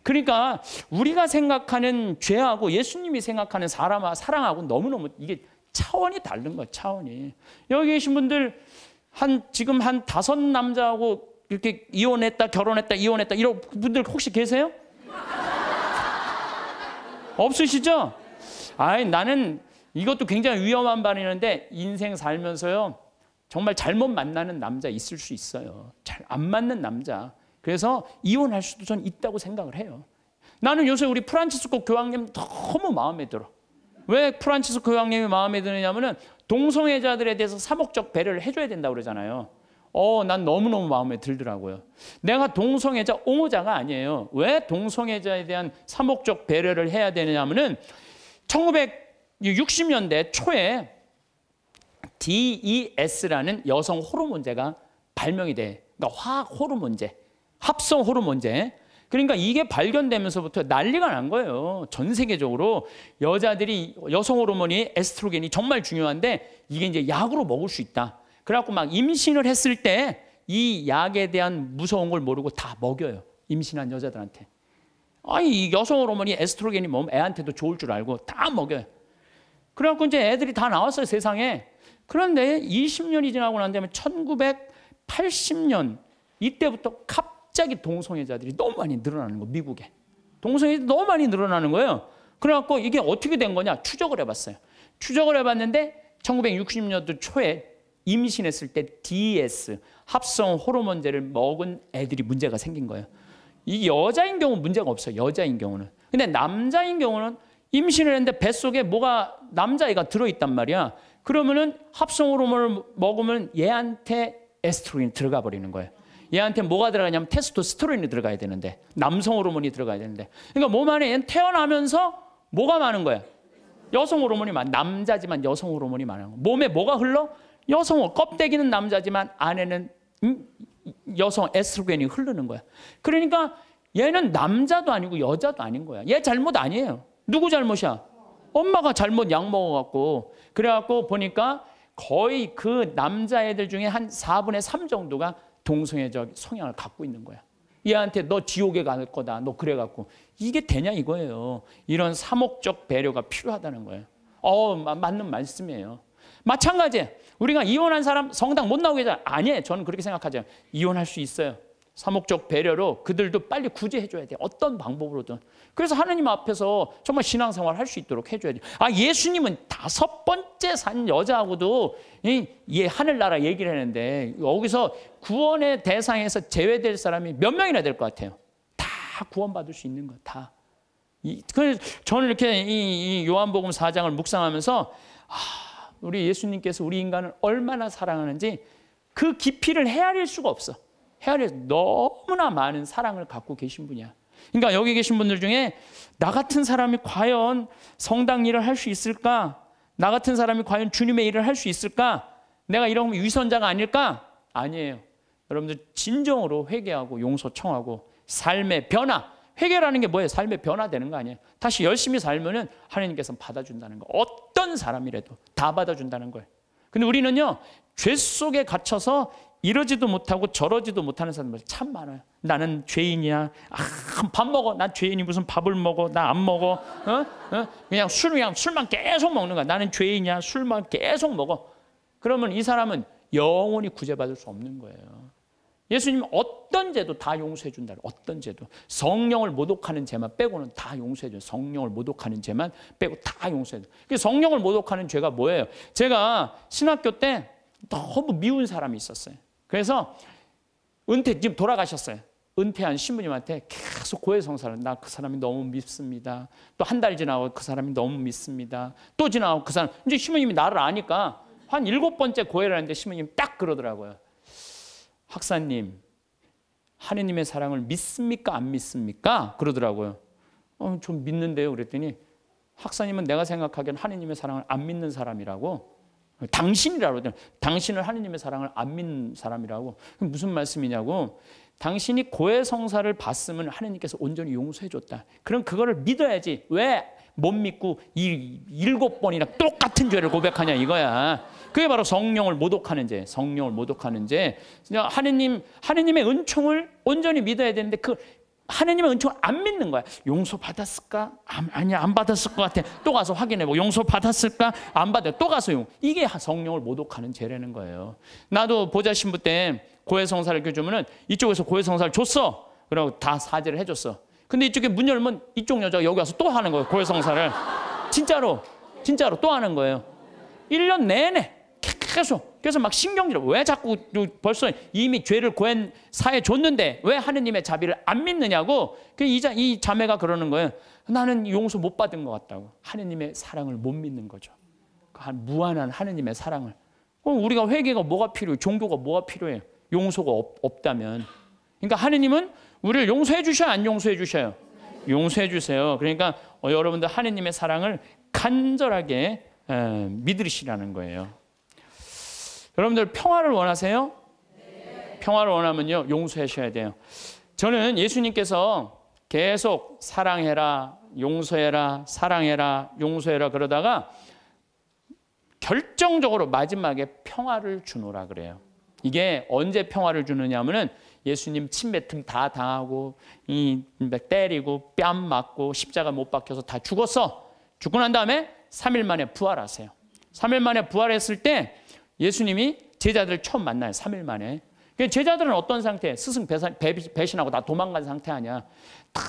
그러니까 우리가 생각하는 죄하고 예수님이 생각하는 사랑하고 너무너무 이게 차원이 다른 거예요, 차원이. 여기 계신 분들 지금 한 5 남자하고 이렇게 이혼했다, 결혼했다, 이혼했다 이런 분들 혹시 계세요? 없으시죠? 나는 이것도 굉장히 위험한 발언인데 인생 살면서요 정말 잘못 만나는 남자 있을 수 있어요. 잘 안 맞는 남자. 그래서 이혼할 수도 전 있다고 생각을 해요. 나는 요새 우리 프란치스코 교황님 너무 마음에 들어. 왜 프란치스코 교황님이 마음에 드느냐면은 동성애자들에 대해서 사목적 배려를 해줘야 된다고 그러잖아요. 난 너무너무 마음에 들더라고요. 내가 동성애자 옹호자가 아니에요. 왜 동성애자에 대한 사목적 배려를 해야 되느냐면은 1960년대 초에 DES라는 여성 호르몬제가 발명이 돼. 그러니까 화학 호르몬제, 합성 호르몬제. 그러니까 이게 발견되면서부터 난리가 난 거예요. 전 세계적으로 여자들이 여성 호르몬이 에스트로겐이 정말 중요한데 이게 이제 약으로 먹을 수 있다. 그래갖고 막 임신을 했을 때 이 약에 대한 무서운 걸 모르고 다 먹여요. 임신한 여자들한테. 이 여성 호르몬이 에스트로겐이 먹으면 애한테도 좋을 줄 알고 다 먹여요. 그래갖고 이제 애들이 다 나왔어요, 세상에. 그런데 20년이 지나고 난 다음에 1980년 이때부터 갑자기 동성애자들이 너무 많이 늘어나는 거예요, 미국에. 동성애자들이 너무 많이 늘어나는 거예요. 그래갖고 이게 어떻게 된 거냐 추적을 해봤어요. 추적을 해봤는데 1960년도 초에 임신했을 때 DES, 합성 호르몬제를 먹은 애들이 문제가 생긴 거예요. 이 여자인 경우는 문제가 없어요, 여자인 경우는. 근데 남자인 경우는 임신을 했는데 뱃속에 뭐가 남자애가 들어있단 말이야. 그러면은 합성 호르몬을 먹으면 얘한테 에스트로겐이 들어가 버리는 거예요. 얘한테 뭐가 들어가냐면 테스토스테론이 들어가야 되는데, 남성 호르몬이 들어가야 되는데. 그러니까 몸 안에 얘는 태어나면서 뭐가 많은 거야? 여성 호르몬이 남자지만 여성 호르몬이 많은 거야. 몸에 뭐가 흘러? 여성 껍데기는 남자지만 안에는 여성 에스트로겐이 흐르는 거야. 그러니까 얘는 남자도 아니고 여자도 아닌 거야. 얘 잘못 아니에요. 누구 잘못이야? 엄마가 잘못 약 먹어갖고. 그래갖고 보니까 거의 그 남자애들 중에 한 4분의 3 정도가 동성애적 성향을 갖고 있는 거야. 얘한테 너 지옥에 갈 거다. 너 그래갖고. 이게 되냐 이거예요. 이런 사목적 배려가 필요하다는 거예요. 맞는 말씀이에요. 마찬가지예요. 우리가 이혼한 사람 성당 못 나오게 하잖아요. 아니에요. 저는 그렇게 생각하죠. 이혼할 수 있어요. 사목적 배려로 그들도 빨리 구제해 줘야 돼요. 어떤 방법으로든. 그래서 하나님 앞에서 정말 신앙생활 할 수 있도록 해줘야 돼요. 예수님은 5번째 산 여자하고도 하늘나라 얘기를 했는데 여기서 구원의 대상에서 제외될 사람이 몇 명이나 될 것 같아요? 다 구원받을 수 있는 거 다. 그래서 저는 이렇게 이 요한복음 4장을 묵상하면서 우리 예수님께서 우리 인간을 얼마나 사랑하는지 그 깊이를 헤아릴 수가 없어. 헤아려서 너무나 많은 사랑을 갖고 계신 분이야. 그러니까 여기 계신 분들 중에 나 같은 사람이 과연 성당 일을 할 수 있을까? 나 같은 사람이 과연 주님의 일을 할 수 있을까? 내가 이런 위선자가 아닐까? 아니에요. 여러분들 진정으로 회개하고 용서 청하고 삶의 변화. 회개라는 게 뭐예요? 삶의 변화되는 거 아니에요. 다시 열심히 살면은 하나님께서 받아준다는 거. 어떤 사람이라도 다 받아준다는 거예요. 근데 우리는요, 죄 속에 갇혀서 이러지도 못하고 저러지도 못하는 사람들 참 많아요. 나는 죄인이야. 밥 먹어. 난 죄인이 무슨 밥을 먹어. 나 안 먹어. 그냥 술만 계속 먹는 거야. 나는 죄인이야. 술만 계속 먹어. 그러면 이 사람은 영원히 구제받을 수 없는 거예요. 예수님은 어떤 죄도 다 용서해 준다. 어떤 죄도. 성령을 모독하는 죄만 빼고는 다 용서해 줘요. 성령을 모독하는 죄만 빼고 다 용서해 줘요. 성령을 모독하는 죄가 뭐예요? 제가 신학교 때 너무 미운 사람이 있었어요. 그래서 지금 돌아가셨어요. 은퇴한 신부님한테 계속 고해성사를, 나 그 사람이 너무 밉습니다. 또 한 달 지나고 그 사람이 너무 밉습니다. 또 지나고 그 사람, 이제 신부님이 나를 아니까 한 7번째 고해를 하는데 신부님이 딱 그러더라고요. 학사님, 하느님의 사랑을 믿습니까? 안 믿습니까? 그러더라고요. 좀 믿는데요. 그랬더니 학사님은 내가 생각하기엔 하느님의 사랑을 안 믿는 사람이라고. 당신이라고. 당신은 하느님의 사랑을 안 믿는 사람이라고. 무슨 말씀이냐고. 당신이 고해성사를 받으면 하느님께서 온전히 용서해 줬다. 그럼 그거를 믿어야지. 왜 못 믿고 7번이나 똑같은 죄를 고백하냐 이거야. 그게 바로 성령을 모독하는 죄. 성령을 모독하는 죄. 하느님의 은총을 온전히 믿어야 되는데 그 하느님의 은총을 안 믿는 거야. 용서 받았을까? 아니야, 안 받았을 것 같아. 또 가서 확인해보고 용서 받았을까? 안 받아. 또 가서 이게 성령을 모독하는 죄라는 거예요. 나도 보좌 신부 때 고해성사를 주면은 이쪽에서 고해성사를 줬어. 그러고 다 사죄를 해줬어. 근데 이쪽에 문 열면 이쪽 여자가 여기 와서 또 하는 거예요. 고해성사를. 진짜로 또 하는 거예요. 1년 내내 계속. 그래서 막 신경질. 왜 자꾸 벌써 이미 죄를 고해사해 줬는데 왜 하느님의 자비를 안 믿느냐고. 이 자매가 그러는 거예요. 나는 용서 못 받은 것 같다고. 하느님의 사랑을 못 믿는 거죠. 무한한 하느님의 사랑을. 우리가 회개가 뭐가 필요해요? 종교가 뭐가 필요해요? 용서가 없다면. 그러니까 하느님은 우리를 용서해 주셔요? 안 용서해 주셔요? 용서해 주세요. 그러니까 여러분들 하느님의 사랑을 간절하게 믿으시라는 거예요. 여러분들 평화를 원하세요? 네. 평화를 원하면요, 용서하셔야 돼요. 저는 예수님께서 계속 사랑해라, 용서해라, 사랑해라, 용서해라 그러다가 결정적으로 마지막에 평화를 주노라 그래요. 이게 언제 평화를 주느냐 하면은 예수님 침뱉음 다 당하고 때리고 뺨 맞고 십자가 못 박혀서 다 죽었어. 죽고 난 다음에 3일 만에 부활하세요. 3일 만에 부활했을 때 예수님이 제자들을 처음 만나요. 3일 만에. 제자들은 어떤 상태? 스승 배신하고 다 도망간 상태 아니야. 다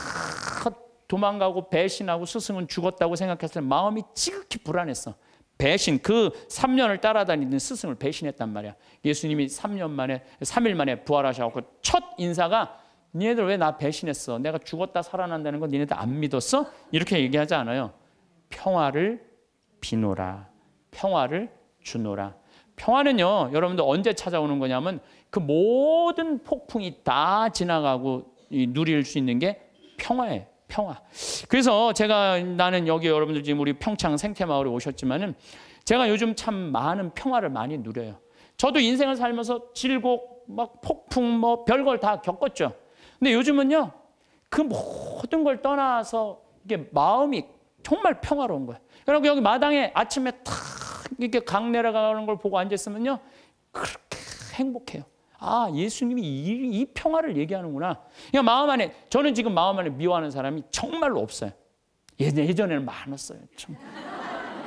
도망가고 배신하고 스승은 죽었다고 생각했을 때 마음이 지극히 불안했어. 배신, 그 3년을 따라다니는 스승을 배신했단 말이야. 예수님이 3일 만에 부활하셔서 첫 인사가 니네들 왜 나 배신했어? 내가 죽었다 살아난다는 거 니네들 안 믿었어? 이렇게 얘기하지 않아요. 평화를 비노라. 평화를 주노라. 평화는요, 여러분들 언제 찾아오는 거냐면 그 모든 폭풍이 다 지나가고 누릴 수 있는 게 평화예요. 평화. 그래서 나는 여기 여러분들 지금 우리 평창 생태마을에 오셨지만은 제가 요즘 참 많은 평화를 많이 누려요. 저도 인생을 살면서 질곡, 막 폭풍, 뭐 별걸 다 겪었죠. 근데 요즘은요, 그 모든 걸 떠나서 이게 마음이 정말 평화로운 거예요. 그리고 여기 마당에 아침에 탁 이렇게 강 내려가는 걸 보고 앉았으면요, 그렇게 행복해요. 아, 예수님이 이 평화를 얘기하는구나. 그냥 마음 안에, 저는 지금 마음 안에 미워하는 사람이 정말로 없어요. 예전에는 많았어요.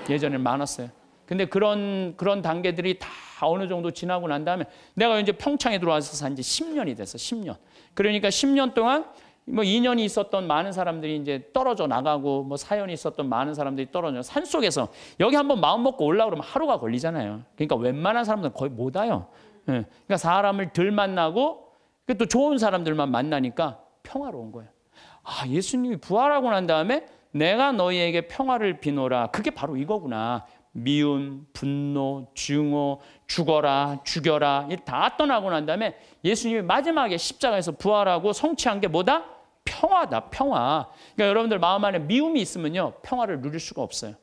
예전에는 많았어요. 근데 그런 단계들이 다 어느 정도 지나고 난 다음에 내가 이제 평창에 들어와서 산 지 10년이 됐어. 10년. 그러니까 10년 동안 뭐 인연이 있었던 많은 사람들이 이제 떨어져 나가고 뭐 사연이 있었던 많은 사람들이 떨어져 산속에서 여기 한번 마음 먹고 올라오면 하루가 걸리잖아요. 그러니까 웬만한 사람들은 거의 못 와요. 그러니까 사람을 덜 만나고 또 좋은 사람들만 만나니까 평화로운 거예요. 아, 예수님이 부활하고 난 다음에 내가 너희에게 평화를 비노라. 그게 바로 이거구나. 미움, 분노, 증오, 죽어라, 죽여라 다 떠나고 난 다음에 예수님이 마지막에 십자가에서 부활하고 성취한 게 뭐다? 평화다. 평화. 그러니까 여러분들 마음 안에 미움이 있으면요, 평화를 누릴 수가 없어요.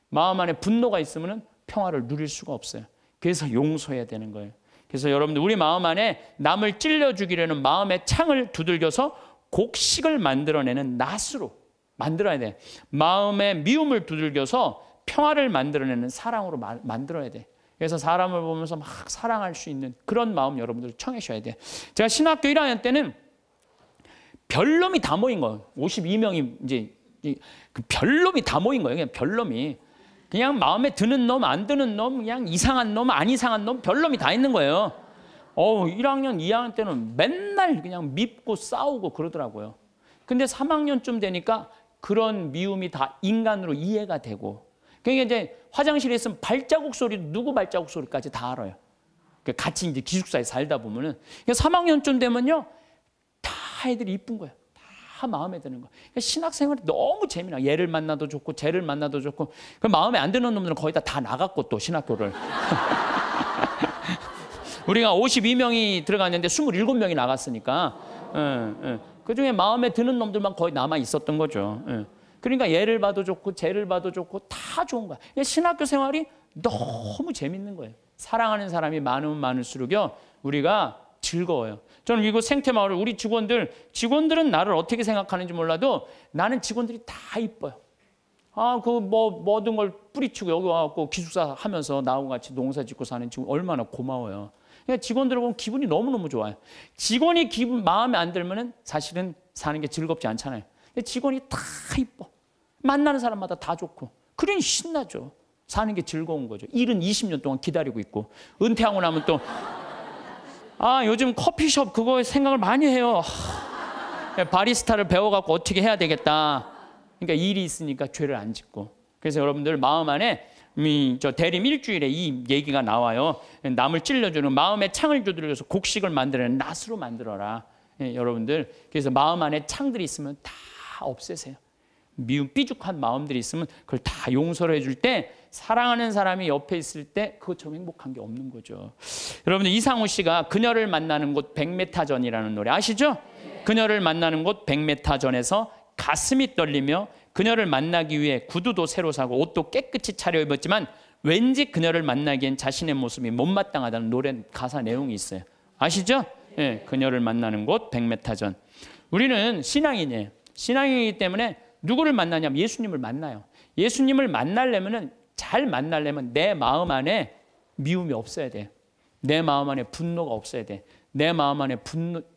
마음 안에 분노가 있으면 평화를 누릴 수가 없어요. 그래서 용서해야 되는 거예요. 그래서 여러분들 우리 마음 안에 남을 찔러 죽이려는 마음의 창을 두들겨서 곡식을 만들어내는 낫으로 만들어야 돼. 마음의 미움을 두들겨서 평화를 만들어내는 사랑으로 만들어야 돼. 그래서 사람을 보면서 막 사랑할 수 있는 그런 마음 여러분들 청하셔야 돼요. 제가 신학교 1학년 때는 별놈이 다 모인 거예요. 52명이 이제 그 별놈이 다 모인 거예요. 그냥 별놈이. 그냥 마음에 드는 놈, 안 드는 놈, 그냥 이상한 놈, 안 이상한 놈, 별놈이 다 있는 거예요. 1학년, 2학년 때는 맨날 그냥 밉고 싸우고 그러더라고요. 근데 3학년쯤 되니까 그런 미움이 다 인간으로 이해가 되고, 그러니까 이제 화장실에 있으면 발자국 소리, 누구 발자국 소리까지 다 알아요. 같이 이제 기숙사에 살다 보면은 3학년쯤 되면요, 다 애들이 이쁜 거예요. 다 마음에 드는 거예요. 그러니까 신학생활이 너무 재미나. 얘를 만나도 좋고, 쟤를 만나도 좋고. 그 마음에 안 드는 놈들은 거의 다 나갔고 또 신학교를. 우리가 52명이 들어갔는데 27명이 나갔으니까. 그중에 마음에 드는 놈들만 거의 남아 있었던 거죠. 그러니까 얘를 봐도 좋고 쟤를 봐도 좋고 다 좋은 거야. 신학교 생활이 너무 재밌는 거예요. 사랑하는 사람이 많으면 많을수록요, 우리가 즐거워요. 저는 이곳 생태마을 우리 직원들은 나를 어떻게 생각하는지 몰라도 나는 직원들이 다 이뻐요. 모든 걸 뿌리치고 여기 와갖고 기숙사 하면서 나하고 같이 농사 짓고 사는 직원 얼마나 고마워요. 그냥 직원들을 보면 기분이 너무너무 좋아요. 직원이 마음에 안 들면은 사실은 사는 게 즐겁지 않잖아요. 근데 직원이 다 이뻐. 만나는 사람마다 다 좋고. 그러니 신나죠. 사는 게 즐거운 거죠. 일은 20년 동안 기다리고 있고. 은퇴하고 나면 또 요즘 커피숍 그거 생각을 많이 해요. 바리스타를 배워갖고 어떻게 해야 되겠다. 그러니까 일이 있으니까 죄를 안 짓고. 그래서 여러분들 마음 안에 저 대림 일주일에 이 얘기가 나와요. 남을 찔러주는 마음에 창을 두드려서 곡식을 만들어낸 낫으로 만들어라. 여러분들 그래서 마음 안에 창들이 있으면 다 없애세요. 미움 삐죽한 마음들이 있으면 그걸 다 용서를 해줄 때 사랑하는 사람이 옆에 있을 때 그것처럼 행복한 게 없는 거죠. 여러분들 이상우 씨가 그녀를 만나는 곳 100m 전이라는 노래 아시죠? 그녀를 만나는 곳 100m 전에서 가슴이 떨리며 그녀를 만나기 위해 구두도 새로 사고 옷도 깨끗이 차려입었지만 왠지 그녀를 만나기엔 자신의 모습이 못마땅하다는 노래 가사 내용이 있어요. 아시죠? 네, 그녀를 만나는 곳 100m 전. 우리는 신앙인이에요. 신앙이기 때문에 누구를 만나냐면 예수님을 만나요. 예수님을 잘 만나려면 내 마음 안에 미움이 없어야 돼. 내 마음 안에 분노가 없어야 돼. 내 마음 안에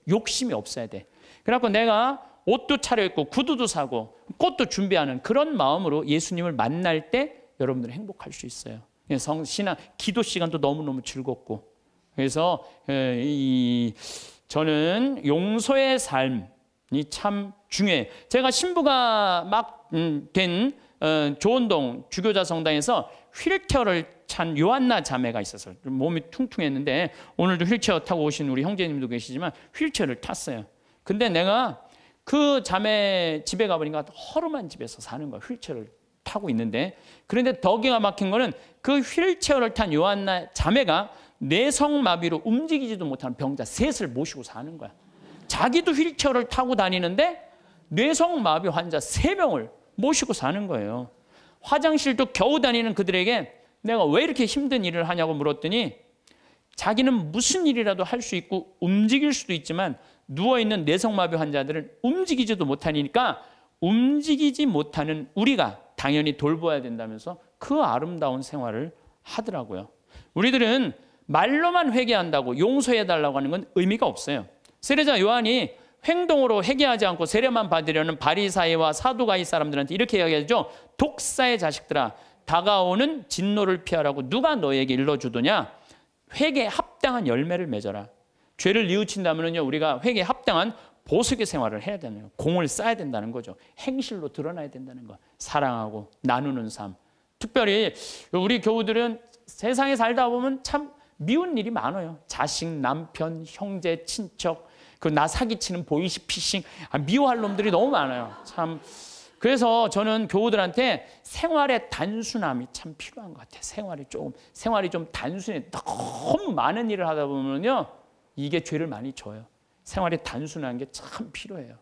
욕심이 없어야 돼. 그래갖고 내가 옷도 차려입고 구두도 사고 꽃도 준비하는 그런 마음으로 예수님을 만날 때 여러분들은 행복할 수 있어요. 신앙, 기도 시간도 너무너무 즐겁고. 그래서 저는 용서의 삶이 참 중요해요. 제가 신부가 막 된 조원동 주교자 성당에서 휠체어를 찬 요한나 자매가 있어서 몸이 퉁퉁했는데 오늘도 휠체어 타고 오신 우리 형제님도 계시지만 휠체어를 탔어요. 근데 내가 그 자매 집에 가보니까 허름한 집에서 사는 거야. 휠체어를 타고 있는데. 그런데 더 기가 막힌 거는 그 휠체어를 탄 요한나 자매가 뇌성마비로 움직이지도 못하는 병자 셋을 모시고 사는 거야. 자기도 휠체어를 타고 다니는데 뇌성마비 환자 3명을 모시고 사는 거예요. 화장실도 겨우 다니는 그들에게 내가 왜 이렇게 힘든 일을 하냐고 물었더니 자기는 무슨 일이라도 할 수 있고 움직일 수도 있지만 누워있는 뇌성마비 환자들은 움직이지도 못하니까 움직이지 못하는 우리가 당연히 돌봐야 된다면서 그 아름다운 생활을 하더라고요. 우리들은 말로만 회개한다고 용서해달라고 하는 건 의미가 없어요. 세례자 요한이 행동으로 회개하지 않고 세례만 받으려는 바리사이와 사두가이 사람들한테 이렇게 이야기하죠. 독사의 자식들아, 다가오는 진노를 피하라고 누가 너에게 일러주더냐? 회개에 합당한 열매를 맺어라. 죄를 뉘우친다면요, 우리가 회개에 합당한 보석의 생활을 해야 되는 거예요. 공을 쌓아야 된다는 거죠. 행실로 드러나야 된다는 거. 사랑하고 나누는 삶. 특별히 우리 교우들은 세상에 살다 보면 참 미운 일이 많아요. 자식, 남편, 형제, 친척, 나 사기치는 보이스피싱, 미워할 놈들이 너무 많아요. 참. 그래서 저는 교우들한테 생활의 단순함이 참 필요한 것 같아요. 생활이 좀 단순해. 너무 많은 일을 하다 보면요, 이게 죄를 많이 져요. 생활이 단순한 게 참 필요해요.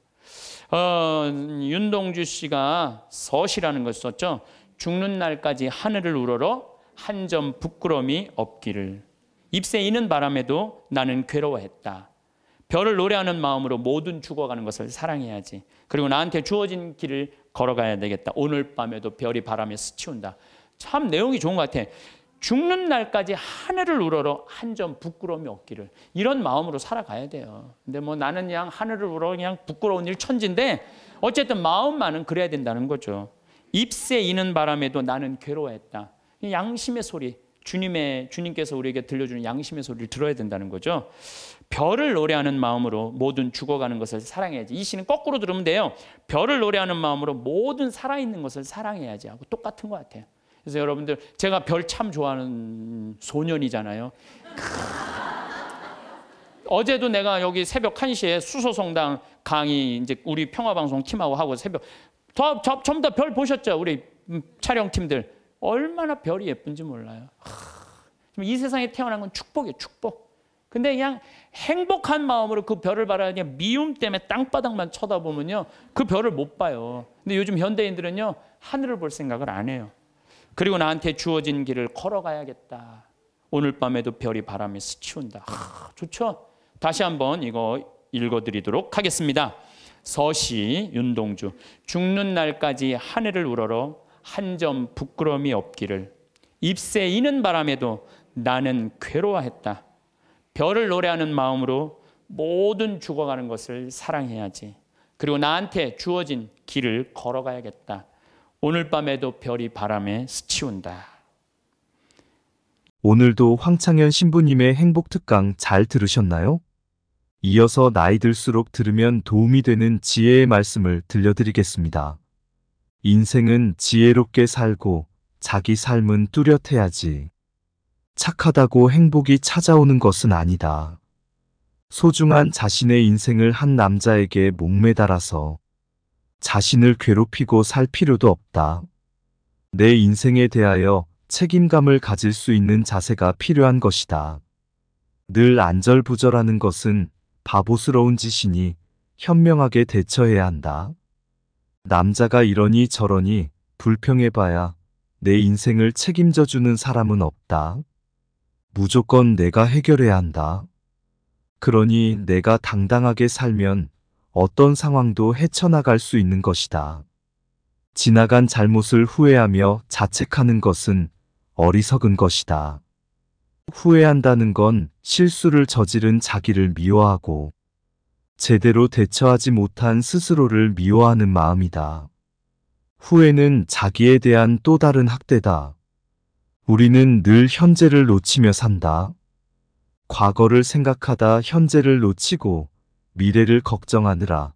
윤동주 씨가 서시라는 걸 썼죠. 죽는 날까지 하늘을 우러러 한 점 부끄러움이 없기를. 잎새 이는 바람에도 나는 괴로워했다. 별을 노래하는 마음으로 모든 죽어가는 것을 사랑해야지. 그리고 나한테 주어진 길을 걸어가야 되겠다. 오늘 밤에도 별이 바람에 스치운다. 참 내용이 좋은 것 같아. 죽는 날까지 하늘을 우러러 한 점 부끄러움이 없기를. 이런 마음으로 살아가야 돼요. 근데 뭐 나는 그냥 하늘을 우러러 그냥 부끄러운 일 천진데 어쨌든 마음만은 그래야 된다는 거죠. 잎새 이는 바람에도 나는 괴로워했다. 양심의 소리, 주님께서 우리에게 들려주는 양심의 소리를 들어야 된다는 거죠. 별을 노래하는 마음으로 모든 죽어가는 것을 사랑해야지. 이 시는 거꾸로 들으면 돼요. 별을 노래하는 마음으로 모든 살아있는 것을 사랑해야지 하고 똑같은 것 같아요. 그래서 여러분들, 제가 별 참 좋아하는 소년이잖아요. 어제도 내가 여기 새벽 1시에 수소성당 강의 이제 우리 평화방송 팀하고 하고 새벽 전부 다 별 보셨죠? 우리 촬영팀들 얼마나 별이 예쁜지 몰라요. 이 세상에 태어난 건 축복이에요, 축복. 근데 그냥 행복한 마음으로 그 별을 바라보니 그냥 미움 때문에 땅바닥만 쳐다보면요, 그 별을 못 봐요. 근데 요즘 현대인들은요, 하늘을 볼 생각을 안 해요. 그리고 나한테 주어진 길을 걸어가야겠다. 오늘 밤에도 별이 바람에 스치운다. 좋죠? 다시 한번 이거 읽어드리도록 하겠습니다. 서시 윤동주. 죽는 날까지 하늘을 우러러 한 점 부끄러움이 없기를. 잎새 이는 바람에도 나는 괴로워했다. 별을 노래하는 마음으로 모든 죽어가는 것을 사랑해야지. 그리고 나한테 주어진 길을 걸어가야겠다. 오늘 밤에도 별이 바람에 스치운다.
오늘도 황창현 신부님의 행복특강 잘 들으셨나요? 이어서 나이 들수록 들으면 도움이 되는 지혜의 말씀을 들려드리겠습니다. 인생은 지혜롭게 살고 자기 삶은 뚜렷해야지. 착하다고 행복이 찾아오는 것은 아니다. 소중한 자신의 인생을 한 남자에게 목매달아서 자신을 괴롭히고 살 필요도 없다. 내 인생에 대하여 책임감을 가질 수 있는 자세가 필요한 것이다. 늘 안절부절하는 것은 바보스러운 짓이니 현명하게 대처해야 한다. 남자가 이러니 저러니 불평해봐야 내 인생을 책임져주는 사람은 없다. 무조건 내가 해결해야 한다. 그러니 내가 당당하게 살면 어떤 상황도 헤쳐나갈 수 있는 것이다. 지나간 잘못을 후회하며 자책하는 것은 어리석은 것이다. 후회한다는 건 실수를 저지른 자기를 미워하고 제대로 대처하지 못한 스스로를 미워하는 마음이다. 후회는 자기에 대한 또 다른 학대다. 우리는 늘 현재를 놓치며 산다. 과거를 생각하다 현재를 놓치고 미래를 걱정하느라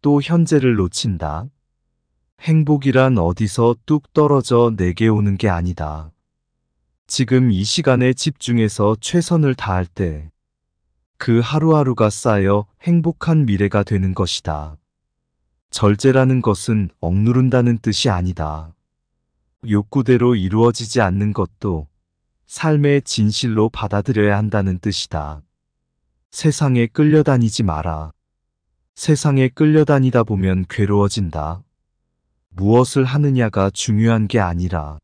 또 현재를 놓친다. 행복이란 어디서 뚝 떨어져 내게 오는 게 아니다. 지금 이 시간에 집중해서 최선을 다할 때 그 하루하루가 쌓여 행복한 미래가 되는 것이다. 절제라는 것은 억누른다는 뜻이 아니다. 욕구대로 이루어지지 않는 것도 삶의 진실로 받아들여야 한다는 뜻이다. 세상에 끌려다니지 마라. 세상에 끌려다니다 보면 괴로워진다. 무엇을 하느냐가 중요한 게 아니라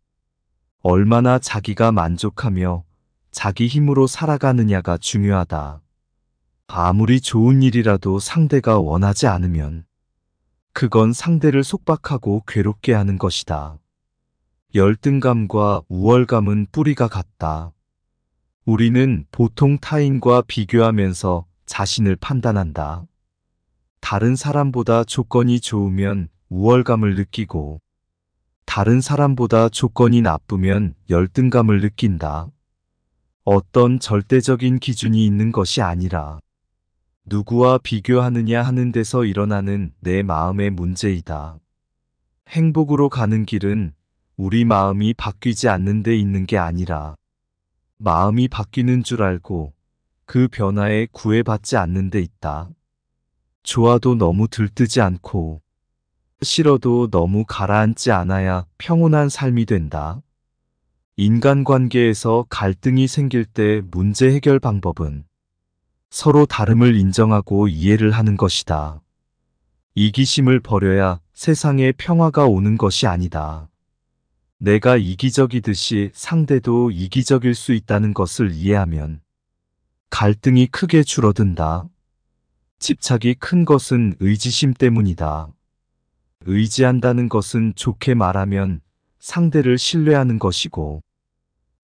얼마나 자기가 만족하며 자기 힘으로 살아가느냐가 중요하다. 아무리 좋은 일이라도 상대가 원하지 않으면 그건 상대를 속박하고 괴롭게 하는 것이다. 열등감과 우월감은 뿌리가 같다. 우리는 보통 타인과 비교하면서 자신을 판단한다. 다른 사람보다 조건이 좋으면 우월감을 느끼고 다른 사람보다 조건이 나쁘면 열등감을 느낀다. 어떤 절대적인 기준이 있는 것이 아니라 누구와 비교하느냐 하는 데서 일어나는 내 마음의 문제이다. 행복으로 가는 길은 우리 마음이 바뀌지 않는 데 있는 게 아니라 마음이 바뀌는 줄 알고 그 변화에 구애받지 않는 데 있다. 좋아도 너무 들뜨지 않고 싫어도 너무 가라앉지 않아야 평온한 삶이 된다. 인간관계에서 갈등이 생길 때 문제 해결 방법은 서로 다름을 인정하고 이해를 하는 것이다. 이기심을 버려야 세상에 평화가 오는 것이 아니다. 내가 이기적이듯이 상대도 이기적일 수 있다는 것을 이해하면 갈등이 크게 줄어든다. 집착이 큰 것은 의지심 때문이다. 의지한다는 것은 좋게 말하면 상대를 신뢰하는 것이고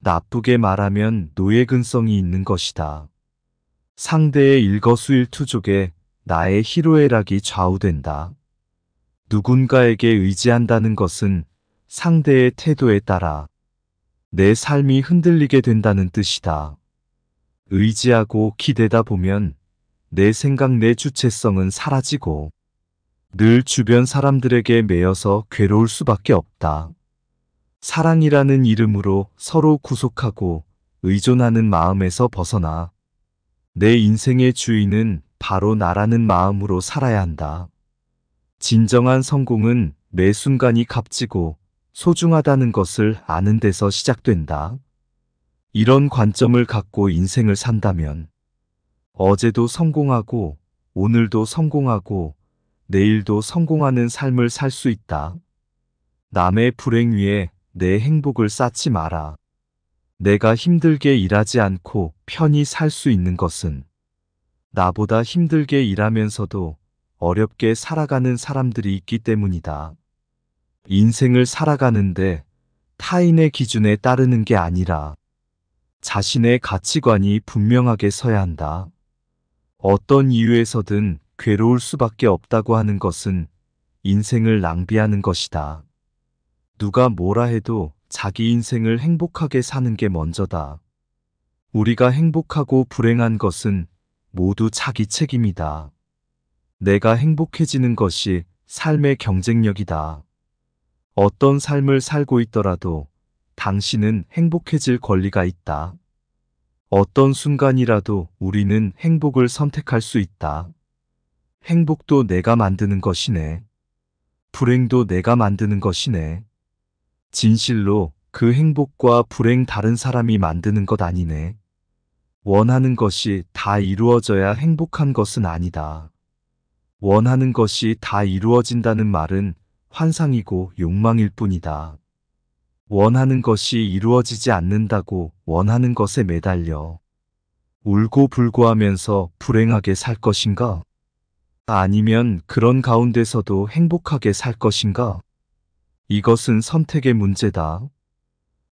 나쁘게 말하면 노예근성이 있는 것이다. 상대의 일거수일투족에 나의 희로애락이 좌우된다. 누군가에게 의지한다는 것은 상대의 태도에 따라 내 삶이 흔들리게 된다는 뜻이다. 의지하고 기대다 보면 내 생각, 내 주체성은 사라지고 늘 주변 사람들에게 매여서 괴로울 수밖에 없다. 사랑이라는 이름으로 서로 구속하고 의존하는 마음에서 벗어나 내 인생의 주인은 바로 나라는 마음으로 살아야 한다. 진정한 성공은 매 순간이 값지고 소중하다는 것을 아는 데서 시작된다. 이런 관점을 갖고 인생을 산다면 어제도 성공하고 오늘도 성공하고 내일도 성공하는 삶을 살 수 있다. 남의 불행 위에 내 행복을 쌓지 마라. 내가 힘들게 일하지 않고 편히 살 수 있는 것은 나보다 힘들게 일하면서도 어렵게 살아가는 사람들이 있기 때문이다. 인생을 살아가는데 타인의 기준에 따르는 게 아니라 자신의 가치관이 분명하게 서야 한다. 어떤 이유에서든 괴로울 수밖에 없다고 하는 것은 인생을 낭비하는 것이다. 누가 뭐라 해도 자기 인생을 행복하게 사는 게 먼저다. 우리가 행복하고 불행한 것은 모두 자기 책임이다. 내가 행복해지는 것이 삶의 경쟁력이다. 어떤 삶을 살고 있더라도 당신은 행복해질 권리가 있다. 어떤 순간이라도 우리는 행복을 선택할 수 있다. 행복도 내가 만드는 것이네. 불행도 내가 만드는 것이네. 진실로 그 행복과 불행 다른 사람이 만드는 것 아니네. 원하는 것이 다 이루어져야 행복한 것은 아니다. 원하는 것이 다 이루어진다는 말은 환상이고 욕망일 뿐이다. 원하는 것이 이루어지지 않는다고 원하는 것에 매달려 울고불고 하면서 불행하게 살 것인가? 아니면 그런 가운데서도 행복하게 살 것인가? 이것은 선택의 문제다.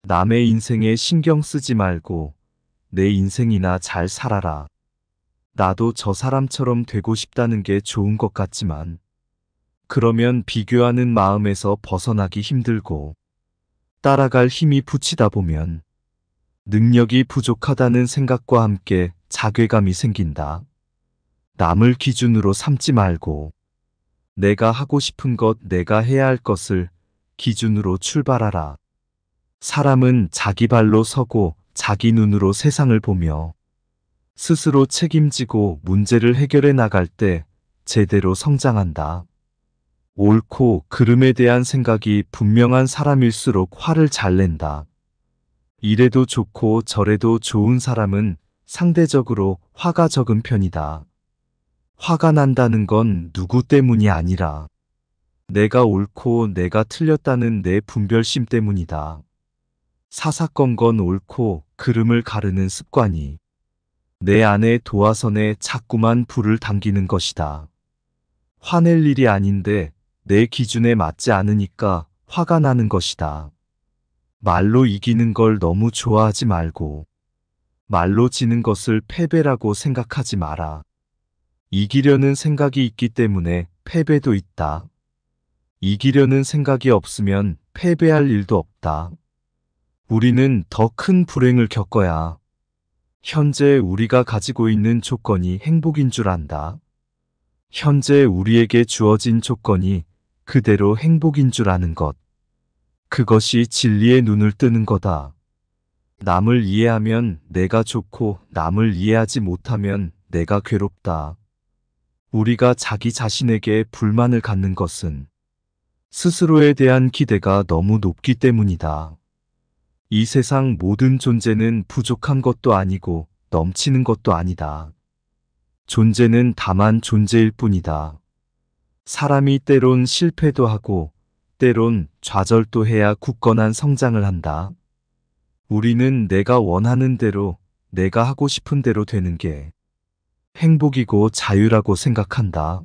남의 인생에 신경 쓰지 말고 내 인생이나 잘 살아라. 나도 저 사람처럼 되고 싶다는 게 좋은 것 같지만 그러면 비교하는 마음에서 벗어나기 힘들고 따라갈 힘이 붙이다 보면 능력이 부족하다는 생각과 함께 자괴감이 생긴다. 남을 기준으로 삼지 말고 내가 하고 싶은 것, 내가 해야 할 것을 기준으로 출발하라. 사람은 자기 발로 서고 자기 눈으로 세상을 보며 스스로 책임지고 문제를 해결해 나갈 때 제대로 성장한다. 옳고 그름에 대한 생각이 분명한 사람일수록 화를 잘 낸다. 이래도 좋고 저래도 좋은 사람은 상대적으로 화가 적은 편이다. 화가 난다는 건 누구 때문이 아니라 내가 옳고 내가 틀렸다는 내 분별심 때문이다. 사사건건 옳고 그름을 가르는 습관이 내 안의 도화선에 자꾸만 불을 당기는 것이다. 화낼 일이 아닌데 내 기준에 맞지 않으니까 화가 나는 것이다. 말로 이기는 걸 너무 좋아하지 말고 말로 지는 것을 패배라고 생각하지 마라. 이기려는 생각이 있기 때문에 패배도 있다. 이기려는 생각이 없으면 패배할 일도 없다. 우리는 더 큰 불행을 겪어야 현재 우리가 가지고 있는 조건이 행복인 줄 안다. 현재 우리에게 주어진 조건이 그대로 행복인 줄 아는 것. 그것이 진리의 눈을 뜨는 거다. 남을 이해하면 내가 좋고 남을 이해하지 못하면 내가 괴롭다. 우리가 자기 자신에게 불만을 갖는 것은 스스로에 대한 기대가 너무 높기 때문이다. 이 세상 모든 존재는 부족한 것도 아니고 넘치는 것도 아니다. 존재는 다만 존재일 뿐이다. 사람이 때론 실패도 하고 때론 좌절도 해야 굳건한 성장을 한다. 우리는 내가 원하는 대로 내가 하고 싶은 대로 되는 게 행복이고 자유라고 생각한다.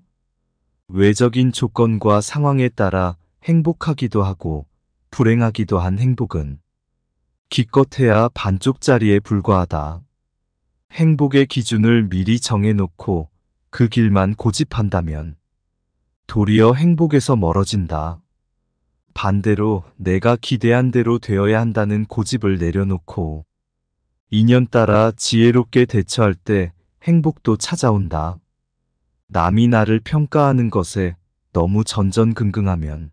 외적인 조건과 상황에 따라 행복하기도 하고 불행하기도 한 행복은 기껏해야 반쪽짜리에 불과하다. 행복의 기준을 미리 정해놓고 그 길만 고집한다면 도리어 행복에서 멀어진다. 반대로 내가 기대한 대로 되어야 한다는 고집을 내려놓고 인연 따라 지혜롭게 대처할 때 행복도 찾아온다. 남이 나를 평가하는 것에 너무 전전긍긍하면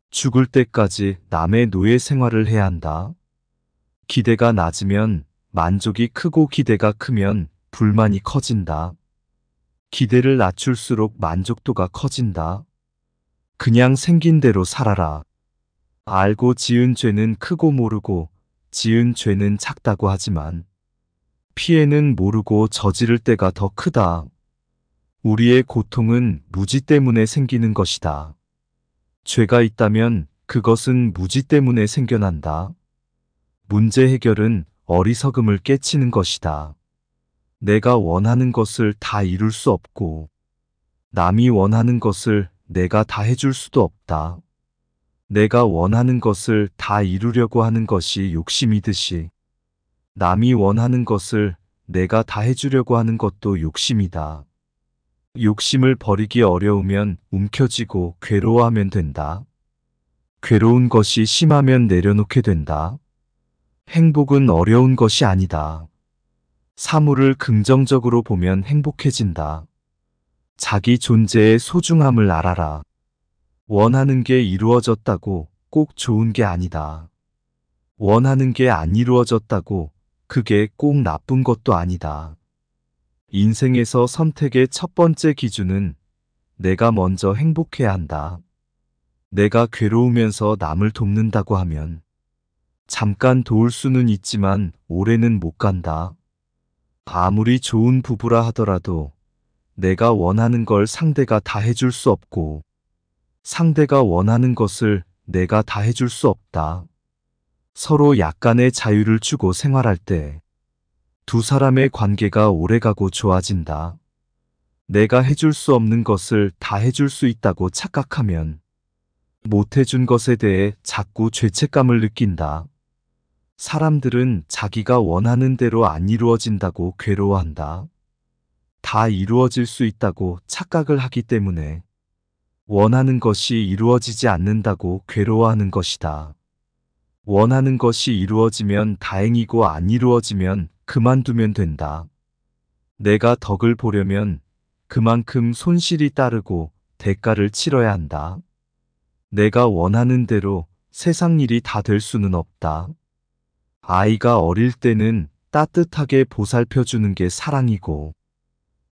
죽을 때까지 남의 노예 생활을 해야 한다. 기대가 낮으면 만족이 크고 기대가 크면 불만이 커진다. 기대를 낮출수록 만족도가 커진다. 그냥 생긴 대로 살아라. 알고 지은 죄는 크고 모르고 지은 죄는 작다고 하지만 피해는 모르고 저지를 때가 더 크다. 우리의 고통은 무지 때문에 생기는 것이다. 죄가 있다면 그것은 무지 때문에 생겨난다. 문제 해결은 어리석음을 깨치는 것이다. 내가 원하는 것을 다 이룰 수 없고 남이 원하는 것을 내가 다 해줄 수도 없다. 내가 원하는 것을 다 이루려고 하는 것이 욕심이듯이 남이 원하는 것을 내가 다 해주려고 하는 것도 욕심이다. 욕심을 버리기 어려우면 움켜쥐고 괴로워하면 된다. 괴로운 것이 심하면 내려놓게 된다. 행복은 어려운 것이 아니다. 사물을 긍정적으로 보면 행복해진다. 자기 존재의 소중함을 알아라. 원하는 게 이루어졌다고 꼭 좋은 게 아니다. 원하는 게 안 이루어졌다고 그게 꼭 나쁜 것도 아니다. 인생에서 선택의 첫 번째 기준은 내가 먼저 행복해야 한다. 내가 괴로우면서 남을 돕는다고 하면 잠깐 도울 수는 있지만 오래는 못 간다. 아무리 좋은 부부라 하더라도 내가 원하는 걸 상대가 다 해줄 수 없고 상대가 원하는 것을 내가 다 해줄 수 없다. 서로 약간의 자유를 주고 생활할 때 두 사람의 관계가 오래가고 좋아진다. 내가 해줄 수 없는 것을 다 해줄 수 있다고 착각하면 못 해준 것에 대해 자꾸 죄책감을 느낀다. 사람들은 자기가 원하는 대로 안 이루어진다고 괴로워한다. 다 이루어질 수 있다고 착각을 하기 때문에 원하는 것이 이루어지지 않는다고 괴로워하는 것이다. 원하는 것이 이루어지면 다행이고 안 이루어지면 그만두면 된다. 내가 덕을 보려면 그만큼 손실이 따르고 대가를 치러야 한다. 내가 원하는 대로 세상 일이 다 될 수는 없다. 아이가 어릴 때는 따뜻하게 보살펴주는 게 사랑이고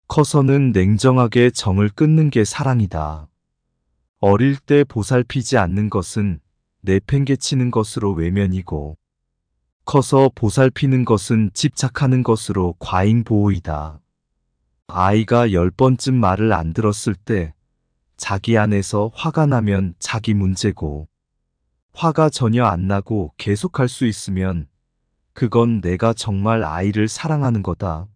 커서는 냉정하게 정을 끊는 게 사랑이다. 어릴 때 보살피지 않는 것은 내팽개치는 것으로 외면이고 커서 보살피는 것은 집착하는 것으로 과잉보호이다. 아이가 10번쯤 말을 안 들었을 때 자기 안에서 화가 나면 자기 문제고 화가 전혀 안 나고 계속할 수 있으면 그건 내가 정말 아이를 사랑하는 거다.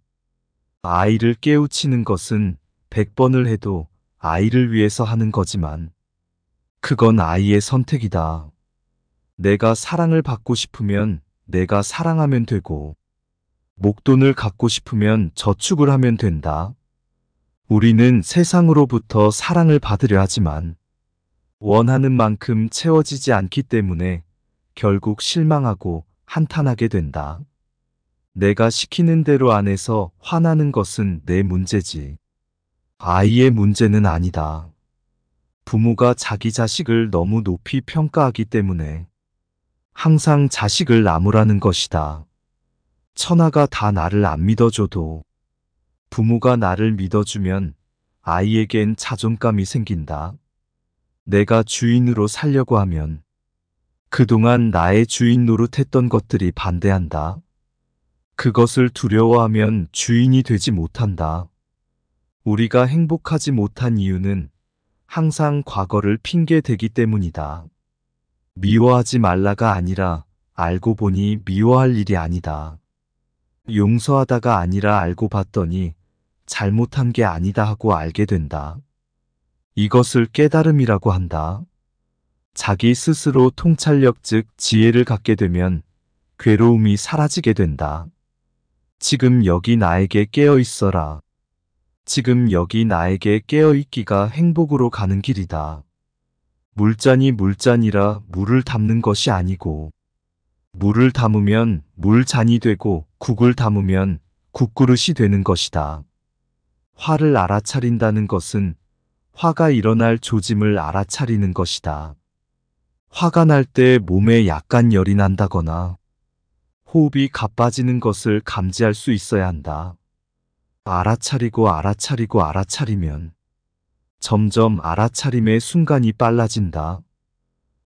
아이를 깨우치는 것은 100번을 해도 아이를 위해서 하는 거지만 그건 아이의 선택이다. 내가 사랑을 받고 싶으면 내가 사랑하면 되고 목돈을 갖고 싶으면 저축을 하면 된다. 우리는 세상으로부터 사랑을 받으려 하지만 원하는 만큼 채워지지 않기 때문에 결국 실망하고 한탄하게 된다. 내가 시키는 대로 안 해서 화나는 것은 내 문제지 아이의 문제는 아니다. 부모가 자기 자식을 너무 높이 평가하기 때문에 항상 자식을 나무라는 것이다. 천하가 다 나를 안 믿어줘도 부모가 나를 믿어주면 아이에겐 자존감이 생긴다. 내가 주인으로 살려고 하면 그동안 나의 주인 노릇했던 것들이 반대한다. 그것을 두려워하면 주인이 되지 못한다. 우리가 행복하지 못한 이유는 항상 과거를 핑계 대기 때문이다. 미워하지 말라가 아니라 알고 보니 미워할 일이 아니다. 용서하다가 아니라 알고 봤더니 잘못한 게 아니다 하고 알게 된다. 이것을 깨달음이라고 한다. 자기 스스로 통찰력 즉 지혜를 갖게 되면 괴로움이 사라지게 된다. 지금 여기 나에게 깨어 있어라. 지금 여기 나에게 깨어 있기가 행복으로 가는 길이다. 물잔이 물잔이라 물을 담는 것이 아니고, 물을 담으면 물잔이 되고 국을 담으면 국그릇이 되는 것이다. 화를 알아차린다는 것은 화가 일어날 조짐을 알아차리는 것이다. 화가 날 때 몸에 약간 열이 난다거나 호흡이 가빠지는 것을 감지할 수 있어야 한다. 알아차리고 알아차리고 알아차리면 점점 알아차림의 순간이 빨라진다.